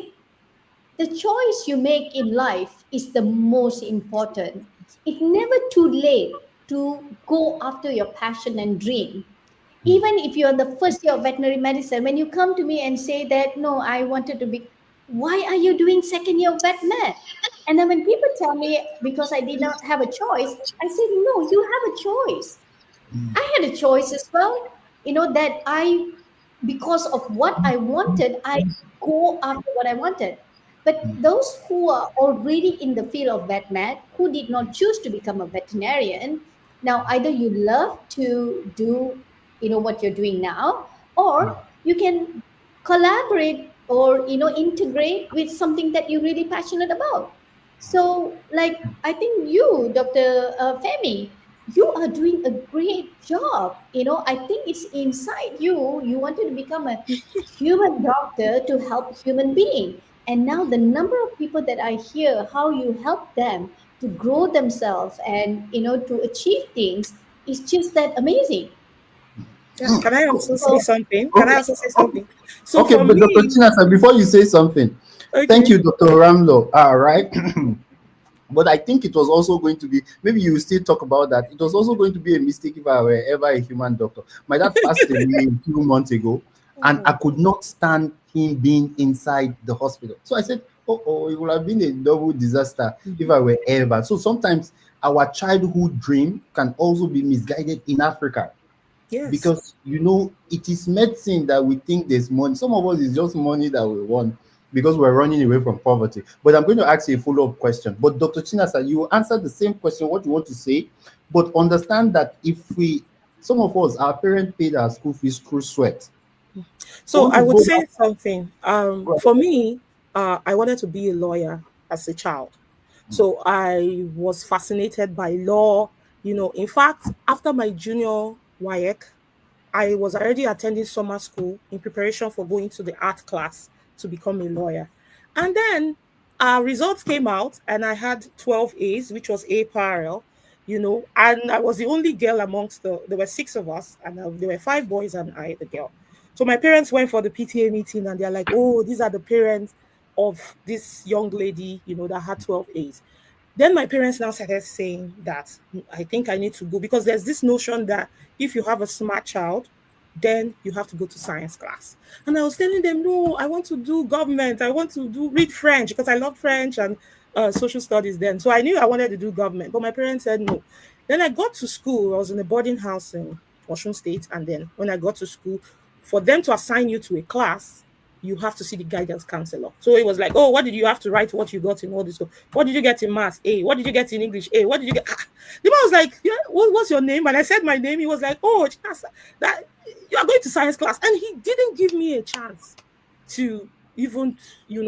the choice you make in life is the most important. It's never too late to go after your passion and dream. Even if you're in the first year of veterinary medicine, when you come to me and say that, no, I wanted to be, why are you doing second year of vet med? And then when people tell me because I did not have a choice, I said, no, you have a choice. I had a choice as well, that because of what I wanted, I go after what I wanted. But those who are already in the field of vet med, who did not choose to become a veterinarian, now either you love to do, what you're doing now, or you can collaborate or, integrate with something that you're really passionate about. So, like, I think you, Dr. Femi, you are doing a great job. I think it's inside you. You wanted to become a human doctor to help human being. And now the number of people that I hear how you help them to grow themselves and, to achieve things is just that amazing. Yeah, can I also say So, something? Can I Okay. also say something? So Okay, for but Dr. me, Chinasa, before you say something, thank okay. you, Dr. Ramloo. All right. But I think it was also going to be, maybe you will still talk about that. It was also going to be a mistake if I were ever a human doctor. My dad passed away a few months ago, and I could not stand him being inside the hospital. So I said, oh, it would have been a double disaster if I were ever. So sometimes our childhood dream can also be misguided in Africa. Yes. Because it is medicine that we think there's money. Some of us is just money that we want because we're running away from poverty. But I'm going to ask you a follow-up question. But Dr. Chinasa, you answer the same question, what you want to say, but understand that some of us, our parents paid our school fees through sweat. So Want I to would go say back? something. For me, I wanted to be a lawyer as a child. So I was fascinated by law. In fact, after my junior WAEC, I was already attending summer school in preparation for going to the art class to become a lawyer. And then our results came out and I had 12 A's, which was A parallel, and I was the only girl amongst there were six of us, and there were five boys and I, the girl. So my parents went for the PTA meeting and they're like, oh, these are the parents of this young lady, that had 12 A's. Then my parents now started saying that I think I need to go because there's this notion that if you have a smart child, then you have to go to science class. And I was telling them, no, I want to do government. I want to read French because I love French and social studies then. So I knew I wanted to do government, but my parents said no. Then I got to school. I was in a boarding house in Osun State. And then when I got to school, for them to assign you to a class, you have to see the guidance counselor. So it was like, oh, what did you have to write what you got in all this? What did you get in math? A. What did you get in English? A. What did you get? The man was like, yeah, what's your name? And I said my name. He was like, oh, that you are going to science class. And he didn't give me a chance to even,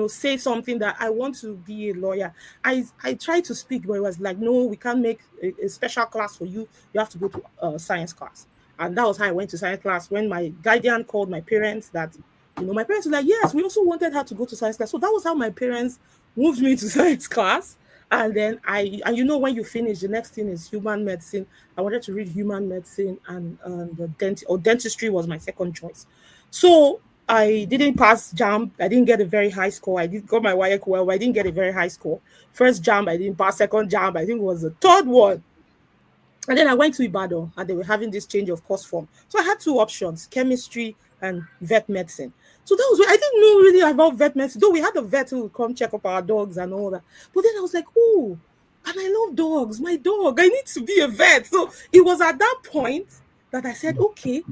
say something that I want to be a lawyer. I tried to speak, but it was like, no, we can't make a special class for you. You have to go to science class. And that was how I went to science class. When my guardian called my parents that, my parents were like, yes, we also wanted her to go to science class. So that was how my parents moved me to science class. And then when you finish, the next thing is human medicine. I wanted to read human medicine, and dentistry was my second choice. So I didn't pass JAMB. I didn't get a very high score. I did got my WAEC well, but I didn't get a very high score. First JAMB, I didn't pass. Second JAMB, I think it was the third one. And then I went to Ibadan and they were having this change of course form. So I had two options, chemistry and vet medicine. So that was where I didn't know really about vet medicine, though we had a vet who would come check up our dogs and all that. But then I was like, oh, and I love dogs, my dog, I need to be a vet. So it was at that point that I said, okay,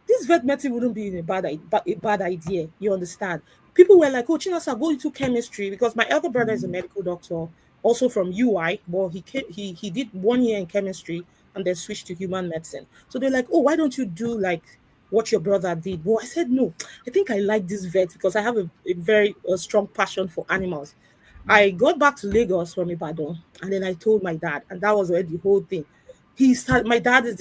this this vet medicine wouldn't be a bad idea. You understand? People were like, "Oh, Chinasa, go into chemistry," because my elder brother is a medical doctor, also from UI. But he did 1 year in chemistry and then switched to human medicine. So they're like, "Oh, why don't you do like what your brother did?" Well, I said, "No, I think I like this vet because I have a very strong passion for animals." I got back to Lagos from Ibadan, and then I told my dad, and that was where the whole thing. My dad is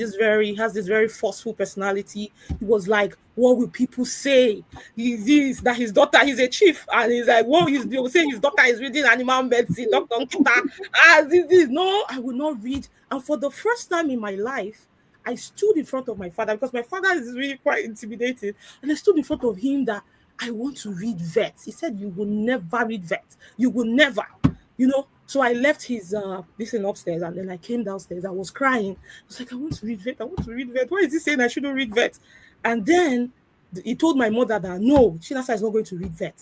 has this very forceful personality. He was like, "What will people say? He's that his daughter, he's a chief, and he's like, what they will say his daughter is reading animal medicine, Doctor Nkita. This. No, I will not read." And for the first time in my life, I stood in front of my father because my father is really quite intimidating, and I stood in front of him that I want to read vet. He said, "You will never read vet. You will never." So I left his this thing upstairs, and then I came downstairs. I was crying. I was like, "I want to read vet. I want to read vet. Why is he saying I shouldn't read vet?" And then he told my mother that no, Chinasa is not going to read vet.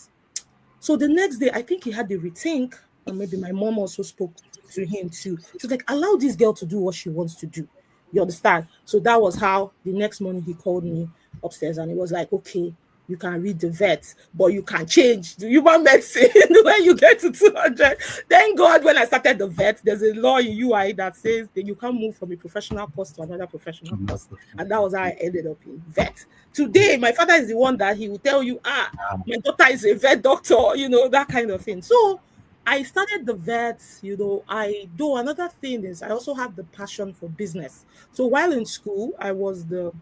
So the next day, I think he had a rethink, and maybe my mom also spoke to him too. She's like, "Allow this girl to do what she wants to do." You understand? So that was how the next morning he called me upstairs, and he was like, "Okay, you can read the vet, but you can change the human medicine when you get to 200. Thank God when I started the vet, there's a law in UI that says that you can't move from a professional course to another professional course. And that was how I ended up in vet. Today, my father is the one that he will tell you, my daughter is a vet doctor, that kind of thing. So I started the vet, I do another thing is I also have the passion for business. So while in school, I was the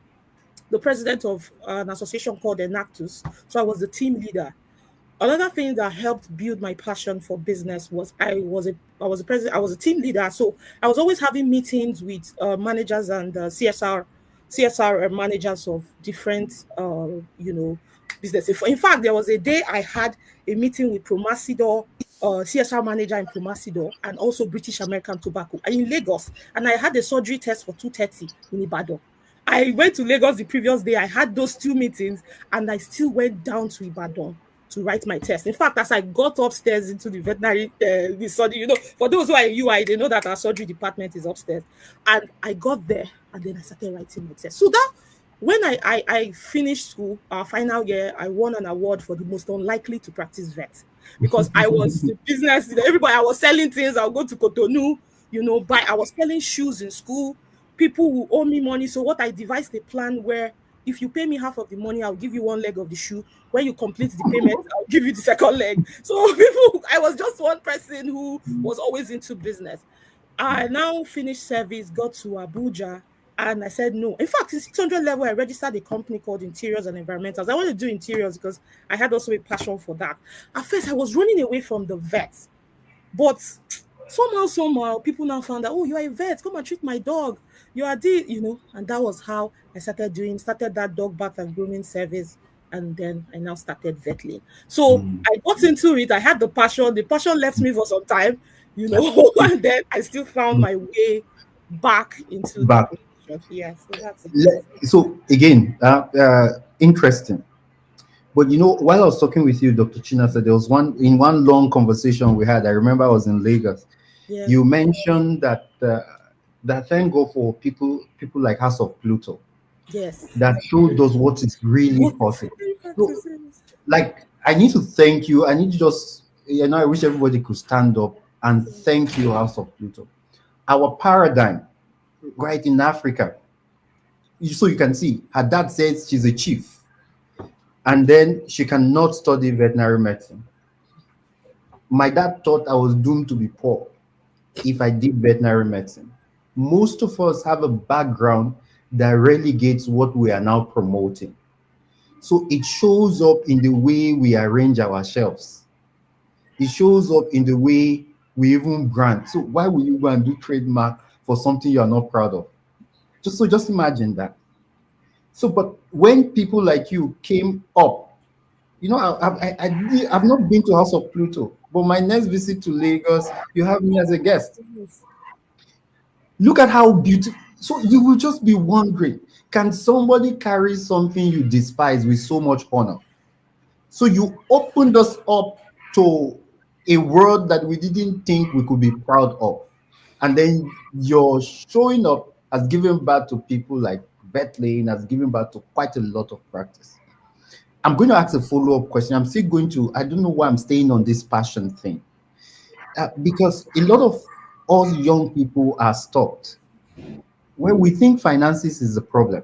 president of an association called Enactus. So I was the team leader. Another thing that helped build my passion for business was I was a president. I was a team leader. So I was always having meetings with managers and CSR managers of different, businesses. In fact, there was a day I had a meeting with Promasidor, CSR manager in Promasidor, and also British American Tobacco in Lagos. And I had a surgery test for 2:30 in Ibadan. I went to Lagos the previous day. I had those 2 meetings, and I still went down to Ibadan to write my test. In fact, as I got upstairs into the veterinary, the surgery, for those who are in UI, they know that our surgery department is upstairs. And I got there, and then I started writing my test. So that when I finished school, our final year, I won an award for the most unlikely to practice vet because I was the business. Everybody, I was selling things. I'll go to Cotonou, I was selling shoes in school. People will owe me money. So what I devised a plan where if you pay me half of the money, I'll give you one leg of the shoe. When you complete the payment, I'll give you the second leg. So I was just one person who was always into business. I now finished service, got to Abuja, and I said no. In fact, in 600 level, I registered a company called Interiors and Environmentals. I wanted to do interiors because I had also a passion for that. At first, I was running away from the vets, but somehow, people now found out, oh, you are a vet, come and treat my dog. You are and that was how I started that dog bath and grooming service. And then I now started Vetlane. So I got into it. I had the passion left me for some time, and then I still found my way back into the profession. Yeah, so that's it. So again, interesting. But while I was talking with you, Dr. Chinasa, there was one long conversation we had. I remember I was in Lagos. Yeah. You mentioned that thank God for people like House of Pluto. Yes. That showed us what is really possible. So, I need to thank you. I need to just, I wish everybody could stand up and thank you, House of Pluto. Our paradigm, right in Africa. So you can see, her dad says she's a chief. And then she cannot study veterinary medicine. My dad thought I was doomed to be poor if I did veterinary medicine. Most of us have a background that relegates what we are now promoting. So it shows up in the way we arrange our shelves. It shows up in the way we even grant. So why will you go and do trademark for something you are not proud of? Just imagine that. So, but when people like you came up, I've not been to House of Pluto, but my next visit to Lagos, you have me as a guest. Look at how beautiful. So you will just be wondering, can somebody carry something you despise with so much honor? So you opened us up to a world that we didn't think we could be proud of. And then you're showing up as giving back to people like Vetlane has given birth to quite a lot of practice. I'm going to ask a follow-up question. I'm still going to, I don't know why I'm staying on this passion thing. Because a lot of us young people are stopped when we think finances is the problem.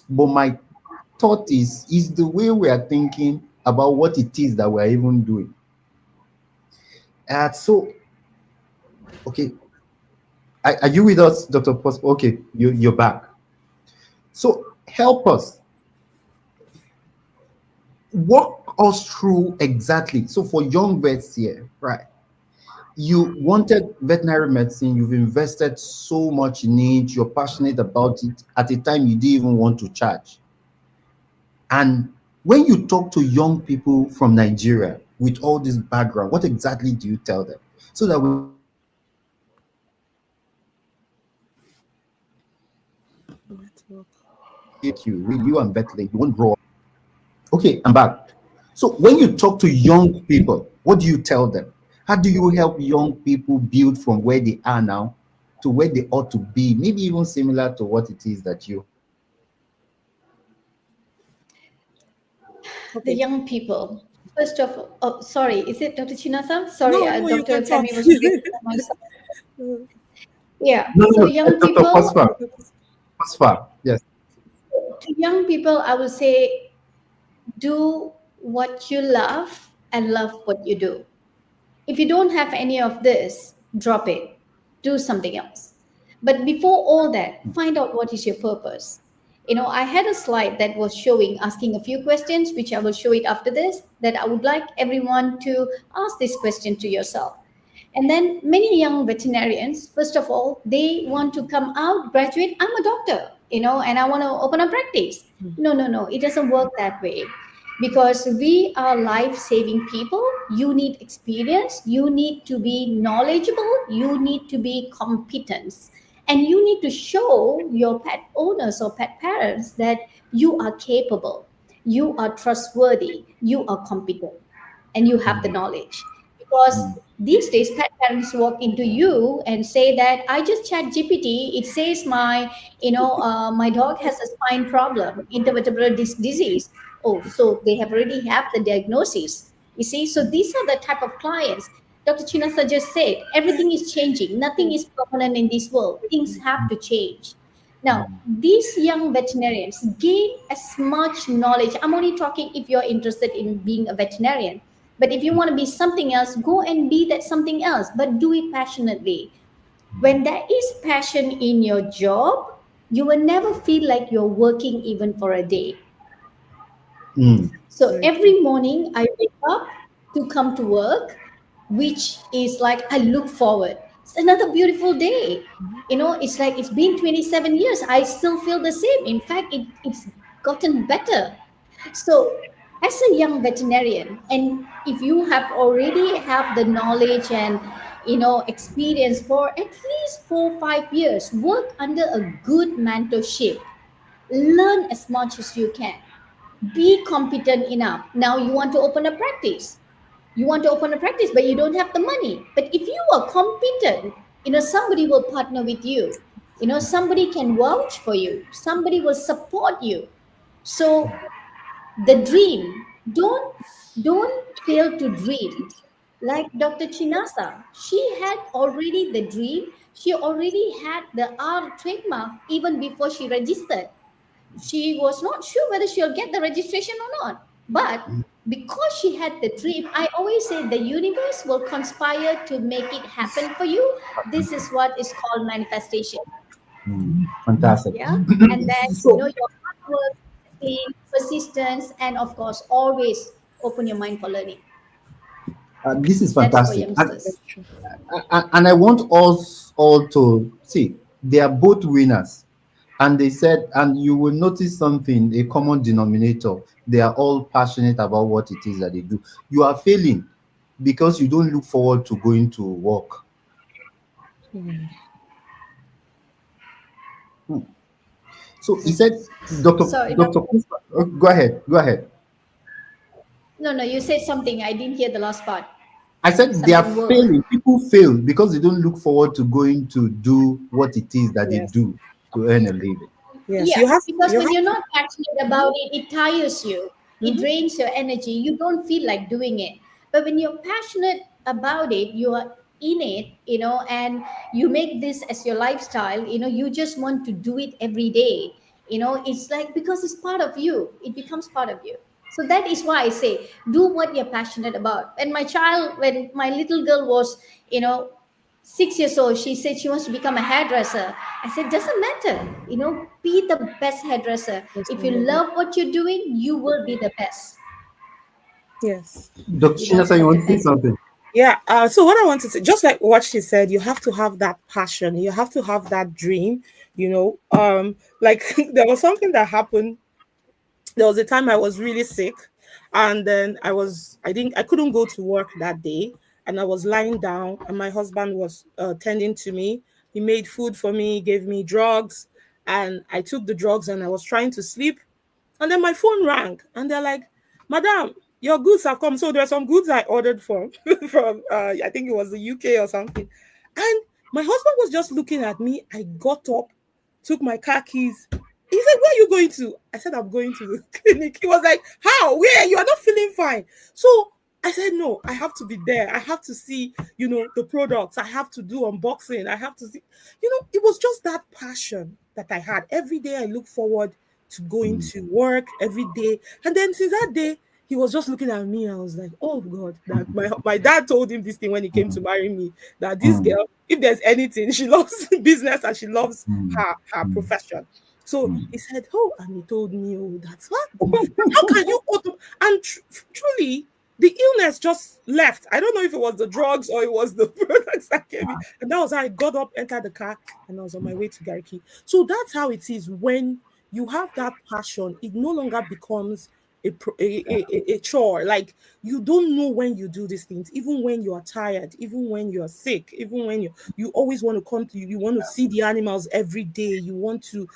But my thought is the way we are thinking about what it is that we're even doing. So, okay. Are you with us, Dr. Puspa? Okay, you're back. So help us. Walk us through exactly. So for young vets here, right? You wanted veterinary medicine, you've invested so much in it, you're passionate about it. At a time you didn't even want to charge. And when you talk to young people from Nigeria with all this background, what exactly do you tell them? So that we you and Vetlane, you won't grow up. Okay, I'm back. So when you talk to young people, what do you tell them? How do you help young people build from where they are now to where they ought to be? Maybe even similar to what it is that you. The young people. First of all, oh, sorry, is it Dr. Chinasa? Sorry, No, you Dr. can talk. Femi was speaking for myself. Yeah, No, so young Dr. people. Puspa, yes. To young people, I would say, do what you love and love what you do. If you don't have any of this, drop it. Do something else. But before all that, find out what is your purpose. I had a slide that was asking a few questions, which I will show it after this, that I would like everyone to ask this question to yourself. And then many young veterinarians, first of all, they want to come out, graduate, I'm a doctor, and I want to open a practice. No, it doesn't work that way. Because we are life-saving people. You need experience, you need to be knowledgeable, you need to be competent. And you need to show your pet owners or pet parents that you are capable, you are trustworthy, you are competent, and you have the knowledge. Because these days, pet parents walk into you and say that I just chat GPT. It says my dog has a spine problem, intervertebral disease. Oh, so they have already have the diagnosis. You see, so these are the type of clients. Dr. Chinasa just said everything is changing. Nothing is permanent in this world. Things have to change. Now, these young veterinarians gain as much knowledge. I'm only talking if you're interested in being a veterinarian. But if you want to be something else, go and be that something else, but do it passionately. When there is passion in your job, you will never feel like you're working even for a day. So every morning I wake up to come to work, which is like I look forward. It's another beautiful day. It's like it's been 27 years. I still feel the same. In fact, it's gotten better. So as a young veterinarian, and if you have already have the knowledge and experience for at least 4-5 years, work under a good mentorship, learn as much as you can, be competent enough. Now you want to open a practice, but you don't have the money. But if you are competent, somebody will partner with you. Somebody can vouch for you, somebody will support you. So the dream, don't fail to dream. Like Dr. Chinasa, she had already the dream. She already had the R trademark even before she registered. She was not sure whether she'll get the registration or not. But because she had the dream, I always say the universe will conspire to make it happen for you. This is what is called manifestation. Fantastic. Yeah. And then your hard work, persistence, and of course, always open your mind for learning. This is That's for fantastic. youngsters. And I want us all to see they are both winners. And they said, and you will notice something, a common denominator. They are all passionate about what it is that they do. You are failing because you don't look forward to going to work. So he said, Dr. Puspa, go ahead. No, you said something. I didn't hear the last part. I said they are failing. People fail because they don't look forward to going to do what it is that they do to earn a living. Yes, Yeah, because you when have you're not passionate about it, it tires you. It Mhm. drains your energy. You don't feel like doing it. But when you're passionate about it, you are in it, and you make this as your lifestyle, you just want to do it every day. It's like because it's part of you, it becomes part of you. So that is why I say do what you're passionate about. When my little girl was, 6 years old, she said she wants to become a hairdresser. I said, doesn't matter, be the best hairdresser. If you love what you're doing, you will be the best. yes. Dr. Yes, Chinasa, you Dr. want to say Femi. something? Yeah. So what I wanted to, just like what she said, you have to have that passion. You have to have that dream. Like there was something that happened. There was a time I was really sick, and then I couldn't go to work that day, and I was lying down, and my husband was tending to me. He made food for me, gave me drugs, and I took the drugs, and I was trying to sleep, and then my phone rang, and they're like, "Madam, your goods have come." So there are some goods I ordered from from I think it was the UK or something. And my husband was just looking at me. I got up, took my car keys. He said, "Where are you going to?" I said, "I'm going to the clinic." He was like, "How? Where? You are not feeling fine." So I said, "No, I have to be there. I have to see, the products. I have to do unboxing. I have to see, it was just that passion that I had. Every day I look forward to going Mm, to work every day. And then since that day, he was just looking at me. I was like, oh God, that my dad told him this thing when he came to mm, marry me, that this mm, girl, if there's anything, she loves business and she loves mm, her mm, profession. So mm. he said, oh, and he told me, oh, that's what? How can you auto? And truly, the illness just left. I don't know if it was the drugs or it was the products that came in. And that was how I got up, entered the car, and I was on my way to Gariki. So that's how it is when you have that passion. It no longer becomes a chore. Like you don't know when you do these things, even when you are tired, even when you're sick, even when you always want to come to you want to see the animals every day. You want to,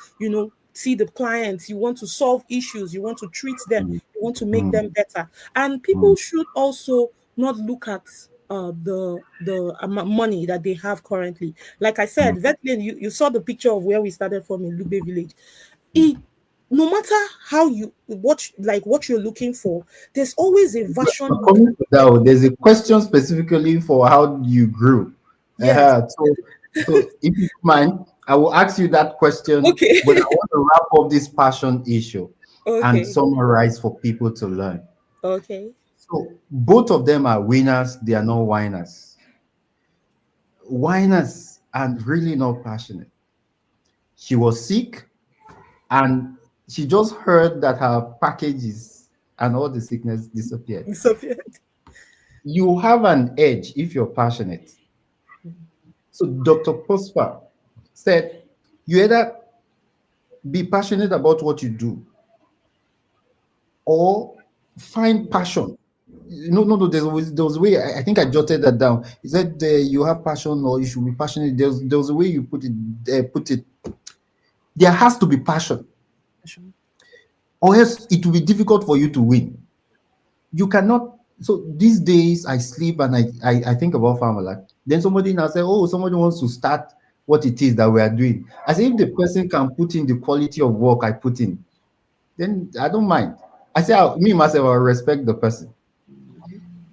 see the clients, you want to solve issues, you want to treat them, you want to make them better. And people should also not look at the money that they have currently. Like I said, Vetlane, you saw the picture of where we started from in Lube village. It, no matter how what you're looking for, there's always a version But you can coming to that, get. there's a question specifically for how you grew. Yes. So if you don't mind, I will ask you that question, Okay. but I want to wrap up this passion issue and Okay. summarize for people to learn. Okay. So both of them are winners, they are not whiners. Whiners and really not passionate. She was sick and she just heard that her packages and all the sickness disappeared. Sophia. You have an edge if you're passionate. So Dr. Puspa said, you either be passionate about what you do or find passion. No. There was a way. I think I jotted that down. He said you have passion or you should be passionate. There was a way you put it. Put it. There has to be passion, or else it will be difficult for you to win. You cannot. So these days I sleep and I think about farmer life. Then somebody now say, oh, somebody wants to start what it is that we are doing. As if the person can put in the quality of work I put in, then I don't mind. I say, me myself, I respect the person.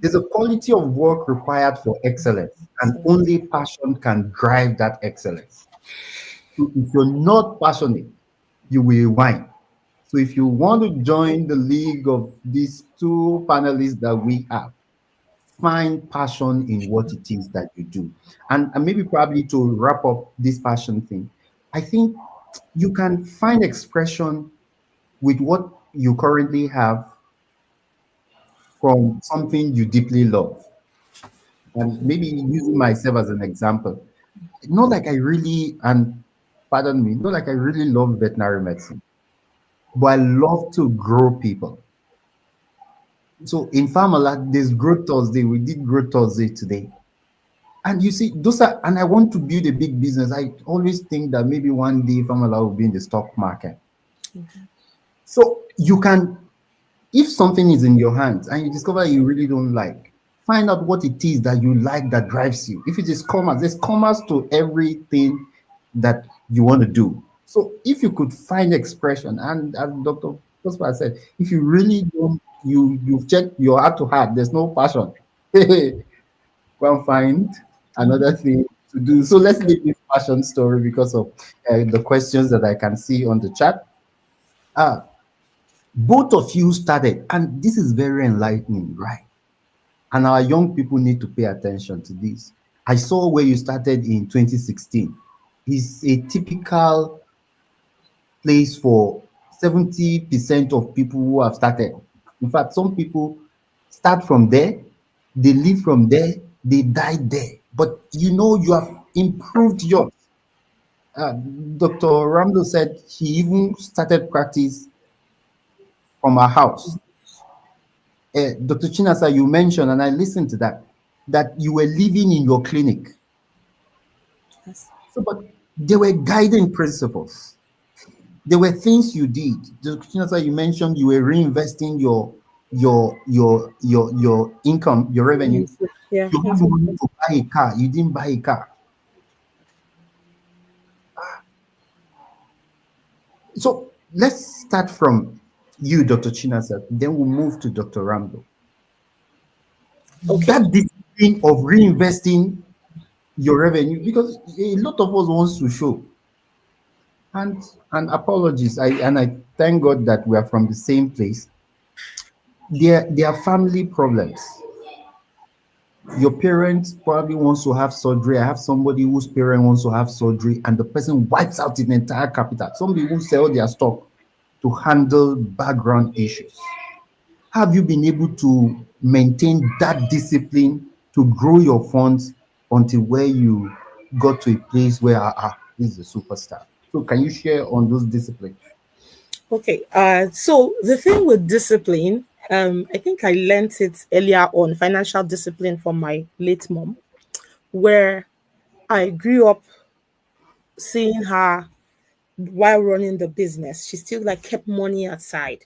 There's a quality of work required for excellence, and only passion can drive that excellence. So if you're not passionate, you will whine. So if you want to join the league of these two panelists that we have, find passion in what it is that you do. And maybe probably to wrap up this passion thing, I think you can find expression with what you currently have from something you deeply love. And maybe using myself as an example, not like I really, and pardon me, not like I really love veterinary medicine, but I love to grow people. So in Farmalab, there's Growth Thursday. We did Growth Thursday today. And you see, those are, and I want to build a big business. I always think that maybe one day Farmalab will be in the stock market. So you can, if something is in your hands and you discover you really don't like, find out what it is that you like that drives you. If it is commerce, there's commerce to everything that you want to do. So if you could find expression, and as Dr. Puspa said, if you really don't, you've checked your heart to heart, there's no passion. Go and find another thing to do. So let's leave this passion story because of the questions that I can see on the chat. Uh, both of you started, and this is very enlightening, right? And our young people need to pay attention to this. I saw where you started in 2016. It's a typical place for 70% of people who have started. In fact, some people start from there, they live from there, they die there. But you know, you have improved yours. Dr. Ramloo said he even started practice from our house. Dr. Chinasa, you mentioned, and I listened to that, that you were living in your clinic. Yes. So, but there were guiding principles. There were things you did. Dr. Chinasa, you mentioned you were reinvesting your income, your revenue. Yeah. You had money to buy a car. You didn't buy a car. So let's start from you, Dr. Chinasa. Then we'll move to Dr. Ramloo. Okay. That discipline of reinvesting your revenue, because a lot of us wants to show. And apologies, I thank God that we are from the same place. There are family problems. Your parents probably wants to have surgery. I have somebody whose parent wants to have surgery, and the person wipes out the entire capital. Some people sell their stock to handle background issues. Have you been able to maintain that discipline to grow your funds until where you got to a place where this is a superstar? So can you share on those disciplines? Okay. So the thing with discipline, I think I learned it earlier on, financial discipline, from my late mom, where I grew up seeing her while running the business. She still like kept money aside.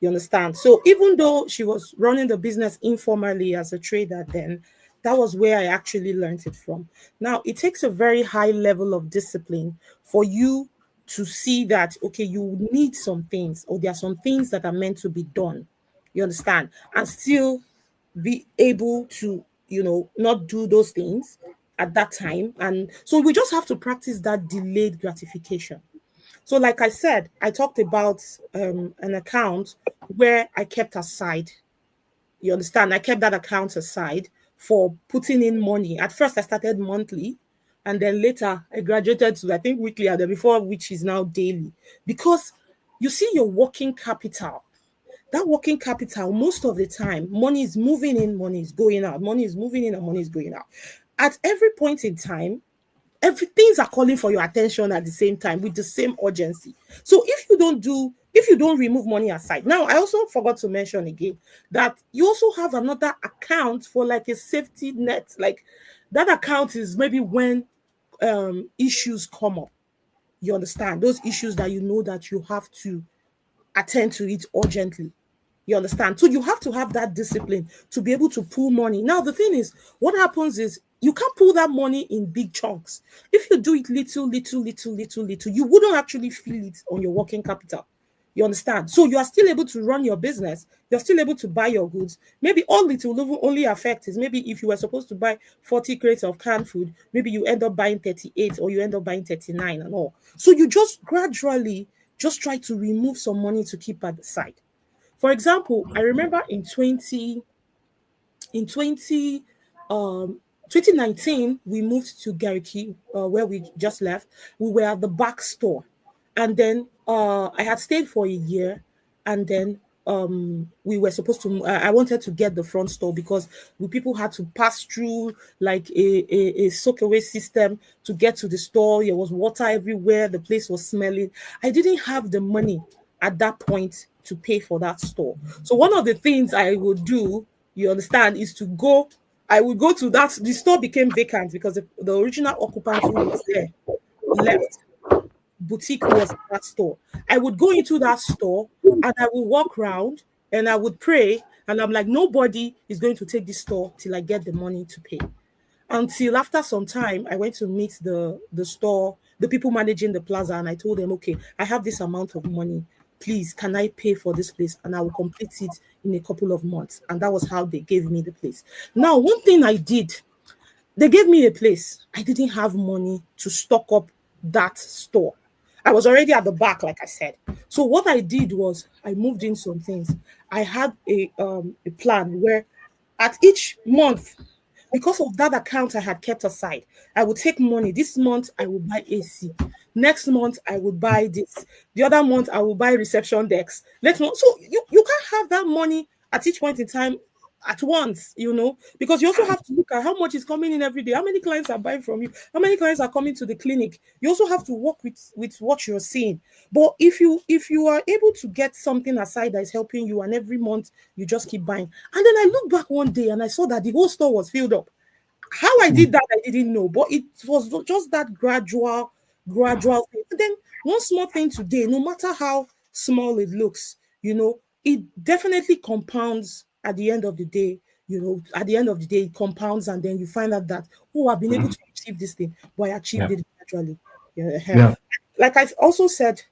You understand? So even though she was running the business informally as a trader then, that was where I actually learned it from. Now, it takes a very high level of discipline for you to see that, okay, you need some things, or there are some things that are meant to be done. You understand? And still be able to, not do those things at that time. And so we just have to practice that delayed gratification. So, like I said, I talked about an account where I kept aside. You understand? I kept that account aside for putting in money. At first, I started monthly, and then later I graduated to, I think, weekly, and then before which is now daily. Because you see your working capital. That working capital, most of the time, money is moving in, money is going out, money is moving in, and money is going out. At every point in time, everything's are calling for your attention at the same time with the same urgency. So if you don't remove money aside. Now, I also forgot to mention again that you also have another account for like a safety net. Like that account is maybe when issues come up. You understand? Those issues that you know that you have to attend to it urgently. You understand? So you have to have that discipline to be able to pull money. Now, the thing is, what happens is you can't pull that money in big chunks. If you do it little, you wouldn't actually feel it on your working capital. You understand? So you are still able to run your business. You're still able to buy your goods. Maybe all it will only affect is maybe if you were supposed to buy 40 crates of canned food, maybe you end up buying 38 or you end up buying 39 and all. So you just gradually just try to remove some money to keep at the side. For example, I remember in 20 2019 we moved to Gariki, where we just left. We were at the back store, and then I had stayed for a year, and then we were supposed to I wanted to get the front store because we people had to pass through like a soak away system to get to the store. There was water everywhere, the place was smelling. I didn't have the money at that point to pay for that store. So one of the things I would do, you understand, is to go. I would go to that. The store became vacant because the original occupant who was there left. Boutique who was in that store. I would go into that store and I would walk around and I would pray. And I'm like, nobody is going to take this store till I get the money to pay. until after some time, I went to meet the store, the people managing the plaza, and I told them, okay, I have this amount of money. Please, can I pay for this place? And I will complete it in a couple of months. And that was how they gave me the place. Now, one thing I did, they gave me a place. I didn't have money to stock up that store. I was already at the back, like I said. So what I did was I moved in some things. I had a plan where at each month, because of that account I had kept aside, I would take money. This month I will buy AC. Next month I would buy this. The other month I will buy reception decks. Next month, so you can't have that money at each point in time at once, because you also have to look at how much is coming in every day, how many clients are buying from you, how many clients are coming to the clinic. You also have to work with what you're seeing. But if you are able to get something aside that is helping you, and every month you just keep buying, and then I looked back one day and I saw that the whole store was filled up. How I did that, I didn't know, but it was just that gradual thing. And then one small thing today, no matter how small it looks, it definitely compounds at the end of the day. At the end of the day, it compounds, and then you find out that, oh, I've been able to achieve this thing, but I achieved it gradually. Yeah. Like I also said,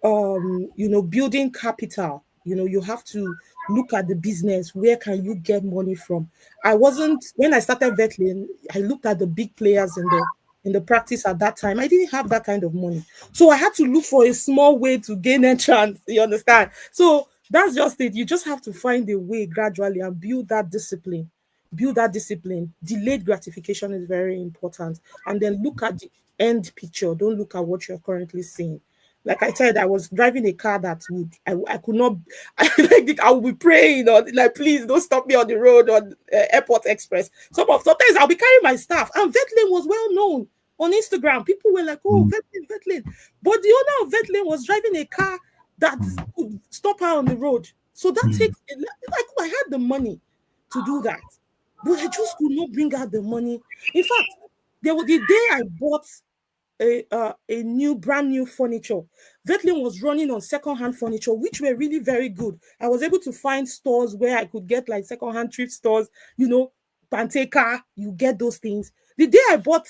building capital, you have to look at the business. Where can you get money from? When I started Vetlane, I looked at the big players in the practice at that time. I didn't have that kind of money. So I had to look for a small way to gain entrance, you understand? So that's just it. You just have to find a way gradually and build that discipline. Delayed gratification is very important. And then look at the end picture. Don't look at what you're currently seeing. Like I said, I was driving a car that I could not, I would be praying, or like, please don't stop me on the road on Airport Express. Sometimes I'll be carrying my stuff, and Vetlane was well known on Instagram. People were like, oh, Vetlane. But the owner of Vetlane was driving a car that could stop her on the road. So that takes, like, I had the money to do that, but I just could not bring out the money. In fact, there was the day I bought a brand new furniture. Vetlane was running on second-hand furniture, which were really very good. I was able to find stores where I could get like second-hand thrift stores, Panteka, you get those things. The day I bought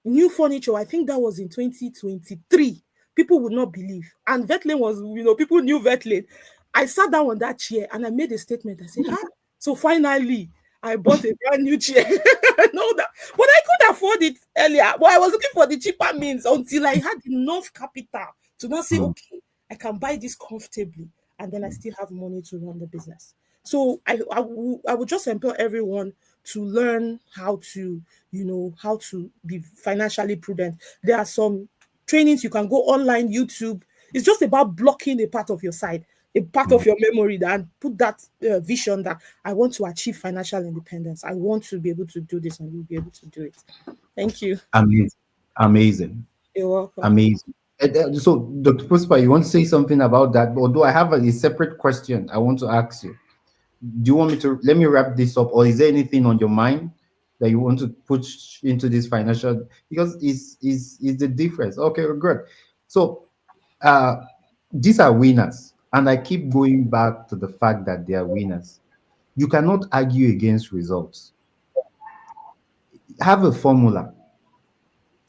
new furniture, I think that was in 2023. People would not believe. And Vetlane was, people knew Vetlane. I sat down on that chair and I made a statement. I said, so finally, I bought a brand new chair. No, but I could afford it earlier. But I was looking for the cheaper means until I had enough capital to not say, okay, I can buy this comfortably, and then I still have money to run the business. So I would just implore everyone to learn how to be financially prudent. There are some trainings you can go online, YouTube. It's just about blocking a part of your side, a part of your memory, and put that vision that I want to achieve financial independence. I want to be able to do this, and you'll be able to do it. Thank you. Amazing. You're welcome. Amazing. So, Dr. Puspa, you want to say something about that? Although I have a separate question I want to ask you. Do you want me to, let me wrap this up, or is there anything on your mind that you want to push into this financial, because it's the difference? Okay, good. So these are winners, and I keep going back to the fact that they are winners. You cannot argue against results. Have a formula.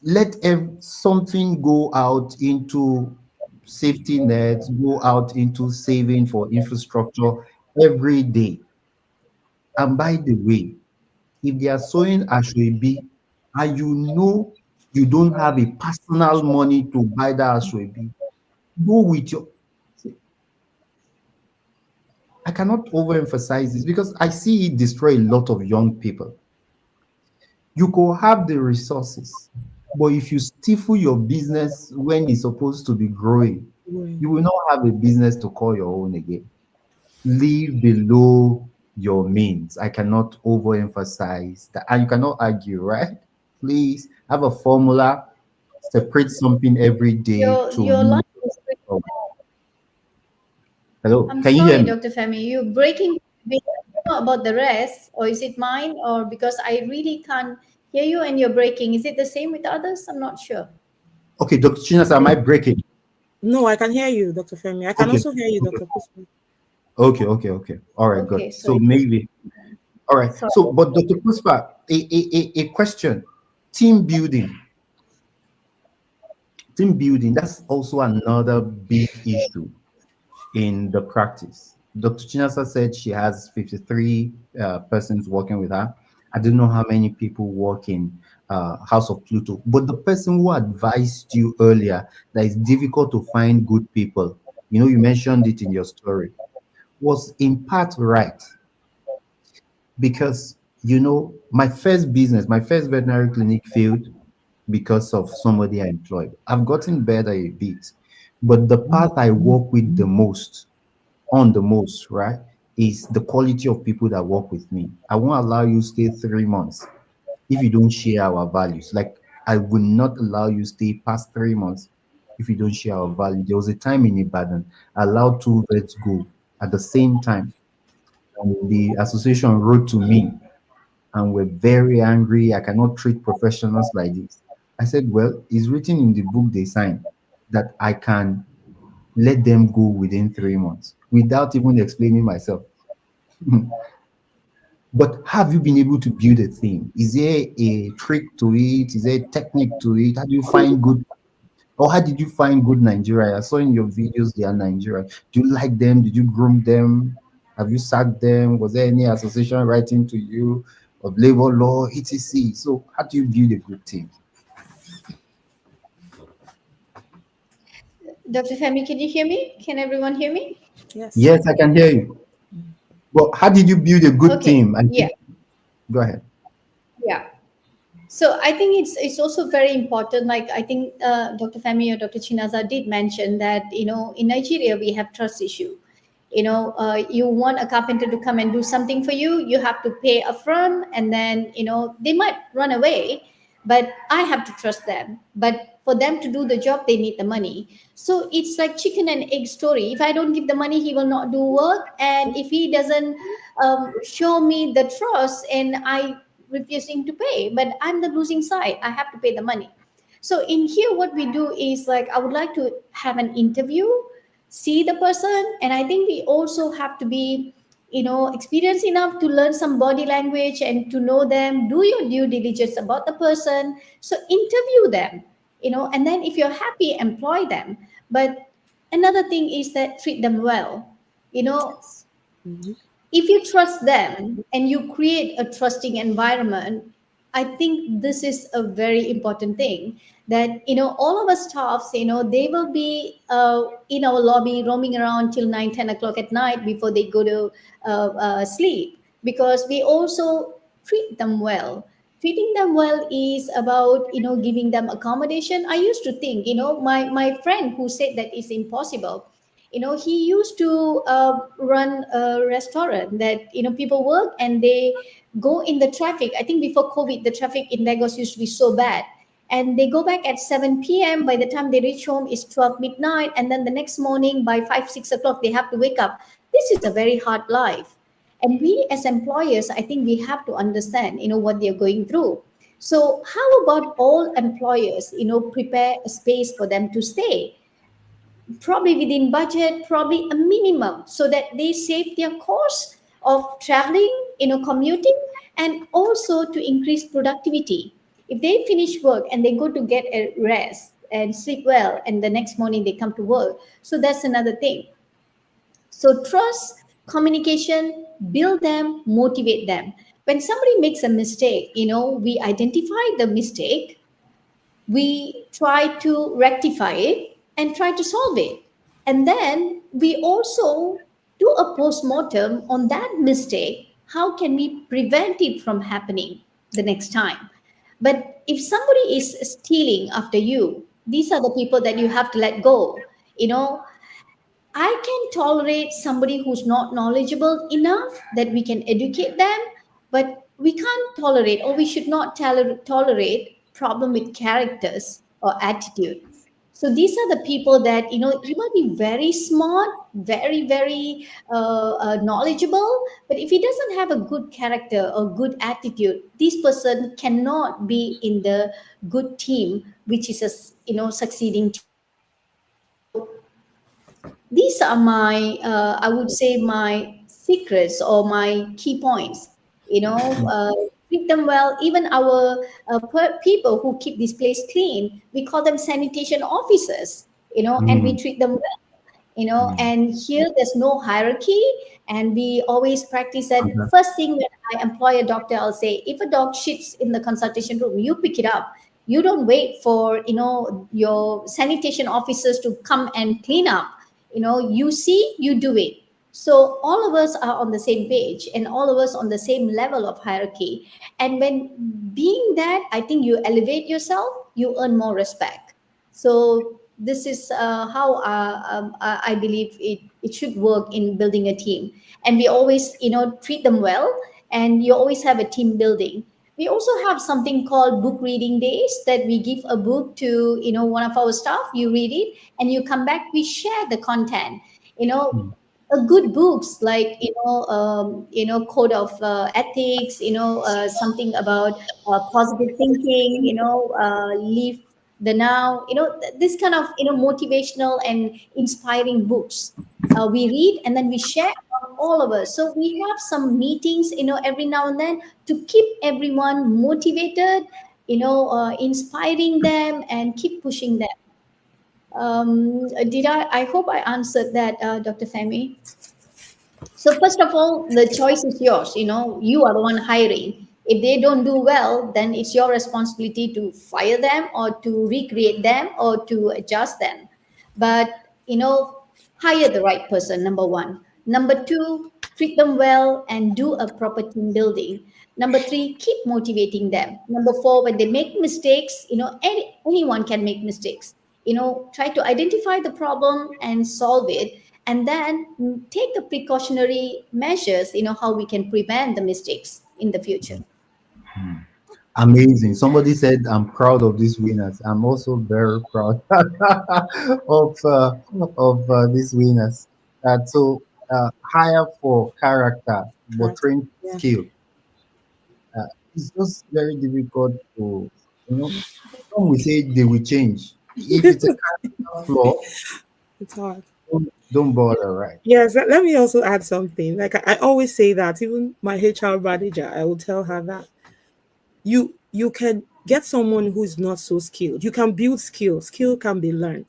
Let something go out into safety nets, go out into saving for infrastructure every day. And by the way, if they are sowing ashwebi and you don't have a personal money to buy that ashwebi, go with your. I cannot overemphasize this because I see it destroy a lot of young people. You could have the resources, but if you stifle your business when it's supposed to be growing, you will not have a business to call your own again. Live below your means. I cannot overemphasize that. And you cannot argue, right? Please have a formula, separate something every day. Your line is breaking. Hello, I'm can you sorry, hear me? Dr. Femi, you're breaking. I don't know about the rest, or is it mine, or because I really can't hear you and you're breaking. Is it the same with others? I'm not sure. Okay, Dr. Chinasa, am I breaking? No, I can hear you, Dr. Femi. I can also hear you, Dr. Puspa. Okay. All right, Okay, good. So maybe. All right. Sorry. So, but Dr. Puspa, a question. Team building. Team building, that's also another big issue in the practice. Dr. Chinasa said she has 53 persons working with her. I don't know how many people work in House of Pluto, but the person who advised you earlier that it's difficult to find good people, you know, you mentioned it in your story, was in part right. Because, you know, my first business, my first veterinary clinic failed because of somebody I employed. I've gotten better a bit, but the part I work with the most, on the most, right, is the quality of people that work with me. I won't allow you stay 3 months if you don't share our values. Like, I will not allow you stay past 3 months if you don't share our value. There was a time in Ibadan, I allowed two vets go at the same time, and the association wrote to me and were very angry. I cannot treat professionals like this. I said, well, it's written in the book they signed that I can let them go within 3 months without even explaining myself. But have you been able to build a thing? Is there a trick to it? Is there a technique to it? How do you find good, or how did you find good Nigeria? I saw in your videos they are Nigerian. Do you like them? Did you groom them? Have you sacked them? Was there any association writing to you of labor law, etc.? So how do you build a good team? Dr. Femi, can you hear me? Can everyone hear me? Yes. Yes, I can hear you. Well, how did you build a good Okay. team? Yeah. Go ahead. Yeah. So I think it's also very important. Like I think Dr. Femi or Dr. Chinasa did mention that in Nigeria we have trust issue. You want a carpenter to come and do something for you, you have to pay upfront, and then they might run away, but I have to trust them. But for them to do the job, they need the money. So it's like chicken and egg story. If I don't give the money, he will not do work, and if he doesn't show me the trust, and I refusing to pay, but I'm the losing side, I have to pay the money. So in here what we do is like I would like to have an interview, see the person, and I think we also have to be experienced enough to learn some body language and to know them, do your due diligence about the person. So interview them, and then if you're happy, employ them. But another thing is that treat them well. If you trust them and you create a trusting environment, I think this is a very important thing, that all of us staffs, they will be in our lobby roaming around till 9, 10 o'clock at night before they go to sleep, because we also treat them well. Treating them well is about giving them accommodation. I used to think, my friend who said that it's impossible, he used to run a restaurant that people work and they go in the traffic. I think before COVID the traffic in Lagos used to be so bad, and they go back at 7 p.m. By the time they reach home it's 12 midnight, and then the next morning by 5, 6 o'clock they have to wake up. This is a very hard life, and we as employers, I think we have to understand what they're going through. So how about all employers prepare a space for them to stay, probably within budget, probably a minimum, so that they save their cost of traveling, commuting, and also to increase productivity. If they finish work and they go to get a rest and sleep well, and the next morning they come to work, so that's another thing. So trust, communication, build them, motivate them. When somebody makes a mistake, we identify the mistake, we try to rectify it and try to solve it. And then we also do a post-mortem on that mistake. How can we prevent it from happening the next time? But if somebody is stealing after you, these are the people that you have to let go. I can tolerate somebody who's not knowledgeable enough that we can educate them, but we can't tolerate, or we should not tolerate problem with characters or attitude. So these are the people that you might be very smart, very very knowledgeable, but if he doesn't have a good character or good attitude, this person cannot be in the good team, which is a succeeding team. These are my I would say my secrets or my key points. treat them well. Even our people who keep this place clean, we call them sanitation officers, and we treat them well, and here there's no hierarchy. And we always practice that. Okay. First thing when I employ a doctor, I'll say, if a dog shits in the consultation room, you pick it up. You don't wait for your sanitation officers to come and clean up. You see, you do it. So all of us are on the same page, and all of us on the same level of hierarchy. And when being that, I think you elevate yourself, you earn more respect. So this is how I believe it should work in building a team. And we always treat them well, and you always have a team building. We also have something called book reading days, that we give a book to one of our staff. You read it and you come back, we share the content. A good books like code of ethics, something about positive thinking, live the now, this kind of motivational and inspiring books we read, and then we share among all of us. So we have some meetings every now and then to keep everyone motivated, inspiring them and keep pushing them. Did I hope I answered that, Dr. Femi? So first of all, the choice is yours. You are the one hiring. If they don't do well, then it's your responsibility to fire them or to recreate them or to adjust them. But hire the right person, number one. Number two, treat them well and do a proper team building. Number three, keep motivating them. Number four, when they make mistakes, anyone can make mistakes. Try to identify the problem and solve it, and then take the precautionary measures, how we can prevent the mistakes in the future. Amazing. Somebody said, I'm proud of these winners. I'm also very proud of these winners. Hire for character, but train skill. It's just very difficult to, some will say they will change. If it's a character flaw, It's hard. don't bother, right? Yes, let me also add something. Like I always say that, even my HR manager, I will tell her that you can get someone who is not so skilled. You can build skill. Skill can be learned,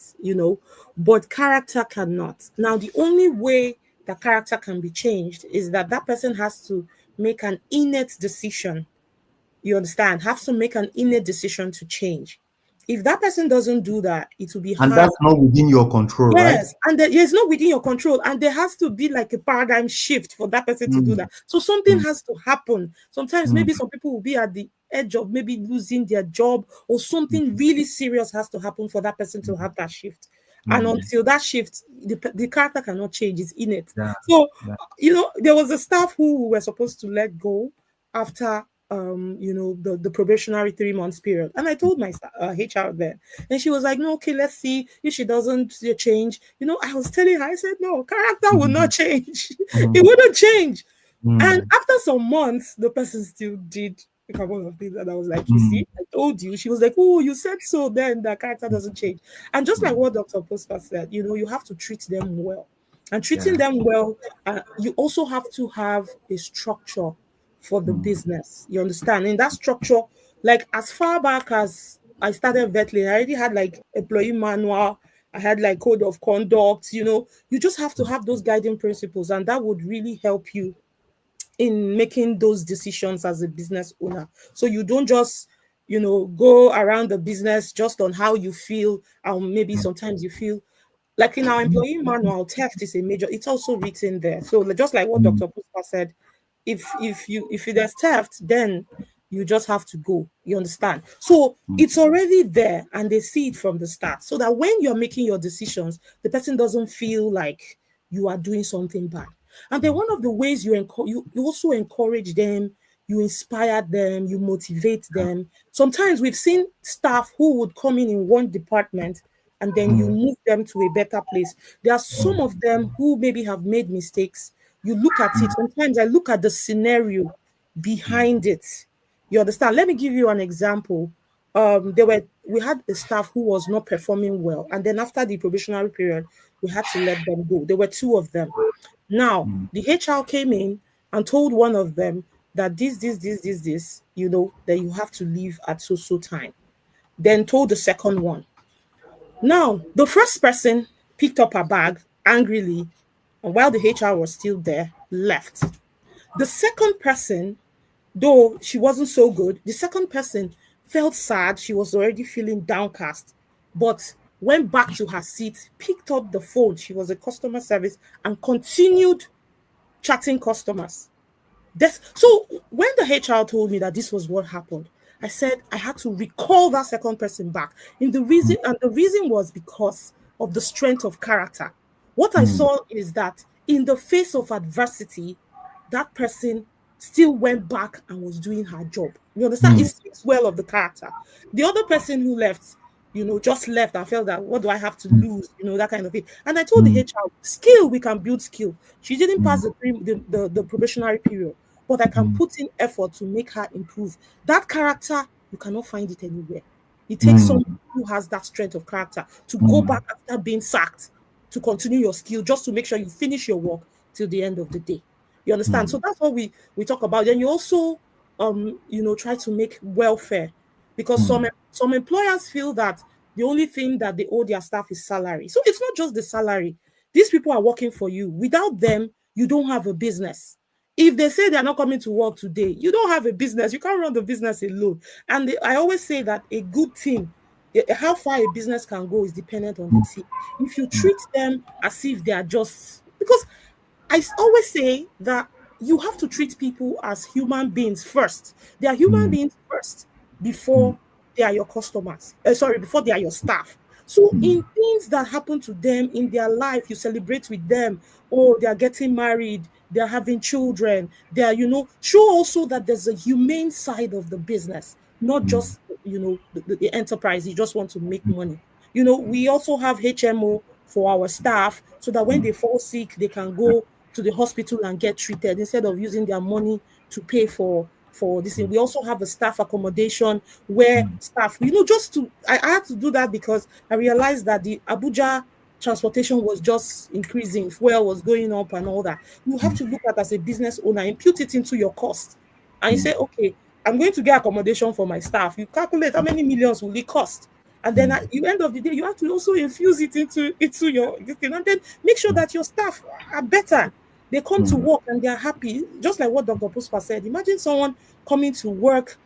but character cannot. Now, the only way that character can be changed is that person has to make an innate decision. You understand? Have to make an innate decision to change. If that person doesn't do that, it will be hard. And that's not within your control, right? Yes, and it's not within your control, and there has to be like a paradigm shift for that person to do that. So something has to happen. Sometimes maybe some people will be at the edge of maybe losing their job, or something really serious has to happen for that person to have that shift. And until that shift, the character cannot change. It's innate. Yeah. So, there was a staff who were supposed to let go after the probationary 3 months period. And I told my HR then, and she was like, no, okay, let's see if she doesn't change. I was telling her, I said, no, character will not change. It wouldn't change. And after some months, the person still did a couple of things, and I was like, you see, I told you. She was like, oh, you said so then, that character doesn't change. And just like what Dr. Puspa said, you have to treat them well. And treating them well, you also have to have a structure for the business. You understand? In that structure, like as far back as I started Vetlane, I already had like employee manual. I had like code of conduct. You just have to have those guiding principles, and that would really help you in making those decisions as a business owner. So you don't just, go around the business just on how you feel. Maybe sometimes you feel like in our employee manual, theft is a major. It's also written there. So just like what Dr. Puspa said, if there's theft, then you just have to go. You understand? So it's already there, and they see it from the start, so that when you're making your decisions, the person doesn't feel like you are doing something bad. And then one of the ways you also encourage them, you inspire them, you motivate them. Sometimes we've seen staff who would come in one department, and then you move them to a better place. There are some of them who maybe have made mistakes. You look at it. Sometimes I look at the scenario behind it. You understand? Let me give you an example. We had a staff who was not performing well, and then after the probationary period, we had to let them go. There were 2 of them. Now, the HR came in and told one of them that this, that you have to leave at so time. Then told the second one. Now, the first person picked up her bag angrily, and while the HR was still there, left. The second person, though she wasn't so good, the second person felt sad. She was already feeling downcast, but went back to her seat, picked up the phone. She was a customer service and continued chatting customers. So when the HR told me that this was what happened, I said I had to recall that second person back. The reason was because of the strength of character. What I saw is that in the face of adversity, that person still went back and was doing her job. You understand? It speaks well of the character. The other person who left, just left and felt that, what do I have to lose? That kind of thing. And I told the HR, skill, we can build skill. She didn't pass the probationary period, but I can put in effort to make her improve. That character, you cannot find it anywhere. It takes someone who has that strength of character to go back after being sacked to continue your skill, just to make sure you finish your work till the end of the day. You understand? So that's what we talk about. Then you also, try to make welfare, because some employers feel that the only thing that they owe their staff is salary. So it's not just the salary. These people are working for you. Without them, you don't have a business. If they say they're not coming to work today, you don't have a business. You can't run the business alone. And I always say that a good team, how far a business can go is dependent on the team. If you treat them as if they are just, because I always say that you have to treat people as human beings first. They are human beings first before they are your customers. Before they are your staff. So in things that happen to them in their life, you celebrate with them. Oh, they are getting married, they are having children. They are, show also that there's a humane side of the business, not just, the enterprise. You just want to make money. We also have HMO for our staff so that when they fall sick, they can go to the hospital and get treated instead of using their money to pay for this. We also have a staff accommodation where staff, I had to do that because I realized that the Abuja transportation was just increasing, fuel was going up and all that. You have to look at, as a business owner, impute it into your cost. And you say, okay, I'm going to get accommodation for my staff. You calculate how many millions will it cost. And then at the end of the day, you have to also infuse it into your thing, and then make sure that your staff are better. They come to work and they're happy. Just like what Dr. Puspa said. Imagine someone coming to work,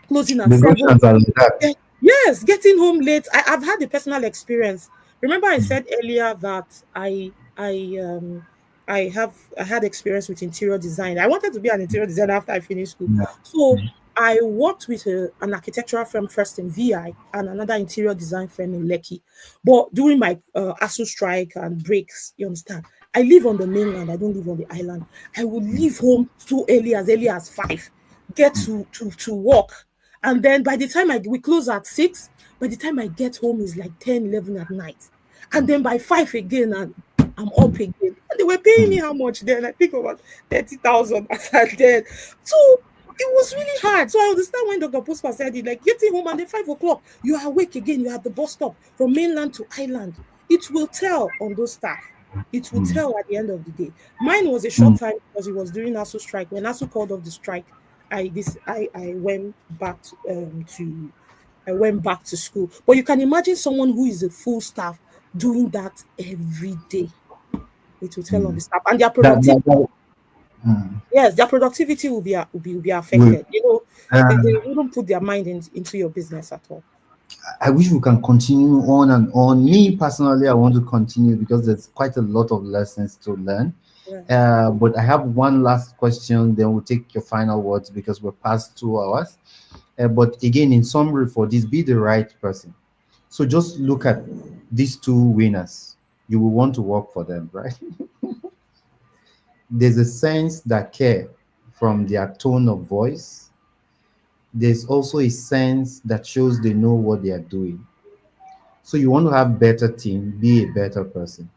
closing at 7. Yes, getting home late. I've had a personal experience. Remember, I said earlier that I had experience with interior design. I wanted to be an interior designer after I finished school. So I worked with an architectural firm first in VI and another interior design firm in Lekki. But during my ASU strike and breaks, you understand, I live on the mainland. I don't live on the island. I would leave home so early as 5, get to work. And then by the time we close at 6, by the time I get home is like 10, 11 at night. And then by 5 again, and I'm up again. And they were paying me how much then? I think about 30,000 at then. So it was really hard. So I understand when Dr. Puspa said it, like getting home and then 5 o'clock, you are awake again, you are at the bus stop from mainland to island. It will tell on those staff. It will tell at the end of the day. Mine was a short time because it was during ASU strike. When ASU called off the strike, I went back to school. But you can imagine someone who is a full staff doing that every day. It will tell on the staff, and their productivity. Yes, their productivity will be affected. They wouldn't put their mind into your business at all. I wish we can continue on and on. Me personally, I want to continue because there's quite a lot of lessons to learn. Yeah. But I have one last question, then we'll take your final words because we're past 2 hours. But again, in summary for this, be the right person. So just look at these 2 winners. You will want to work for them, right? There's a sense that care from their tone of voice. There's also a sense that shows they know what they are doing. So you want to have better team, be a better person.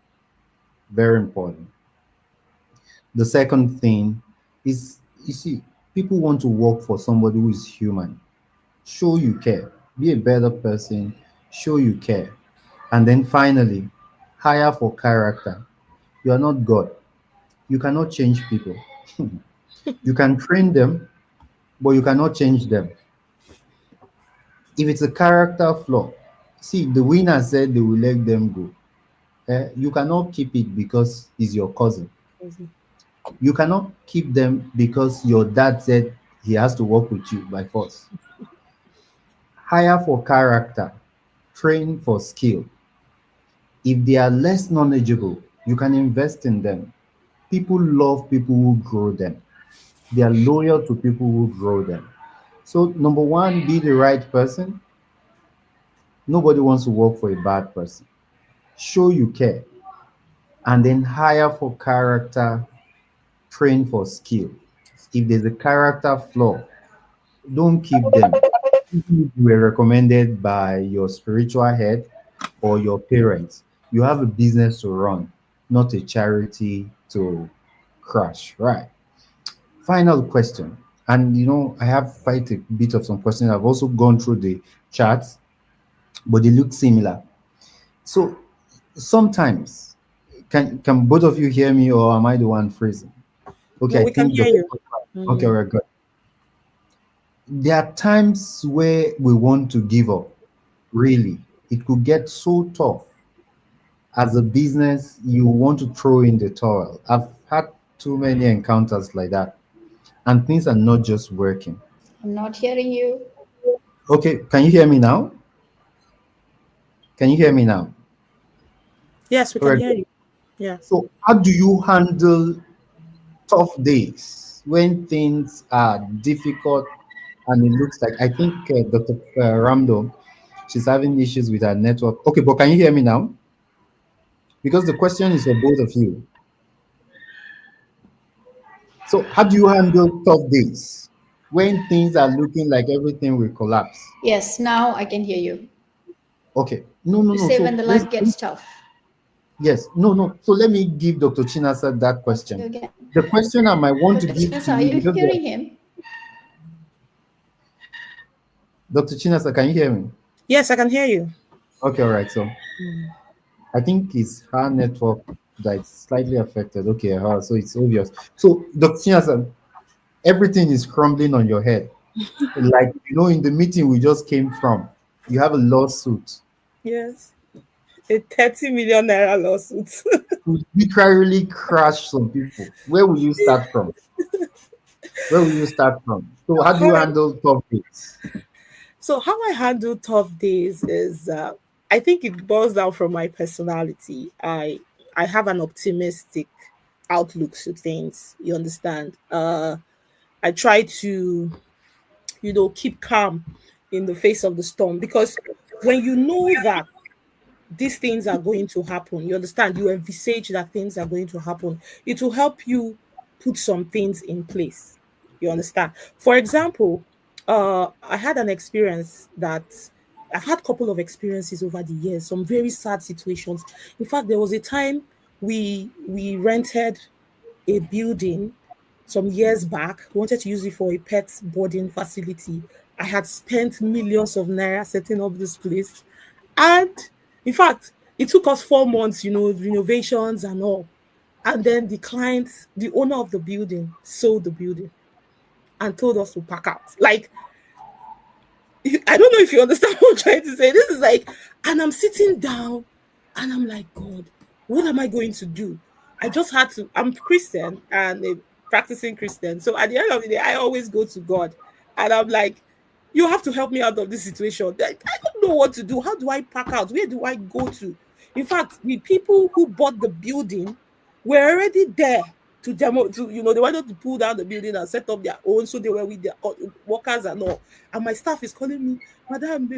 Very important. The second thing is, you see, people want to work for somebody who is human. Show you care. Be a better person. Show you care. And then finally, hire for character. You are not God. You cannot change people. You can train them, but you cannot change them. If it's a character flaw, see, the winner said they will let them go. You cannot keep it because he's your cousin. You cannot keep them because your dad said he has to work with you by force. Hire for character, train for skill. If they are less knowledgeable, you can invest in them. People love people who grow them. They are loyal to people who grow them. So, number one, be the right person. Nobody wants to work for a bad person. Show you care. And then hire for character, train for skill. If there's a character flaw, don't keep them. If you were recommended by your spiritual head or your parents, you have a business to run, not a charity to crash, right? Final question. And I have quite a bit of some questions. I've also gone through the charts, but they look similar. So sometimes, can both of you hear me, or am I the one freezing? Okay, No, I we can think hear the you. okay, we're good. There are times where we want to give up. Really, it could get so tough. As a business, you want to throw in the towel. I've had too many encounters like that, and things are not just working. I'm not hearing you. Okay, can you hear me now? Can you hear me now? Yes, we All can right. hear you. Yeah. So, how do you handle tough days when things are difficult and it looks like, I think Dr. Ramdo, she's having issues with her network. Okay, but can you hear me now? Because the question is for both of you. So, how do you handle tough days when things are looking like everything will collapse? Yes, now I can hear you. Okay, no, no, You no. say when So, the life gets tough. yes, no, no. So, let me give Dr. Chinasa that question. Again. The question I might want to Dr. give to Chinasa, are you, you because hearing him? Dr. Chinasa, can you hear me? Yes, I can hear you. Okay, all right. So, I think it's her network that's slightly affected. Okay, so it's obvious. So, Dr. Chinasa, everything is crumbling on your head. Like, in the meeting we just came from, you have a lawsuit. Yes. A 30 million naira lawsuit. You literally crash some people. Where will you start from? Where will you start from? So, how do All you right. handle topics? So how I handle tough days is, I think it boils down from my personality. I have an optimistic outlook to things. You understand? I try to, keep calm in the face of the storm, because when you know that these things are going to happen, you understand, you envisage that things are going to happen, it will help you put some things in place. You understand? For example, I had an experience that I've had a couple of experiences over the years, some very sad situations. In fact, there was a time we rented a building some years back. We wanted to use it for a pet boarding facility. I had spent millions of naira setting up this place. And in fact, it took us 4 months, renovations and all. And then the client, the owner of the building, sold the building and told us to pack out. Like, I don't know if you understand what I'm trying to say. This is like, and I'm sitting down and I'm like, God, what am I going to do? I just had to, I'm Christian and a practicing Christian. So at the end of the day, I always go to God and I'm like, you have to help me out of this situation. I don't know what to do. How do I pack out? Where do I go to? In fact, the people who bought the building were already there to demo, they wanted to pull down the building and set up their own. So they were with their workers and all. And my staff is calling me, Madam.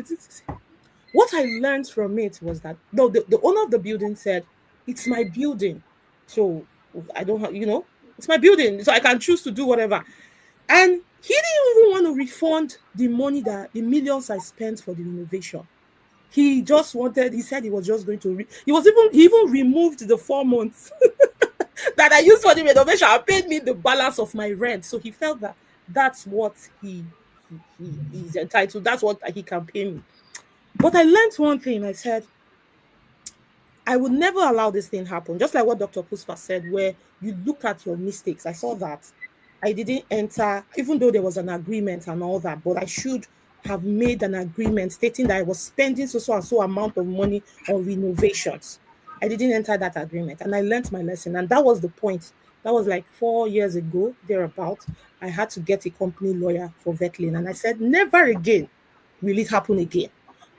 What I learned from it was that, no, the owner of the building said, it's my building. So I don't have, it's my building. So I can choose to do whatever. And he didn't even want to refund the millions I spent for the renovation. He just wanted, he said he was just going to, he even removed the 4 months that I used for the renovation and paid me the balance of my rent. So he felt that that's what he is entitled. That's what he can pay me. But I learned one thing. I said, I would never allow this thing happen. Just like what Dr. Puspa said, where you look at your mistakes. I saw that. I didn't enter, even though there was an agreement and all that, but I should have made an agreement stating that I was spending so and so amount of money on renovations. I didn't enter that agreement, and I learned my lesson. And that was the point. That was like 4 years ago, thereabout. I had to get a company lawyer for Vetlane. And I said, never again will it happen again.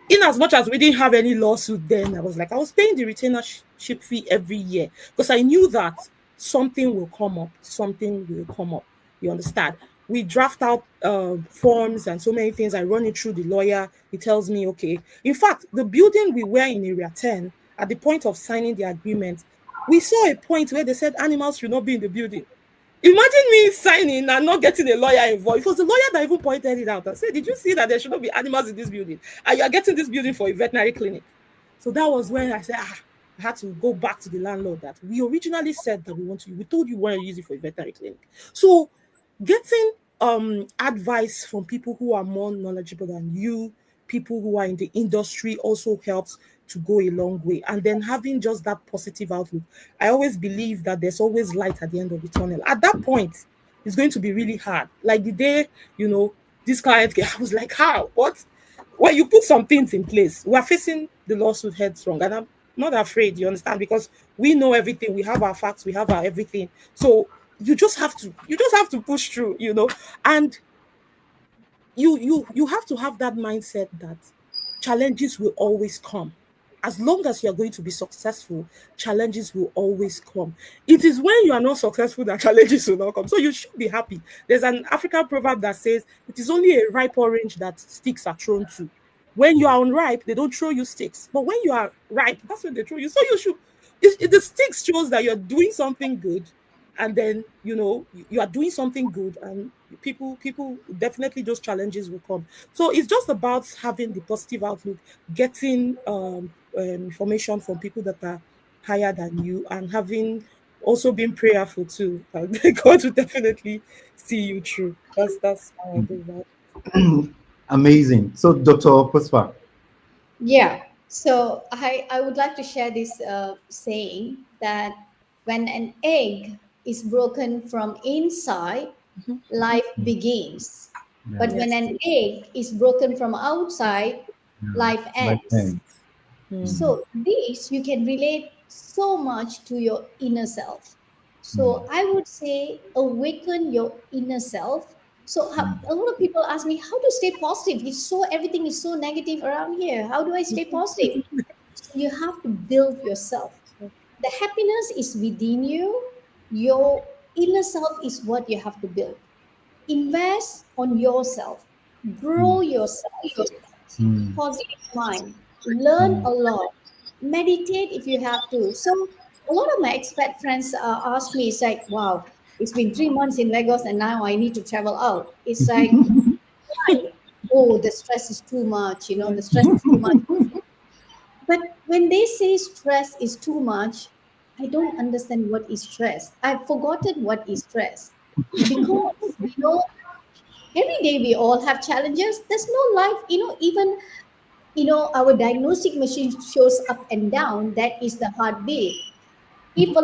In as much as we didn't have any lawsuit then, I was like, I was paying the retainership fee every year because I knew that something will come up, something will come up. You understand? We draft out forms and so many things. I run it through the lawyer. He tells me, okay. In fact, the building we were in Area 10, at the point of signing the agreement, we saw a point where they said animals should not be in the building. Imagine me signing and not getting a lawyer involved. It was the lawyer that even pointed it out and said, did you see that there should not be animals in this building? And you are getting this building for a veterinary clinic. So that was when I said, I had to go back to the landlord that we originally said that we told you we want to use it for a veterinary clinic. So getting advice from people who are more knowledgeable than you, people who are in the industry also helps to go a long way. And then having just that positive outlook. I always believe that there's always light at the end of the tunnel. At that point, it's going to be really hard. Like the day, this client, I was like, how? What? Well, you put some things in place. We are facing the lawsuit headstrong, and I'm not afraid, you understand, because we know everything. We have our facts, we have our everything. So you just have to push through, and you have to have that mindset that challenges will always come. As long as you are going to be successful, challenges will always come. It is when you are not successful that challenges will not come. So you should be happy. There's an African proverb that says, it is only a ripe orange that sticks are thrown to. When you are unripe, they don't throw you sticks. But when you are ripe, that's when they throw you. So you should, the sticks shows that you're doing something good. And then, you are doing something good, and people definitely, those challenges will come. So it's just about having the positive outlook, getting information from people that are higher than you, and having also been prayerful too. God will definitely see you through. That's how I do that. Amazing. So, Dr. Puspa. Yeah. So I would like to share this saying that when an egg is broken from inside, life begins. But when an egg is broken from outside, life ends. So this you can relate so much to your inner self. So I would say awaken your inner self. So a lot of people ask me how to stay positive. Everything is so negative around here. How do I stay positive? So you have to build yourself. The happiness is within you. Your inner self is what you have to build. Invest on yourself. Grow yourself. Positive mind. Learn a lot. Meditate if you have to. So a lot of my expat friends ask me, it's like, wow, it's been 3 months in Lagos and now I need to travel out. It's like, why? Oh, the stress is too much, the stress is too much. But when they say stress is too much, I don't understand what is stress. I've forgotten what is stress. Because, every day we all have challenges. There's no life, even our diagnostic machine shows up and down. That is the heartbeat. If a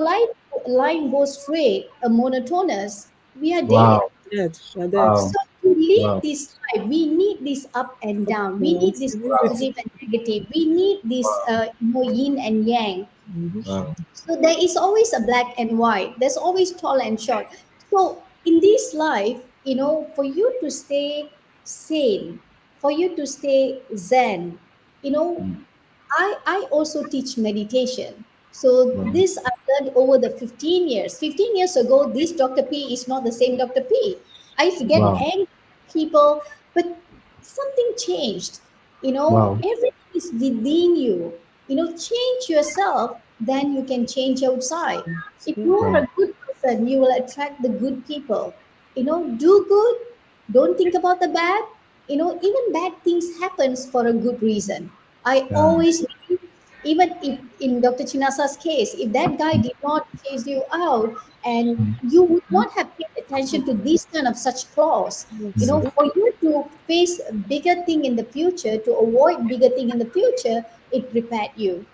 line goes straight, a monotonous, we are dead. Dead. So to lead this life, we need this up and down. We need this positive and negative. We need this yin and yang. So there is always a black and white. There's always tall and short. So in this life, for you to stay sane, for you to stay zen, I also teach meditation. So this I learned over the 15 years. 15 years ago, this Dr. P is not the same Dr. P. I used to get angry at people, but something changed. Everything is within you. Change yourself, then you can change outside. If you are a good person, you will attract the good people. Do good. Don't think about the bad. Even bad things happens for a good reason. I always believe, even if in Dr. Chinasa's case, if that guy did not chase you out and you would not have paid attention to this kind of such clause, for you to face a bigger thing in the future, to avoid bigger thing in the future, it prepared you.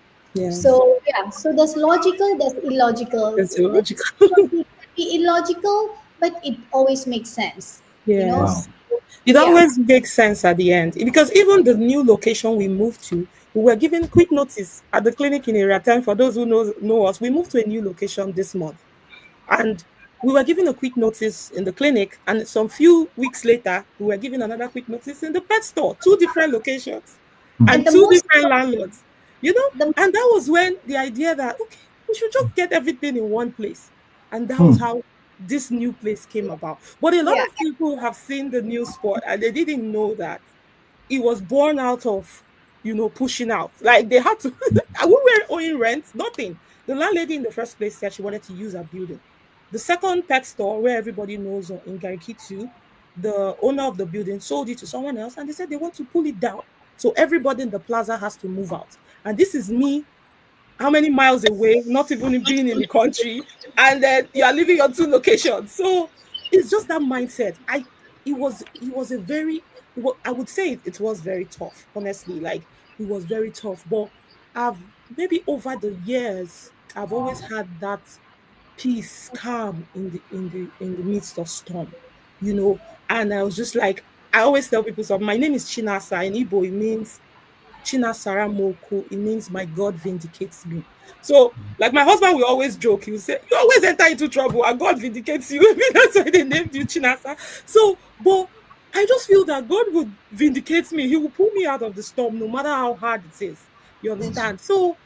So there's logical, there's illogical. It's illogical. Something can be illogical, but it always makes sense. Yes. So, It yeah. always makes sense at the end because even the new location we moved to, we were given quick notice at the clinic in area 10. For those who know us, we moved to a new location this month. And we were given a quick notice in the clinic, and some few weeks later, we were given another quick notice in the pet store, two different locations And and the two most different landlords. You know, the and that was when the idea that okay, we should just get everything in one place. And that was Hmm. how this new place came about. But a lot yeah, of people have seen the new spot and they didn't know that it was born out of pushing out. Like they had to we were owing rent, nothing. The landlady in the first place said she wanted to use our building. The second pet store where everybody knows in Garikitu, the owner of the building sold it to someone else and they said they want to pull it down. So everybody in the plaza has to move out. And this is me how many miles away, not even being in the country, and then you are living on two locations. So it's just that mindset. It was a very I would say it was very tough, honestly. Like it was very tough. But I've maybe over the years, I've always had that peace, calm in the midst of storm. And I was just like, I always tell people so my name is Chinasa. In Igbo, it means Chinasara Moko, it means my God vindicates me. So, like my husband will always joke, he will say, you always enter into trouble and God vindicates you. Maybe that's why they named you Chinasa. So, but I just feel that God would vindicate me. He will pull me out of the storm no matter how hard it is. You understand? So,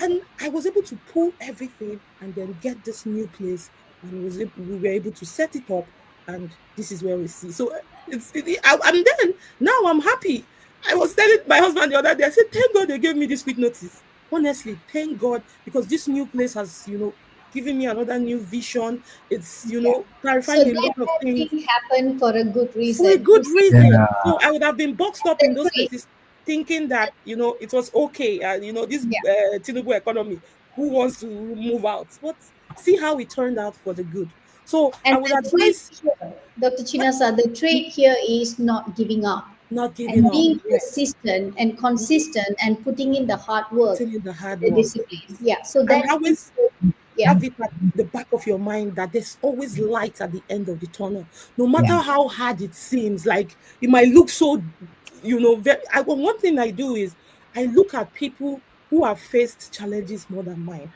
and I was able to pull everything and then get this new place, and we were able to set it up, and this is where we see. So and then now I'm happy. I was telling my husband the other day, I said, thank God they gave me this quick notice. Honestly, thank God, because this new place has, given me another new vision. It's, so clarifying a that lot of whole things thing happened for a good for a reason. You good see, reason. Yeah. So I would have been boxed up the in those trade. places thinking that, it was okay. And, this Yeah. Tinubu economy, who wants to move out? But see how it turned out for the good. So I And would the trade advise here, Dr. Chinasa, the trade here is not giving up not giving and up. being Yes. persistent and consistent and putting in the hard work, Putting in the hard the work. discipline. Yeah. So And that is, always yeah, have it at the back of your mind that there's always light at the end of the tunnel. No matter Yeah. how hard it seems, like it might look so, one thing I do is I look at people who have faced challenges more than mine.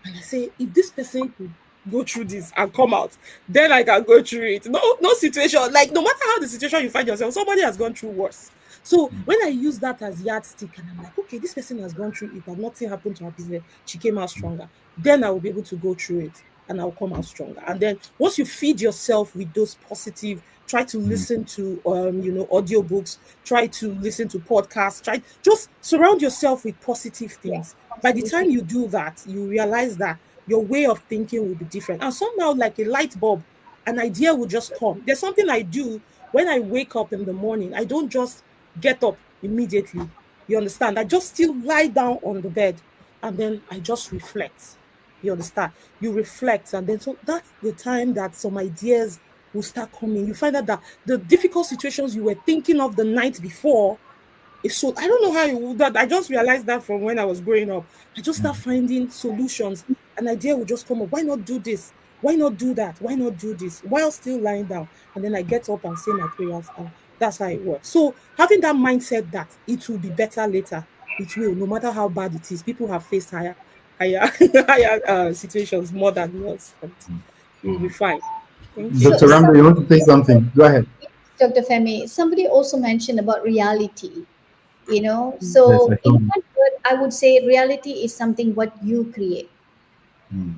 And I say, if this person could go through this and come out, then I can go through it. No situation, like no matter how the situation you find yourself, somebody has gone through worse. So when I use that as yardstick and I'm like, okay, this person has gone through it and nothing happened to her business, she came out stronger. Then I will be able to go through it and I'll come out stronger. And then once you feed yourself with those positive, try to listen to audiobooks, try to listen to podcasts, try just surround yourself with positive yeah, things. By the time absolutely. you do that, you realize that your way of thinking will be different. And somehow, like a light bulb, an idea will just come. There's something I do when I wake up in the morning. I don't just get up immediately. You understand? I just still lie down on the bed and then I just reflect. You understand? You reflect, and then so that's the time that some ideas will start coming. You find out that the difficult situations you were thinking of the night before it's so I don't know how you that I just realized that from when I was growing up. I just start finding solutions. An idea will just come up. Why not do this? Why not do that? Why not do this? While still lying down. And then I get up and say my prayers, and that's how it works. So having that mindset that it will be better later, it will, no matter how bad it is. People have faced higher higher situations more than yours, and you'll be fine. Thank you. Dr. So, Rambo, you want to say something? Go ahead. Dr. Femi, somebody also mentioned about reality. Yes, So I in know. one word, I would say reality is something what you create. Mm.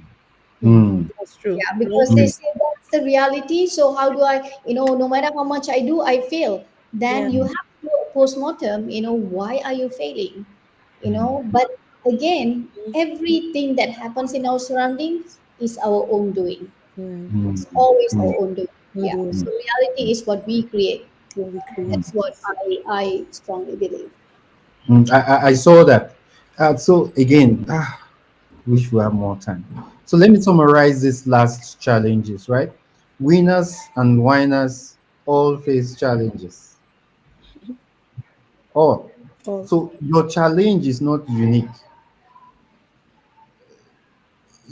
Mm, Mm. that's true. Yeah, Well because they said. Mm. say that's the reality. So how do I, no matter how much I do, I fail. Yeah. Then you have to do a postmortem, why are you failing? But again, everything that happens in our surroundings is our own doing. Yeah. Mm. It's always Mm. our own doing. We'll Yeah. do it. So reality is what we create. What we create. That's what I strongly believe. Mm. I saw that. So again, wish we have more time. So let me summarize these last challenges, right? Winners and whiners all face challenges. Oh, Oh, so your challenge is not unique.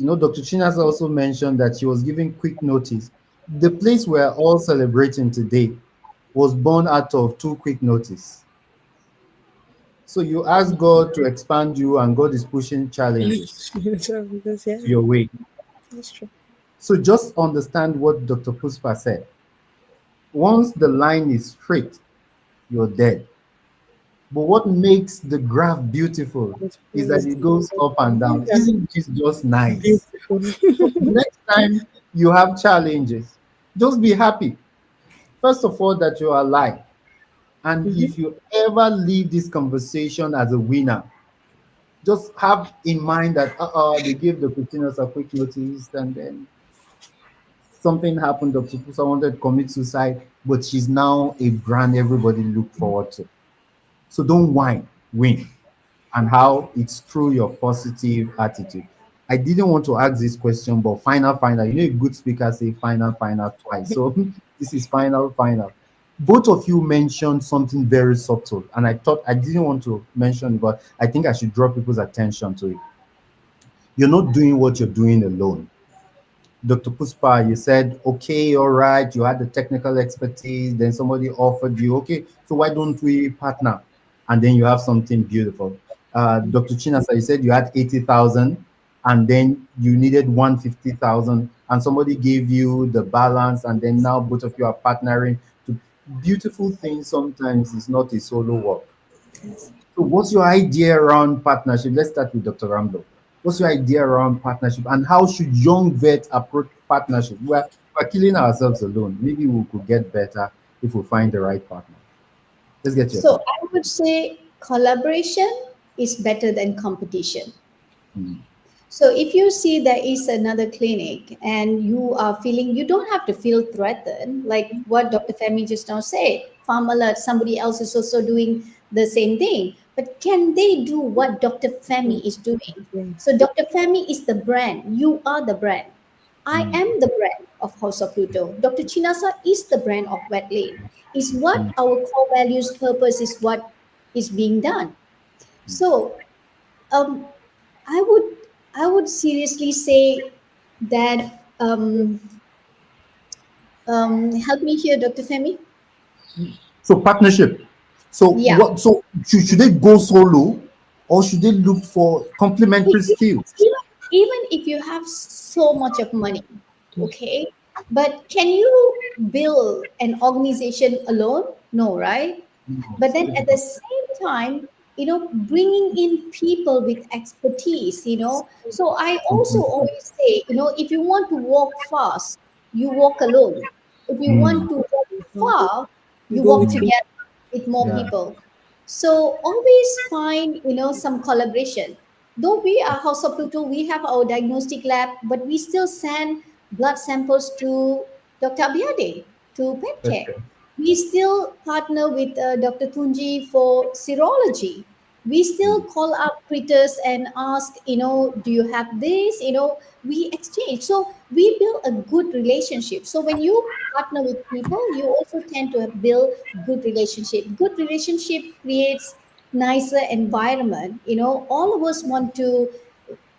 Dr. Chinas also mentioned that she was given quick notice. The place we're all celebrating today was born out of too quick notice. So you ask God to expand you, and God is pushing challenges to Yeah, your way. that's true. So just understand what Dr. Puspa said. Once the line is straight, you're dead. But what makes the graph beautiful is that it goes up and down. Yeah, Isn't this just nice? beautiful. So the next time you have challenges, just be happy. First of all, that you're alive. And if you ever leave this conversation as a winner, just have in mind that they gave the Christinas a quick notice, and then something happened. Dr. Pusa wanted to commit suicide, but she's now a brand everybody look forward to. So don't whine, win. And how it's through your positive attitude. I didn't want to ask this question, but final, you know, a good speaker say final twice. So this is final. Both of you mentioned something very subtle, and I thought I didn't want to mention, but I think I should draw people's attention to it. You're not doing what you're doing alone. Dr. Puspa, you said, okay, all right, you had the technical expertise, then somebody offered you, okay, so why don't we partner? And then you have something beautiful. Dr. Chinasa, you said you had 80,000 and then you needed 150,000 and somebody gave you the balance and then now both of you are partnering to beautiful things. Sometimes it's not a solo work. So what's your idea around partnership? Let's start with Dr. Ramloo. What's your idea around partnership and how should young vets approach partnership? We're killing ourselves alone. Maybe we could get better if we find the right partner. Let's get your So thought. I would say collaboration is better than competition. Mm. So if you see there is another clinic and you are feeling, you don't have to feel threatened, like what Dr. Femi just now said, farm alert, somebody else is also doing the same thing. But can they do what Dr. Femi is doing? So Dr. Femi is the brand. You are the brand. I Mm. am the brand of House of Pluto. Dr. Chinasa is the brand of Vetlane. Is what Mm. our core values, purpose is what is being done. So um, I would I would seriously say that help me here, Dr. Femi. So partnership. So Yeah, what? So should they go solo, or should they look for complementary skills? even if you have so much of money, okay, but can you build an organization alone? No, right? No, But it's then at the difficult. same time, bringing in people with expertise, so I also Complementary. always say, if you want to walk fast, you walk alone. If you want Mm. to walk far, You you go walk with Mm. people. together with more Yeah. people. So always find, some collaboration. Though we are House of Pluto, we have our diagnostic lab, but we still send blood samples to Dr. Abiade, to pet care. Okay. We still partner with Dr. Tunji for serology. We still Mm. call up critters and ask, do you have this? We exchange. So we build a good relationship. So when you partner with people, you also tend to build good relationship. Good relationship creates nicer environment. All of us want to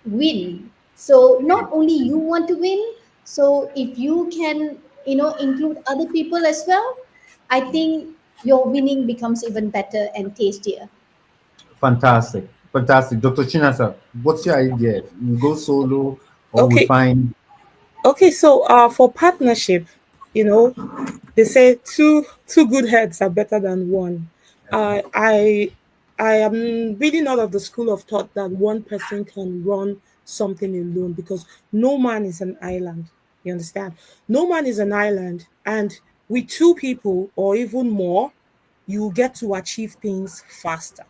win. So not only you want to win, so if you can, include other people as well, I think your winning becomes even better and tastier. Fantastic. Fantastic. Dr. Chinasa, what's your idea? We go solo or we Okay, find okay. So, for partnership, you know, they say two good heads are better than one. Uh, I I am really not of the school of thought that one person can run something alone because no man is an island. You understand? No man is an island, and with two people or even more, you get to achieve things faster.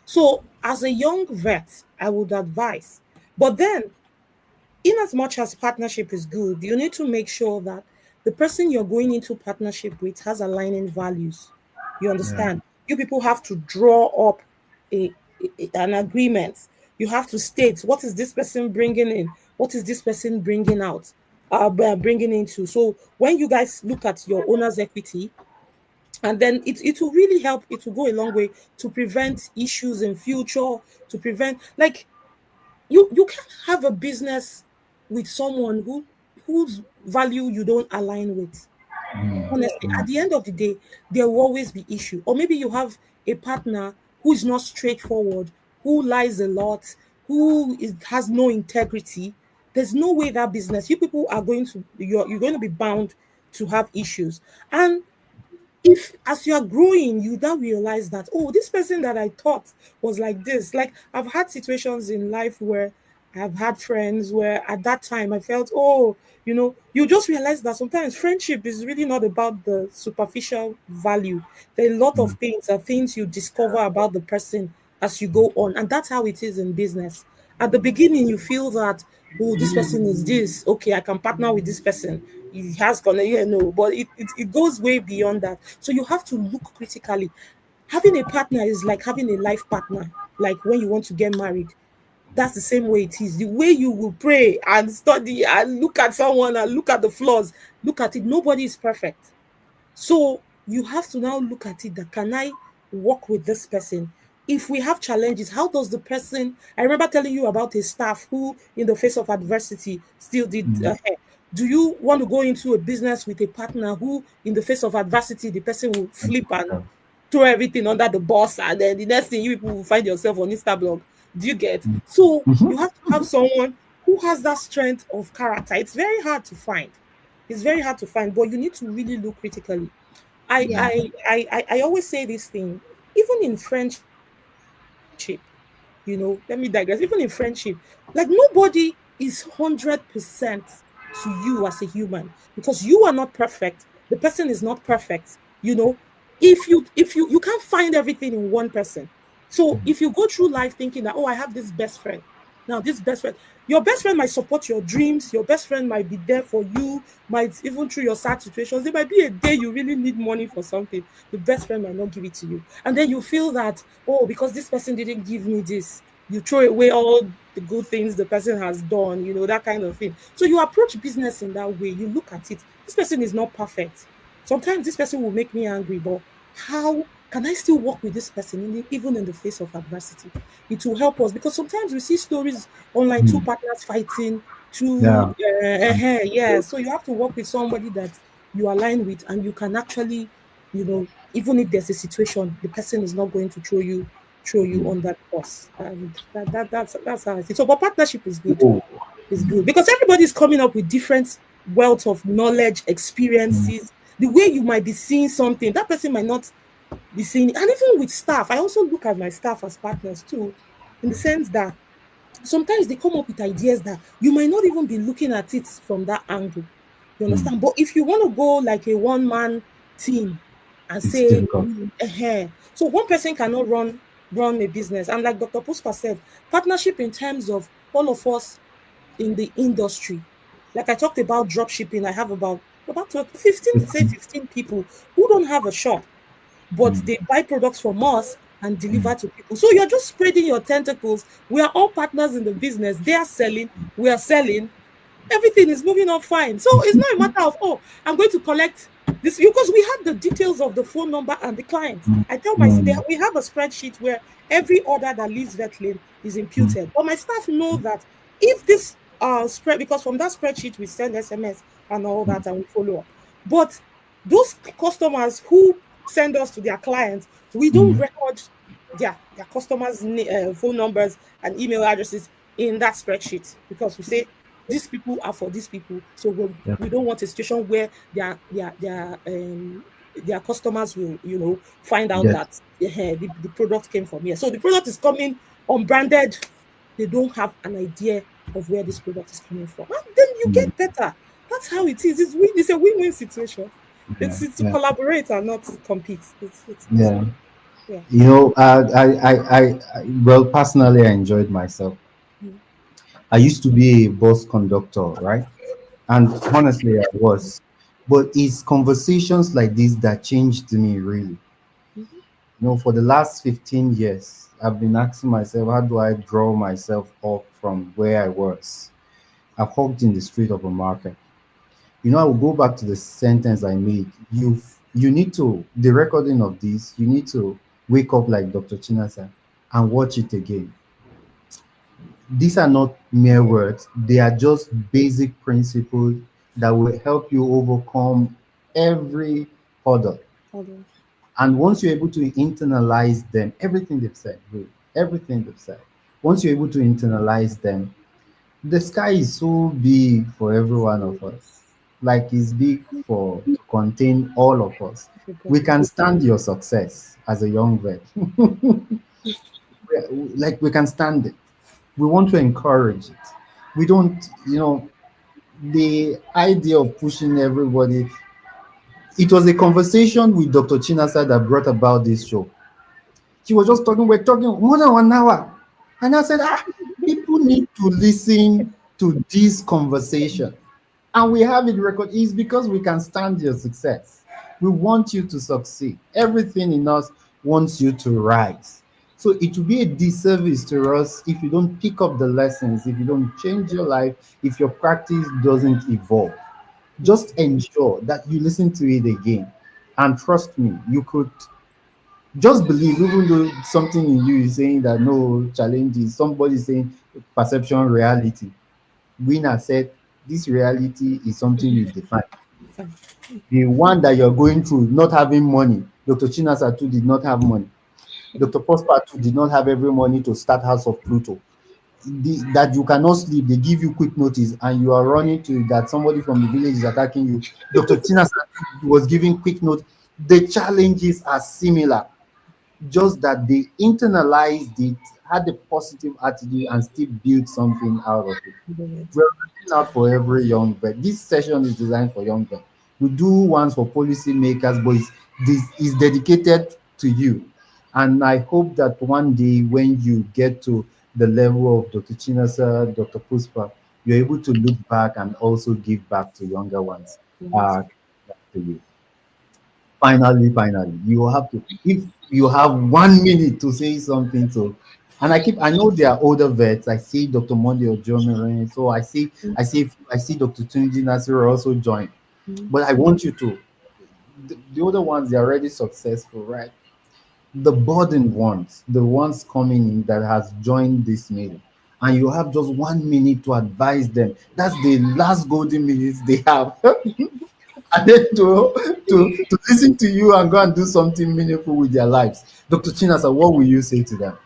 So, as a young vet, I would advise. But then, in as much as partnership is good, you need to make sure that the person you're going into partnership with has aligning values. You yeah. understand? You people have to draw up an agreement. You have to state what is this person bringing in, what is this person bringing out, bringing into. So when you guys look at your owner's equity, and then it will really help. It will go a long way to prevent issues in future. To prevent, like, you can't have a business with someone whose value you don't align with. Honestly, at the end of the day, there will always be issue. Or maybe you have a partner who is not straightforward, who lies a lot, has no integrity. There's no way that business, you people are going to, you're going to be bound to have issues. And if as you are growing, you now realize that, oh, this person that I thought was like this. Like, I've had situations in life where I've had friends where at that time I felt, oh, you just realize that sometimes friendship is really not about the superficial value. There are a lot of things you discover about the person as you go on. And that's how it is in business. At the beginning, you feel that, oh, this person is this. Okay, I can partner with this person. He has gonna, no, but it goes way beyond that. So you have to look critically. Having a partner is like having a life partner, like when you want to get married. That's the same way it is. The way you will pray and study and look at someone and look at the flaws, look at it. Nobody is perfect. So you have to now look at it that, can I work with this person? If we have challenges, how does the person? I remember telling you about a staff who, in the face of adversity, still did hair. Do you want to go into a business with a partner who, in the face of adversity, the person will flip and throw everything under the bus, and then the next thing you people will find yourself on Instablog? Do you get? So you have to have someone who has that strength of character. It's very hard to find. It's very hard to find, but you need to really look critically. I always say this thing, even in friendship, let me digress. Even in friendship, like, nobody is 100% to you as a human, because you are not perfect. The person is not perfect. If you can't find everything in one person. So if you go through life thinking that, oh, I have this best friend. Now, this best friend, your best friend might support your dreams. Your best friend might be there for you, might even through your sad situations. There might be a day you really need money for something. The best friend might not give it to you. And then you feel that, oh, because this person didn't give me this, you throw away all the good things the person has done, that kind of thing. So you approach business in that way. You look at it. This person is not perfect. Sometimes this person will make me angry, but how can I still work with this person even in the face of adversity? It will help us, because sometimes we see stories online, two partners fighting, so you have to work with somebody that you align with, and you can actually, even if there's a situation, the person is not going to throw you on that course. And that's how I think. So, but partnership is good. It's good because everybody is coming up with different wealth of knowledge, experiences. The way you might be seeing something, that person might not be seeing it. And even with staff, I also look at my staff as partners too, in the sense that sometimes they come up with ideas that you might not even be looking at it from that angle. You understand? But if you want to go like a one-man team and say, so one person cannot run a business. And like Dr. Puspa said, partnership in terms of all of us in the industry. Like I talked about drop shipping, I have about 15 people who don't have a shop, but they buy products from us and deliver to people. So you're just spreading your tentacles. We are all partners in the business. They are selling, we are selling. Everything is moving on fine. So it's not a matter of, oh, I'm going to collect this, because we have the details of the phone number and the client. I tell my staff, we have a spreadsheet where every order that leaves Vetlane is imputed. But my staff know that if this spread, because from that spreadsheet we send SMS and all that and we follow up. But those customers who send us to their clients, we don't record their customers' phone numbers and email addresses in that spreadsheet, because we say these people are for these people. So we don't want a situation where their customers will, find out that the product came from here. So the product is coming unbranded. They don't have an idea of where this product is coming from. And then you get better. That's how it is. It's a win-win situation. It's to collaborate and not compete. Well, personally, I enjoyed myself. I used to be a bus conductor, right? And honestly, I was. But it's conversations like this that changed me, really. For the last 15 years, I've been asking myself, how do I draw myself up from where I was? I've walked in the street of a market. I will go back to the sentence I made. You need to, the recording of this, you need to wake up like Dr. Chinasa and watch it again. These are not mere words. They are just basic principles that will help you overcome every hurdle. Hold And once you're able to internalize them, everything they've said, really, everything they've said, once you're able to internalize them, the sky is so big for every one of us. Like it's big for to contain all of us. We everybody. can stand your success as a young vet. Like we can stand it. We want to encourage it. We don't, the idea of pushing everybody. It was a conversation with Dr. Chinasa that brought about this show. She was just talking, we're talking more than 1 hour. And I said, people need to listen to this conversation. And we have it recorded. It's because we can stand your success. We want you to succeed. Everything in us wants you to rise. So it will be a disservice to us if you don't pick up the lessons, if you don't change your life, if your practice doesn't evolve. Just ensure that you listen to it again. And trust me, you could just believe, even though something in you is saying that no challenges, somebody is saying perception reality. Winner said this reality is something you define. The one that you're going through, not having money. Dr. Chinasa too did not have money. Dr. Puspa too did not have every money to start House of Pluto. That you cannot sleep, they give you quick notice, and you are running to that somebody from the village is attacking you. Dr. Chinasa was giving quick note. The challenges are similar, just that they internalized it, had a positive attitude, and still built something out of it. We're looking out for every young vet. This session is designed for young vet. We do ones for policy makers, but this is dedicated to you. And I hope that one day when you get to the level of Dr. Chinasa, Dr. Puspa, you're able to look back and also give back to younger ones. Yes. To you. Finally, you have to, if you have 1 minute to say something to, and I know they are older vets. I see Dr. Monday or John, so I see Dr. Tunji Nasir also join. But I want you to, the older ones, they're already successful, right? The burdened ones, the ones coming in that has joined this meeting, and you have just 1 minute to advise them. That's the last golden minutes they have. And then to listen to you and go and do something meaningful with their lives. Dr. Chinasa, what will you say to them?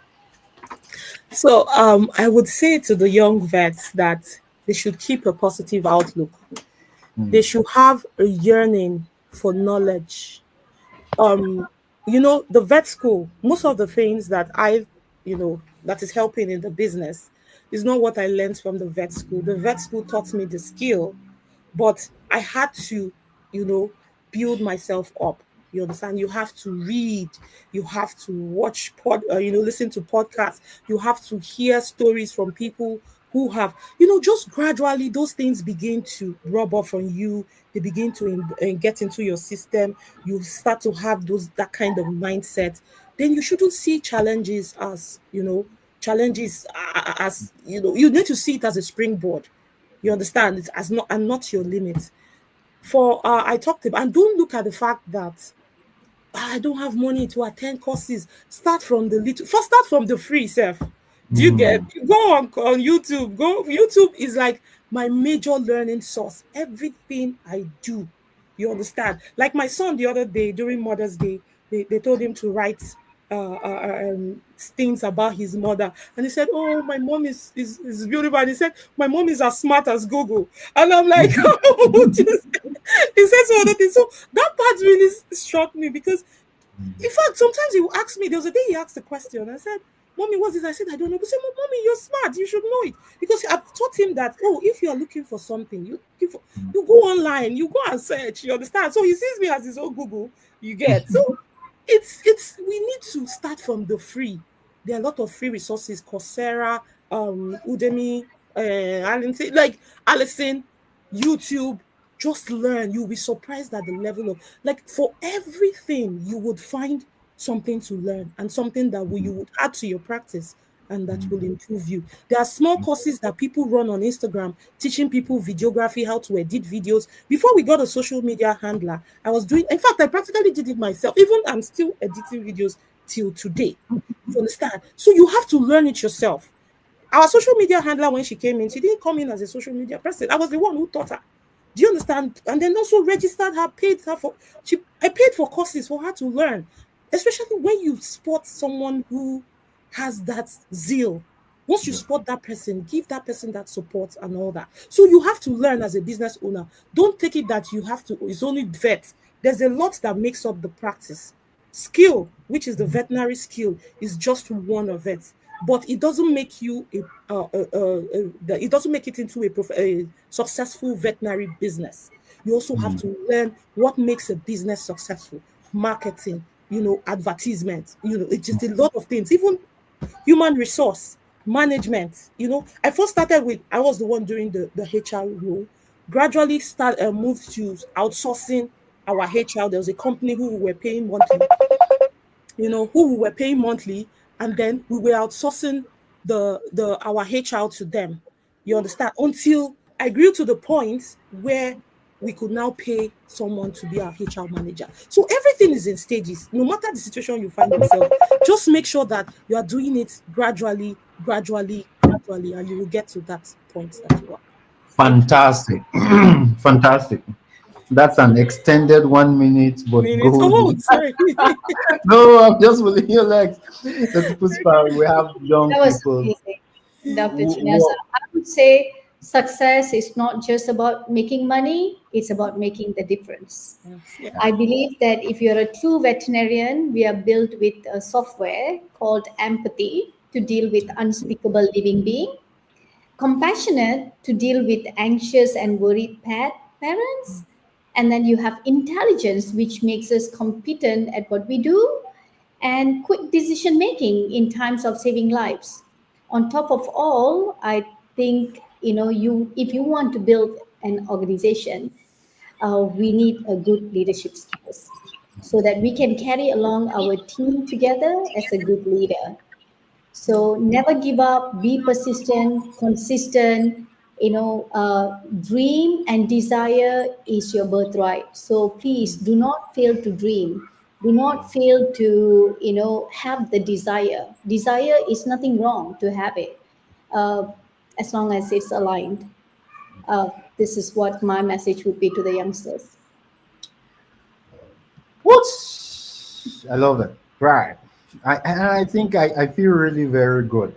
So I would say to the young vets that they should keep a positive outlook. They should have a yearning for knowledge. The vet school, most of the things that that is helping in the business is not what I learned from the vet school. The vet school taught me the skill, but I had to, build myself up. You understand? You have to read, you have to watch listen to podcasts, you have to hear stories from people who have, just gradually those things begin to rub off on you. They begin to get into your system. You start to have that kind of mindset. Then you shouldn't see challenges as, challenges as, you need to see it as a springboard. You understand? It's as not and not your limit. For I talked about, and don't look at the fact that I don't have money to attend courses. Start from the little. First, start from the free self. Do you get? Go on YouTube. YouTube is like my major learning source. Everything I do, you understand. Like my son the other day during Mother's Day, they told him to write things about his mother, and he said, "Oh, my mom is beautiful." And he said, "My mom is as smart as Google." And I'm like, "Oh, he said some other things." So that part really struck me because, in fact, sometimes he will ask me. There was a day he asked a question. I said, "Mommy, what's this?" I said, "I don't know." He said, "Mommy, you're smart. You should know it." Because I've taught him that, if you are looking for something, you go online, you go and search. You understand? So he sees me as his own Google. You get? So we need to start from the free. There are a lot of free resources: Coursera, Udemy, Allison, YouTube. Just learn. You'll be surprised at the level of, like, for everything you would find something to learn and something that you would add to your practice and that will improve you. There are small courses that people run on Instagram teaching people videography, how to edit videos. Before we got a social media handler, I was doing, in fact, I practically did it myself. Even I'm still editing videos till today. You understand? So you have to learn it yourself. Our social media handler, when she came in, she didn't come in as a social media person. I was the one who taught her. Do you understand? And then also registered her, paid her for, I paid for courses for her to learn, especially when you spot someone who has that zeal. Once you spot that person, give that person that support and all that. So you have to learn as a business owner. Don't take it that you have to, it's only vet. There's a lot that makes up the practice. Skill, which is the veterinary skill, is just one of it. But it doesn't make you it doesn't make it into a successful veterinary business. You also have to learn what makes a business successful. Marketing, advertisement, it's just a lot of things. Even human resource management. I first started with, I was the one doing the HR role. Gradually moved to outsourcing our HR. There was a company who we were paying monthly, and then we were outsourcing our HR to them. You understand? Until I grew to the point where we could now pay someone to be our HR manager. So everything is in stages. No matter the situation you find yourself, just make sure that you are doing it gradually, and you will get to that point that you are. Fantastic. Fantastic. That's an extended 1 minute, but Oh, golden. sorry. No, I'm just pulling your legs. Dr. Puspa, we have young That was people. amazing, Dr. Chinasa. I would say success is not just about making money, it's about making the difference. Yeah. I believe that if you're a true veterinarian, we are built with a software called empathy to deal with unspeakable living being, compassionate to deal with anxious and worried parents, and then you have intelligence, which makes us competent at what we do, and quick decision making in times of saving lives. On top of all, I think if you want to build an organization, we need a good leadership skills so that we can carry along our team together as a good leader. So never give up, be persistent, consistent. Dream and desire is your birthright. So please do not fail to dream. Do not fail to, have the desire. Desire is nothing wrong to have it, uh, as long as it's aligned. This is what my message would be to the youngsters. What? I love it. Right. I think I feel really very good.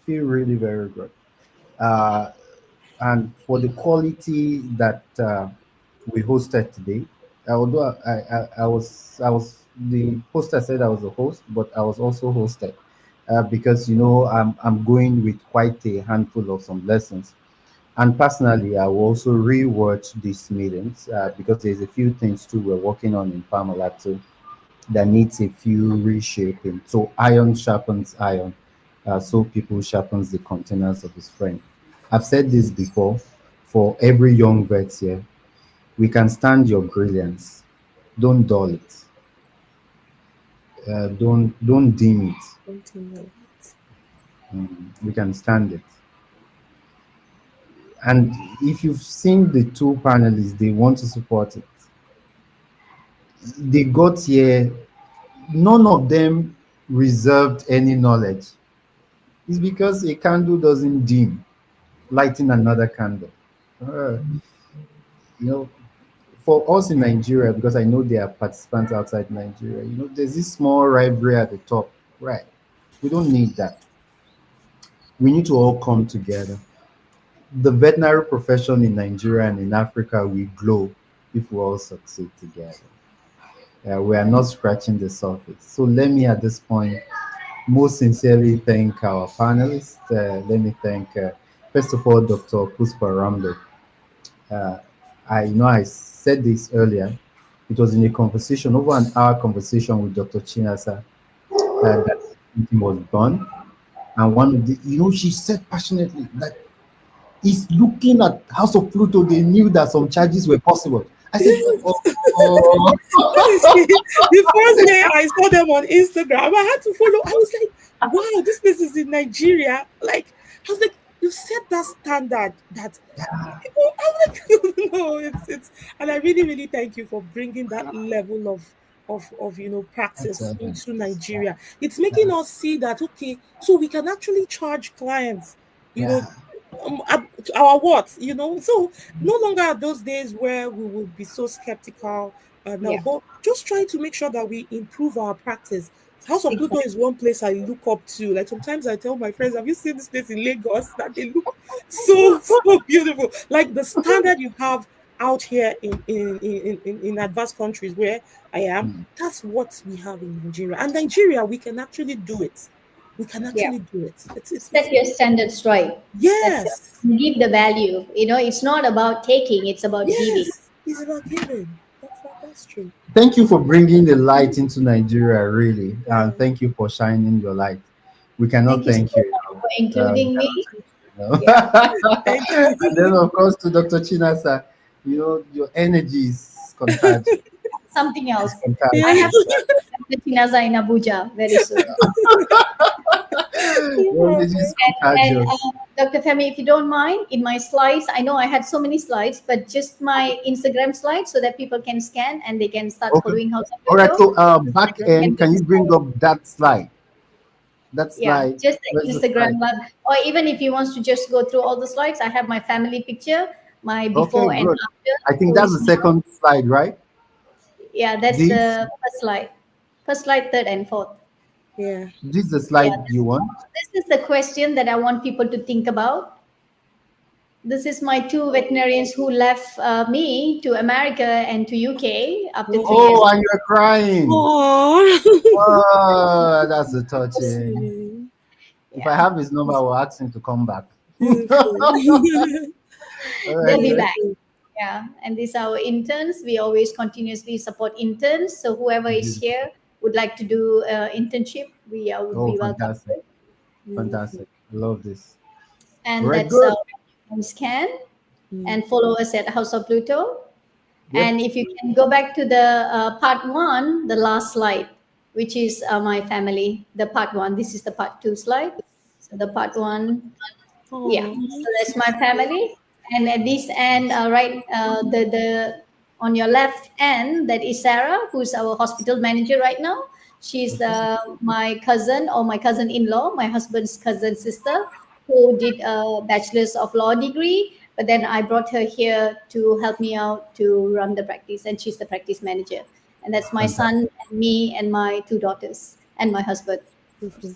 Feel really very good. Uh, and for the quality that we hosted today, although I was the hoster said I was a host, but I was also hosted because I'm going with quite a handful of some lessons. And personally, I will also rewatch these meetings because there's a few things too we're working on in Parmalat too that needs a few reshaping. So iron sharpens iron, so people sharpens the containers of his friend. I've said this before. For every young vet here, we can stand your brilliance. Don't dull it. Don't dim it. We can stand it. And if you've seen the two panelists, they want to support it. They got here, none of them reserved any knowledge. It's because a candle doesn't dim, lighting another candle. For us in Nigeria, because I know there are participants outside Nigeria, there's this small rivalry at the top, right? We don't need that. We need to all come together. The veterinary profession in Nigeria and in Africa will glow if we all succeed together. We are not scratching the surface. So let me at this point most sincerely thank our panelists. Let me thank, first of all, Dr. Puspa Ramloo. I know I said this earlier. It was in a conversation, over an hour conversation with Dr. Chinasa, that meeting was done. And one of the, she said passionately that is looking at House of Pluto, they knew that some charges were possible. I said, oh. The first day I saw them on Instagram, I had to follow. I was like, wow, this place is in Nigeria. Like, I was like, you set that standard that people, I'm like, no, it's, and I really, really thank you for bringing that level of practice into Nigeria. It's making us see that, okay, so we can actually charge clients, our what, so no longer are those days where we will be so skeptical. Now, Yeah, but just trying to make sure that we improve our practice. House of Pluto exactly. is one place I look up to. Like sometimes I tell my friends, have you seen this place in Lagos? That they look so beautiful. Like the standard you have out here in advanced countries where I am, Mm. that's what we have in Nigeria. And Nigeria, we can actually do it. We can Yeah. actually do it. Set your standards right. That's it. Yes. Give the value. It's not about taking, it's about giving. Yes. It's about giving. That's true. Thank you for bringing the light into Nigeria, really, and Yeah. thank you for shining your light. We cannot Thank you so thank you much enough. for We including me. cannot Yeah, thank you Thank enough. And then, you. of course, to Dr. Chinasa, your energy is contagious. something else. It's I Yeah. have contagious. the Chinasa in Abuja very soon. Your energy is And contagious. Dr. Femi, if you don't mind, in my slides, I know I had so many slides, but just my Instagram slides so that people can scan and they can start Okay. following House of All right. Pluto. So, back And end, we can you bring start. up that slide? That Yeah, slide. just Where's the the slide? Instagram live. Or even if you want to just go through all the slides, I have my family picture, my Okay, before and good. after, I think who that's the is now. second slide, right? Yeah, that's This, the first slide. First slide, third and fourth. Yeah. this is the Yeah, slide you want. this is the question that I want people to think about. This is my two veterinarians who left me to America and to UK after 3 years. Oh, and you're crying. Oh. Oh, that's a That's touching. really If I Yeah, have his number, I will ask him to come back. beautiful. All right, they'll be then. back. Yeah, and these are our interns. We always continuously support interns. So whoever is Beautiful. here would like to do internship, we would Oh, be welcome. fantastic. Beautiful. Fantastic. I love this. All And right, that's good. scan Mm. and follow us at House of Pluto. Yep. And if you can go back to the part one, the last slide, which is my family, the part one. This is the part two slide. So the part one, yeah. Oh. So that's my family. And at this end, right, the on your left end, that is Sarah, who's our hospital manager right now. She's Okay. my cousin or my cousin-in-law, my husband's cousin sister, who did a bachelor's of law degree. But then I brought her here to help me out to run the practice, and she's the practice manager. And that's my son, Fantastic. and me, and my two daughters, and my husband. Beautiful.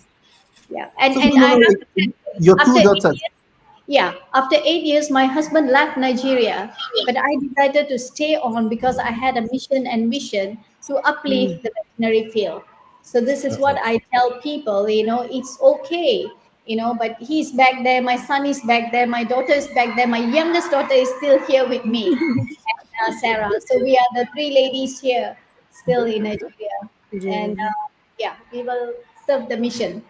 Yeah, So, and no, no, I no, have to wait. tell you, Your after two 8 daughters. years, yeah, after 8 years, my husband left Nigeria, but I decided to stay on because I had a mission and vision to Mm. uplift the veterinary field. So this is what Okay. I tell people, it's okay, but he's back there, my son is back there, my daughter is back there, my youngest daughter is still here with me, and Sarah. So we are the three ladies here, still in Nigeria, and Yeah. yeah, we will serve the mission.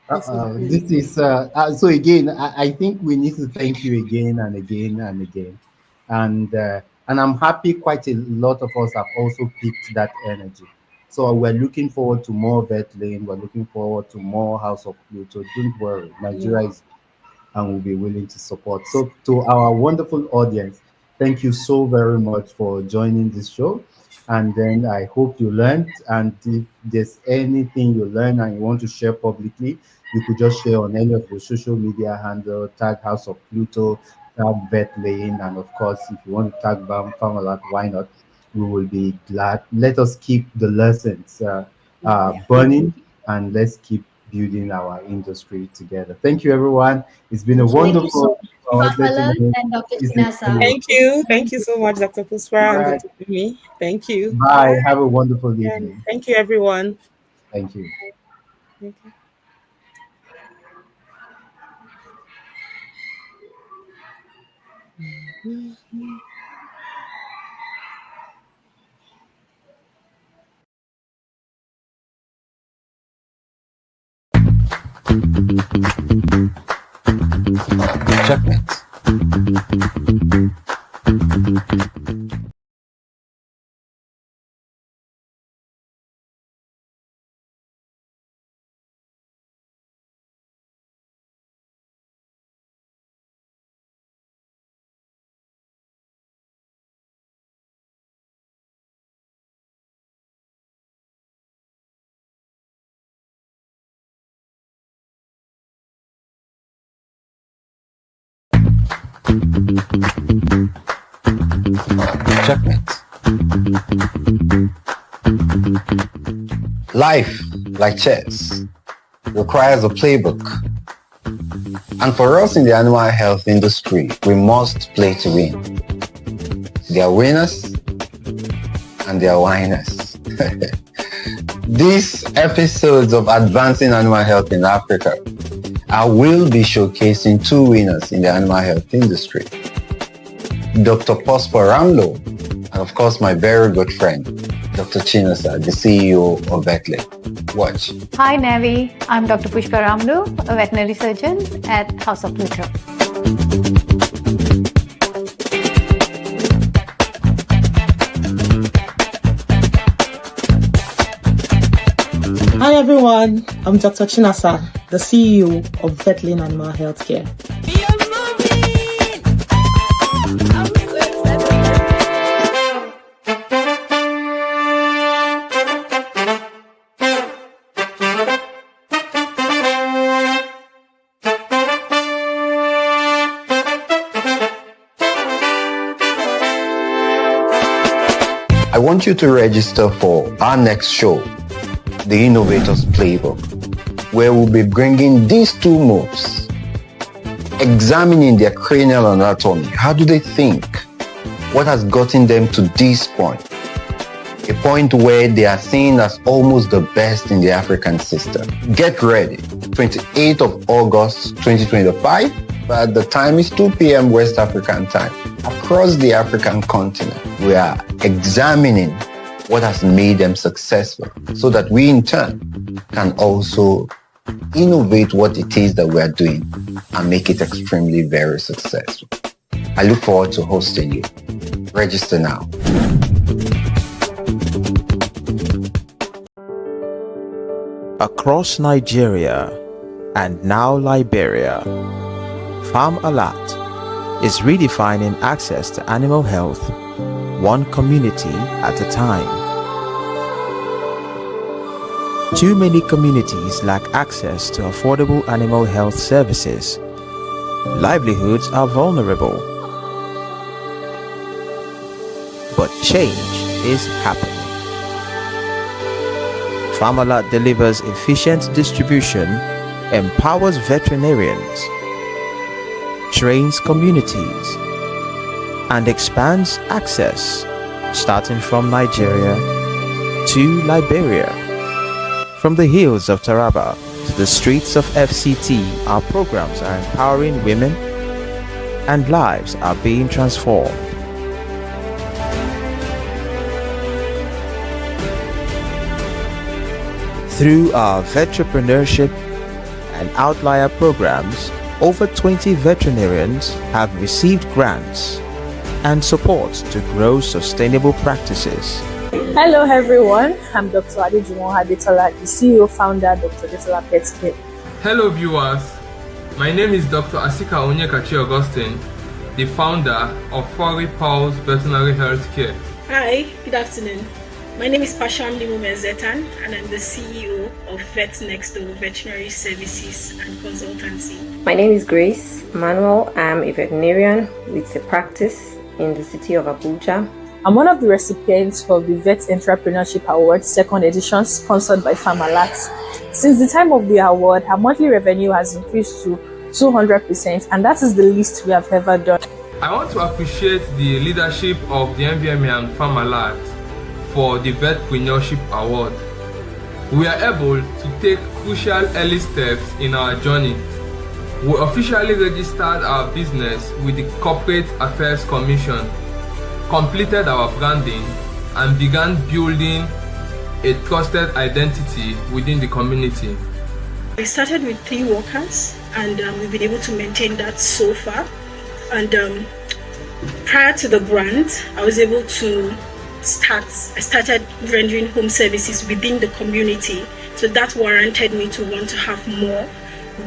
This is This beautiful. is so again. I think we need to thank you again and again and again, and I'm happy. Quite a lot of us have also picked that energy. So we're looking forward to more Vetlane. We're looking forward to more House of Pluto. Don't worry, Yeah. Nigeria is and will be willing to support. So, to our wonderful audience, thank you so very much for joining this show. And then I hope you learned. And if there's anything you learn and you want to share publicly, you could just share on any of your social media handle, tag House of Pluto, tag Vetlane, and of course, if you want to tag Bam Farmalat, why not? We will be glad. Let us keep the lessons Yeah. burning, and let's keep building our industry together. Thank you, everyone. It's been a Thank you. Thank you so wonderful much, 30 Pamela minutes. and Dr. This is Chinasa. Hello. Thank you. Thank you so much, Dr. All Puspa and right. Dr. Femi. Thank you. Bye. Bye. Have a wonderful Yeah. evening. Thank you, everyone. Thank you. Okay. Checkmate. Checkmate. Life, like chess, requires a playbook. And for us in the animal health industry, we must play to win. There are winners and there are whiners. These episodes of Advancing Animal Health in Africa, I will be showcasing two winners in the animal health industry. Dr. Puspa Ramloo, and of course my very good friend, Dr. Chinasa, the CEO of Vetlane. Watch. Hi Navi, I'm Dr. Puspa Ramloo, a veterinary surgeon at House of Pluto. Hi everyone, I'm Dr. Chinasa, the CEO of Vetlane Animal Healthcare. I want you to register for our next show, the Innovator's Playbook, where we'll be bringing these two moves, examining their cranial anatomy. How do they think? What has gotten them to this point? A point where they are seen as almost the best in the African system. Get ready, 28th of August 2025, but the time is 2 p.m. West African time. Across the African continent, we are examining what has made them successful so that we in turn can also innovate what it is that we are doing and make it extremely very successful. I look forward to hosting you. Register now. Across Nigeria and now Liberia, Farm Alert is redefining access to animal health one community at a time. Too many communities lack access to affordable animal health services. Livelihoods are vulnerable. But change is happening. Farm Alert delivers efficient distribution, empowers veterinarians, trains communities, and expands access, starting from Nigeria to Liberia. From the hills of Taraba to the streets of FCT, our programs are empowering women and lives are being transformed. Through our Vetrepreneurship and Outlier programs, over 20 veterinarians have received grants and support to grow sustainable practices. Hello everyone, I'm Dr. Adejuwon Adetola, the CEO founder Dr. Adetola Pet Care. Hello viewers, my name is Dr. Asika Onyekachi Augustine, the founder of Fori Pulse Veterinary Healthcare. Hi, good afternoon. My name is Pashamli Mumezetan and I'm the CEO of Vet Next Door Veterinary Services and Consultancy. My name is Grace Manuel. I'm a veterinarian with a practice in the city of Abuja. I'm one of the recipients of the Vet Entrepreneurship Award 2nd edition sponsored by Farm Alert. Since the time of the award, our monthly revenue has increased to 200% and that is the least we have ever done. I want to appreciate the leadership of the NVMA and Farm Alert for the Vetpreneurship Award. We are able to take crucial early steps in our journey. We officially registered our business with the Corporate Affairs Commission, completed our branding, and began building a trusted identity within the community. We started with 3 workers and we've been able to maintain that so far. And prior to the grant, I was able to I started rendering home services within the community. So that warranted me to want to have more,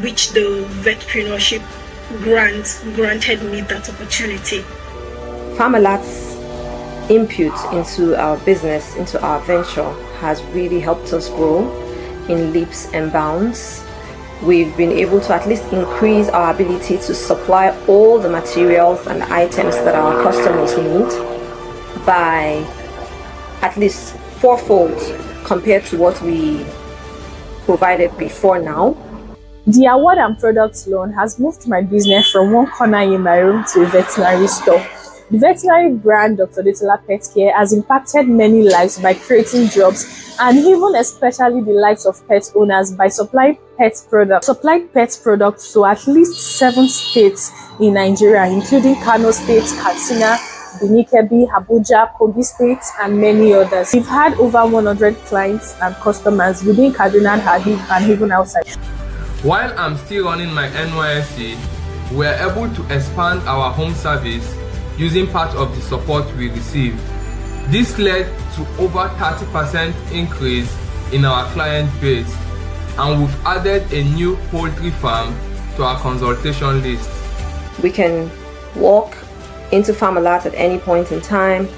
which the Vetpreneurship grant granted me that opportunity. Farm Alert's input into our business, into our venture, has really helped us grow in leaps and bounds. we've been able to at least increase our ability to supply all the materials and items that our customers need by at least fourfold compared to what we provided before now. The award and products loan has moved my business from one corner in my room to a veterinary store. The veterinary brand Dr. Detola Pet Care has impacted many lives by creating jobs and even especially the lives of pet owners by supplying pet products to at least 7 states in Nigeria, including Kano State, Katsina, Benin Kebbi, Abuja, Kogi State, and many others. We've had over 100 clients and customers within Kaduna and even outside. While I'm still running my NYSC, we are able to expand our home service using part of the support we received. This led to over 30% increase in our client base, and we've added a new poultry farm to our consultation list. We can walk into Farmalart at any point in time,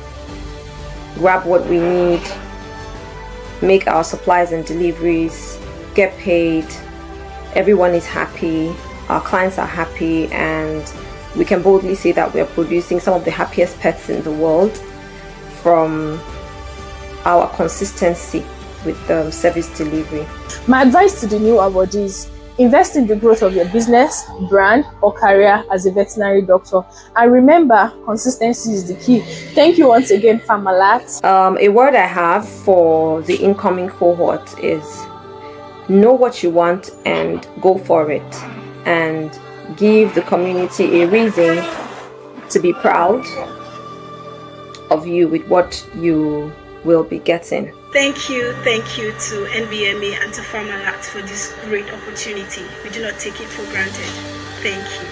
grab what we need, make our supplies and deliveries, get paid. Everyone is happy, our clients are happy, and we can boldly say that we are producing some of the happiest pets in the world from our consistency with the service delivery. My advice to the new awardees: invest in the growth of your business, brand, or career as a veterinary doctor. And remember, consistency is the key. Thank you once again, Farmalart. A word I have for the incoming cohort is know what you want and go for it. And give the community a reason to be proud of you with what you will be getting. Thank you to NVMA and to Farmalart for this great opportunity. We do not take it for granted. Thank you.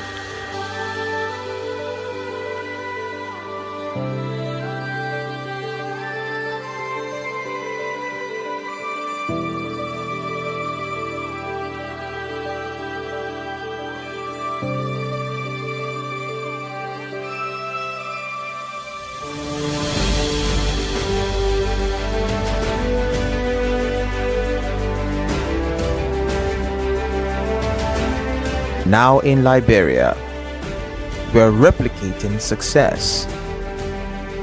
Now in Liberia, we're replicating success,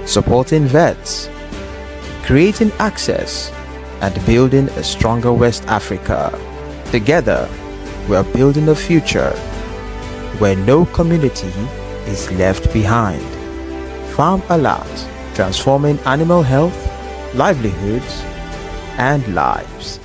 supporting vets, creating access, and building a stronger West Africa. Together, we're building a future where no community is left behind. Farmalart, transforming animal health, livelihoods, and lives.